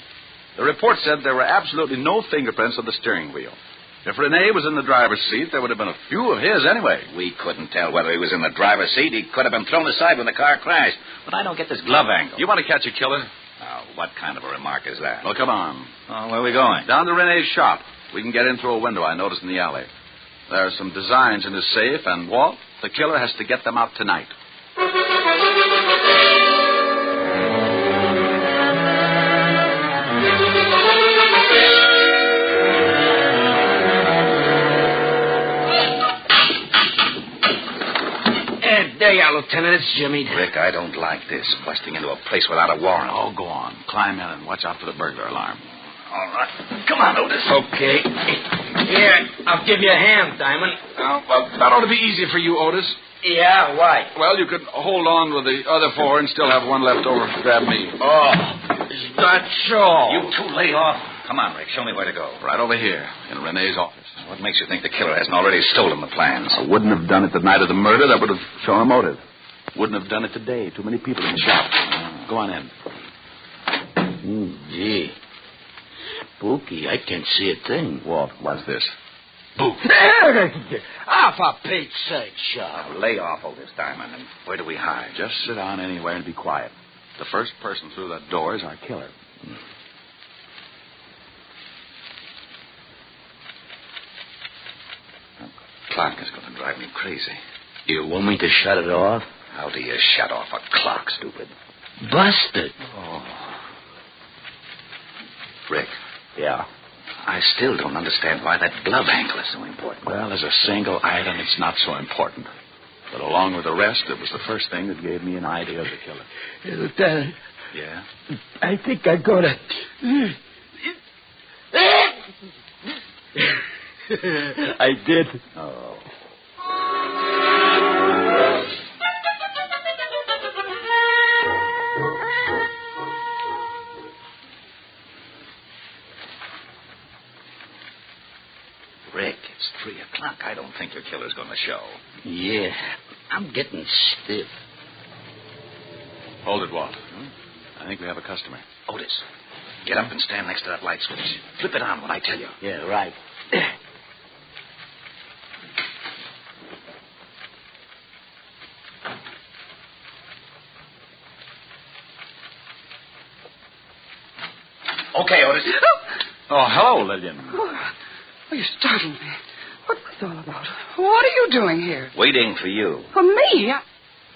[SPEAKER 9] The report said there were absolutely no fingerprints on the steering wheel. If Rene was in the driver's seat, there would have been a few of his anyway.
[SPEAKER 5] We couldn't tell whether he was in the driver's seat. He could have been thrown aside when the car crashed. But I don't get this glove angle.
[SPEAKER 9] You want to catch a killer?
[SPEAKER 5] Oh, what kind of a remark is that?
[SPEAKER 9] Well, come on.
[SPEAKER 5] Oh, where are we going?
[SPEAKER 9] Down to Rene's shop. We can get in through a window I noticed in the alley. There are some designs in his safe, and Walt, the killer has to get them out tonight.
[SPEAKER 7] There you are, Lieutenant. It's Jimmy.
[SPEAKER 5] Rick, I don't like this, busting into a place without a warrant.
[SPEAKER 9] Oh, go on. Climb in and watch out for the burglar alarm.
[SPEAKER 5] All right. Come on, Otis.
[SPEAKER 7] Okay. Here, I'll give you a hand, Diamond.
[SPEAKER 9] Oh, well, that ought to be easy for you, Otis.
[SPEAKER 7] Yeah, why?
[SPEAKER 9] Well, you could hold on with the other 4 and still have one left over to grab me.
[SPEAKER 7] Oh, is that so?
[SPEAKER 5] You two lay off. Come on, Rick. Show me where to go.
[SPEAKER 9] Right over here, in Rene's office.
[SPEAKER 5] What makes you think the killer hasn't already stolen the plans?
[SPEAKER 9] I wouldn't have done it the night of the murder. That would have shown a motive. Wouldn't have done it today. Too many people in the shop. Go on in.
[SPEAKER 7] Gee. Spooky. I can't see a thing.
[SPEAKER 9] Walt, what's this?
[SPEAKER 7] Book. Ah, for Pete's sake, Sharp.
[SPEAKER 5] Now, lay off, Otis Diamond. And where do we hide?
[SPEAKER 9] Just sit down anywhere and be quiet. The first person through that door is our killer.
[SPEAKER 5] Clock is going to drive me crazy.
[SPEAKER 7] You want me to shut it off?
[SPEAKER 5] How do you shut off a clock, stupid?
[SPEAKER 7] Busted.
[SPEAKER 5] Oh. Rick.
[SPEAKER 7] Yeah?
[SPEAKER 5] I still don't understand why that glove angle is so important.
[SPEAKER 9] Well, as a single item, it's not so important. But along with the rest, it was the first thing that gave me an idea of the killer.
[SPEAKER 7] Hey, Lieutenant.
[SPEAKER 9] Yeah?
[SPEAKER 7] I think I got it. I did.
[SPEAKER 9] Oh.
[SPEAKER 5] Rick, it's 3:00. I don't think your killer's going to show.
[SPEAKER 7] Yeah, I'm getting stiff.
[SPEAKER 9] Hold it, Walt. I think we have a customer.
[SPEAKER 5] Otis, get up and stand next to that light switch. Flip it on when I tell you.
[SPEAKER 7] Yeah, right.
[SPEAKER 5] Okay, Otis.
[SPEAKER 9] Oh, hello, Lillian.
[SPEAKER 3] Oh, you startled me. What's this all about? What are you doing here?
[SPEAKER 5] Waiting for you.
[SPEAKER 3] For me?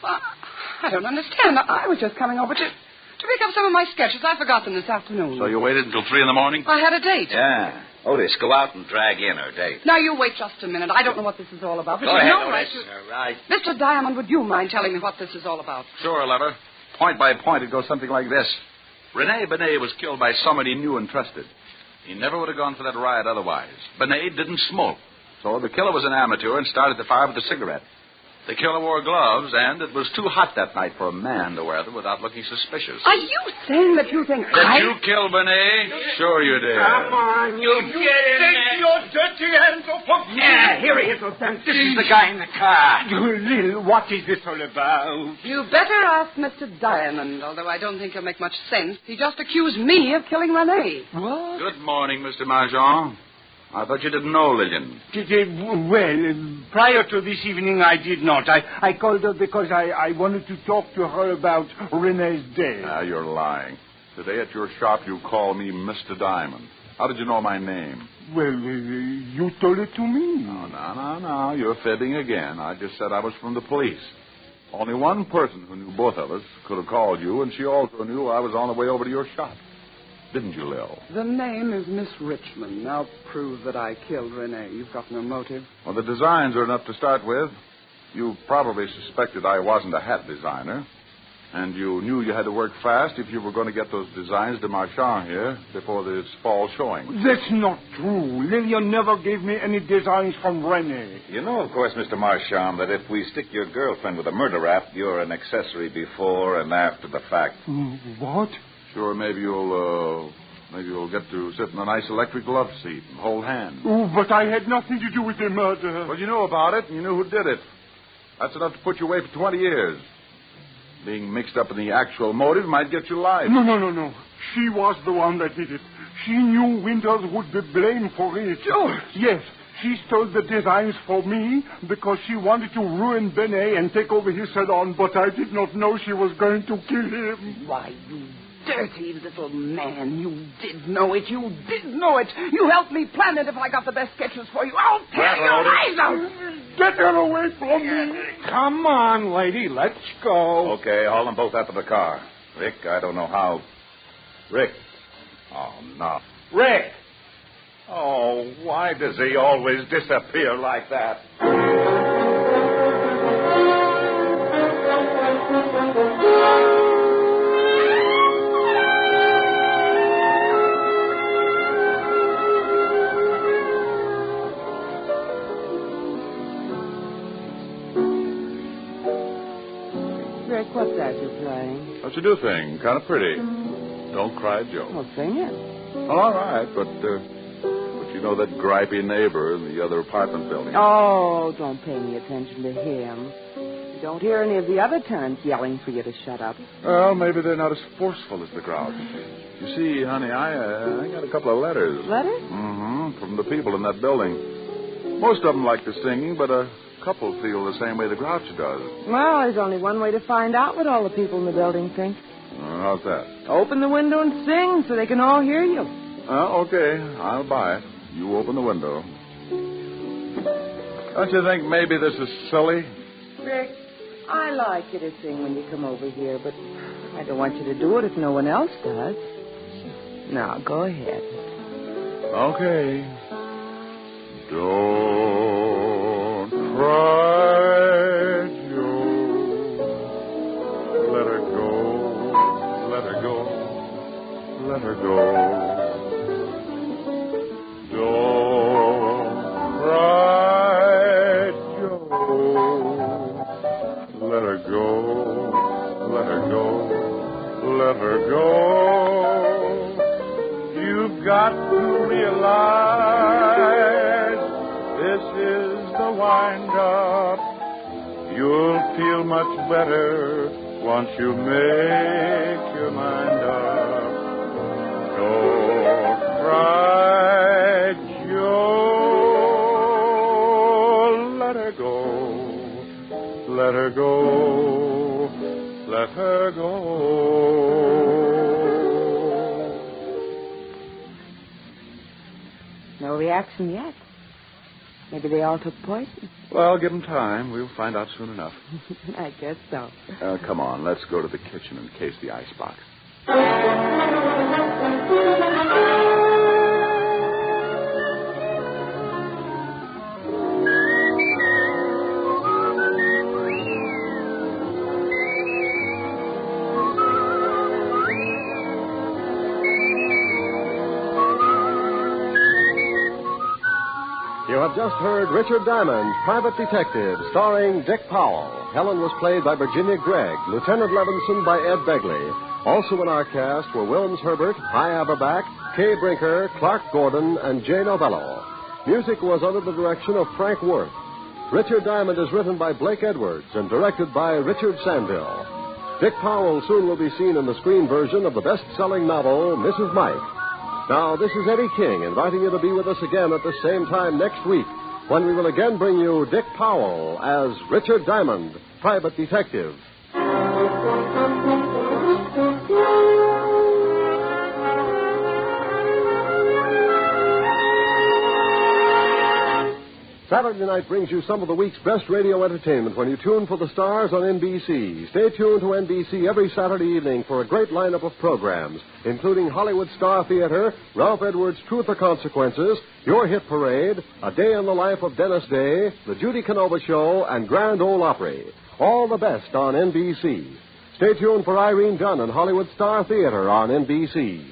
[SPEAKER 3] I don't understand. I was just coming over to pick up some of my sketches. I forgot them this afternoon.
[SPEAKER 9] So you waited until 3 a.m?
[SPEAKER 3] I had a date.
[SPEAKER 5] Yeah. Otis, go out and drag in her date.
[SPEAKER 3] Now, you wait just a minute. I don't know what this is all about. But
[SPEAKER 5] Go
[SPEAKER 3] you
[SPEAKER 5] ahead,
[SPEAKER 3] know
[SPEAKER 5] Otis.
[SPEAKER 3] I
[SPEAKER 5] Right.
[SPEAKER 3] Mr. Diamond, would you mind telling me what this is all about?
[SPEAKER 9] Sure, Lever. Point by point, it goes something like this. Rene Bennet was killed by somebody he knew and trusted. He never would have gone for that riot otherwise. Bennet didn't smoke. So the killer was an amateur and started the fire with a cigarette. The killer wore gloves, and it was too hot that night for a man to wear them without looking suspicious.
[SPEAKER 3] Are you saying that you think
[SPEAKER 9] Did you kill Bennet? Sure you did.
[SPEAKER 7] Come on, you get in there. Your dirty hands off of me.
[SPEAKER 20] Yeah, here he is, Lieutenant. This is the guy in the car.
[SPEAKER 7] Lil, what is this all about?
[SPEAKER 3] You better ask Mr. Diamond, although I don't think he'll make much sense. He just accused me of killing Rene.
[SPEAKER 7] What?
[SPEAKER 9] Good morning, Mr. Marchand. I thought you didn't know Lillian.
[SPEAKER 7] Well, prior to this evening, I did not. I called her because I wanted to talk to her about Rene's death.
[SPEAKER 9] Ah, you're lying. Today at your shop, you call me Mr. Diamond. How did you know my name?
[SPEAKER 7] Well, you told it to me.
[SPEAKER 9] No. You're fibbing again. I just said I was from the police. Only one person who knew both of us could have called you, and she also knew I was on the way over to your shop. Didn't you, Lil?
[SPEAKER 3] The name is Miss Richmond. Now prove that I killed Rene. You've got no motive.
[SPEAKER 9] Well, the designs are enough to start with. You probably suspected I wasn't a hat designer. And you knew you had to work fast if you were going to get those designs to Marchand here before this fall showing.
[SPEAKER 7] That's not true. Lillian never gave me any designs from Rene.
[SPEAKER 5] You know, of course, Mr. Marchand, that if we stick your girlfriend with a murder rap, you're an accessory before and after the fact.
[SPEAKER 7] What?
[SPEAKER 9] Sure, maybe you'll get to sit in a nice electric love seat and hold hands.
[SPEAKER 7] Oh, but I had nothing to do with the murder.
[SPEAKER 9] Well, you knew about it, and you knew who did it. That's enough to put you away for 20 years. Being mixed up in the actual motive might get you life.
[SPEAKER 7] No. She was the one that did it. She knew Winters would be blamed for it.
[SPEAKER 3] George!
[SPEAKER 7] Yes. She stole the designs for me because she wanted to ruin Bennet and take over his salon, but I did not know she was going to kill him.
[SPEAKER 3] Why, you dirty little man. You did know it. You helped me plan it if I got the best sketches for you. I'll tear your eyes out.
[SPEAKER 7] Get her away from me.
[SPEAKER 10] Come on, lady. Let's go.
[SPEAKER 9] Okay, haul them both out to the car. Rick, I don't know how. Rick. Oh, no.
[SPEAKER 10] Rick.
[SPEAKER 9] Oh, why does he always disappear like that?
[SPEAKER 3] Rick, what's that you're playing?
[SPEAKER 9] What's a do thing? Kind of pretty. Don't cry, Joe.
[SPEAKER 3] Well, sing it.
[SPEAKER 9] Well, all right, but you know that gripey neighbor in the other apartment building?
[SPEAKER 3] Oh, don't pay any attention to him. You don't hear any of the other tenants yelling for you to shut up.
[SPEAKER 9] Well, maybe they're not as forceful as the crowd. You see, honey, I got a couple of letters.
[SPEAKER 3] Letters?
[SPEAKER 9] Mm-hmm, from the people in that building. Most of them like the singing, but a couple feel the same way the grouch does.
[SPEAKER 3] Well, there's only one way to find out what all the people in the building think.
[SPEAKER 9] How's that?
[SPEAKER 3] Open the window and sing so they can all hear you.
[SPEAKER 9] Okay, I'll buy it. You open the window. Don't you think maybe this is silly?
[SPEAKER 3] Rick, I like you to sing when you come over here, but I don't want you to do it if no one else does. Now, go ahead.
[SPEAKER 9] Okay. Don't cry, Joe. Let her go. Let her go. Let her go. Don't cry, Joe. Let her go. Let her go. Let her go. You've got to realize this is the wind-up. You'll feel much better once you make your mind up. Don't cry, Joe. Let her go. Let her go. Let her go.
[SPEAKER 3] No reaction yet. Maybe they all took poison.
[SPEAKER 13] Well, give them time. We'll find out soon enough.
[SPEAKER 3] I guess so.
[SPEAKER 13] Come on, let's go to the kitchen and case the icebox.
[SPEAKER 16] You have just heard Richard Diamond, Private Detective, starring Dick Powell. Helen was played by Virginia Gregg, Lieutenant Levinson by Ed Begley. Also in our cast were Wilms Herbert, Hy Aberback, Kay Brinker, Clark Gordon, and Jay Novello. Music was under the direction of Frank Worth. Richard Diamond is written by Blake Edwards and directed by Richard Sandville. Dick Powell soon will be seen in the screen version of the best-selling novel, Mrs. Mike. Now, this is Eddie King inviting you to be with us again at the same time next week when we will again bring you Dick Powell as Richard Diamond, Private Detective. Saturday night brings you some of the week's best radio entertainment when you tune for the stars on NBC. Stay tuned to NBC every Saturday evening for a great lineup of programs, including Hollywood Star Theater, Ralph Edwards' Truth or Consequences, Your Hit Parade, A Day in the Life of Dennis Day, The Judy Canova Show, and Grand Ole Opry. All the best on NBC. Stay tuned for Irene Dunn and Hollywood Star Theater on NBC.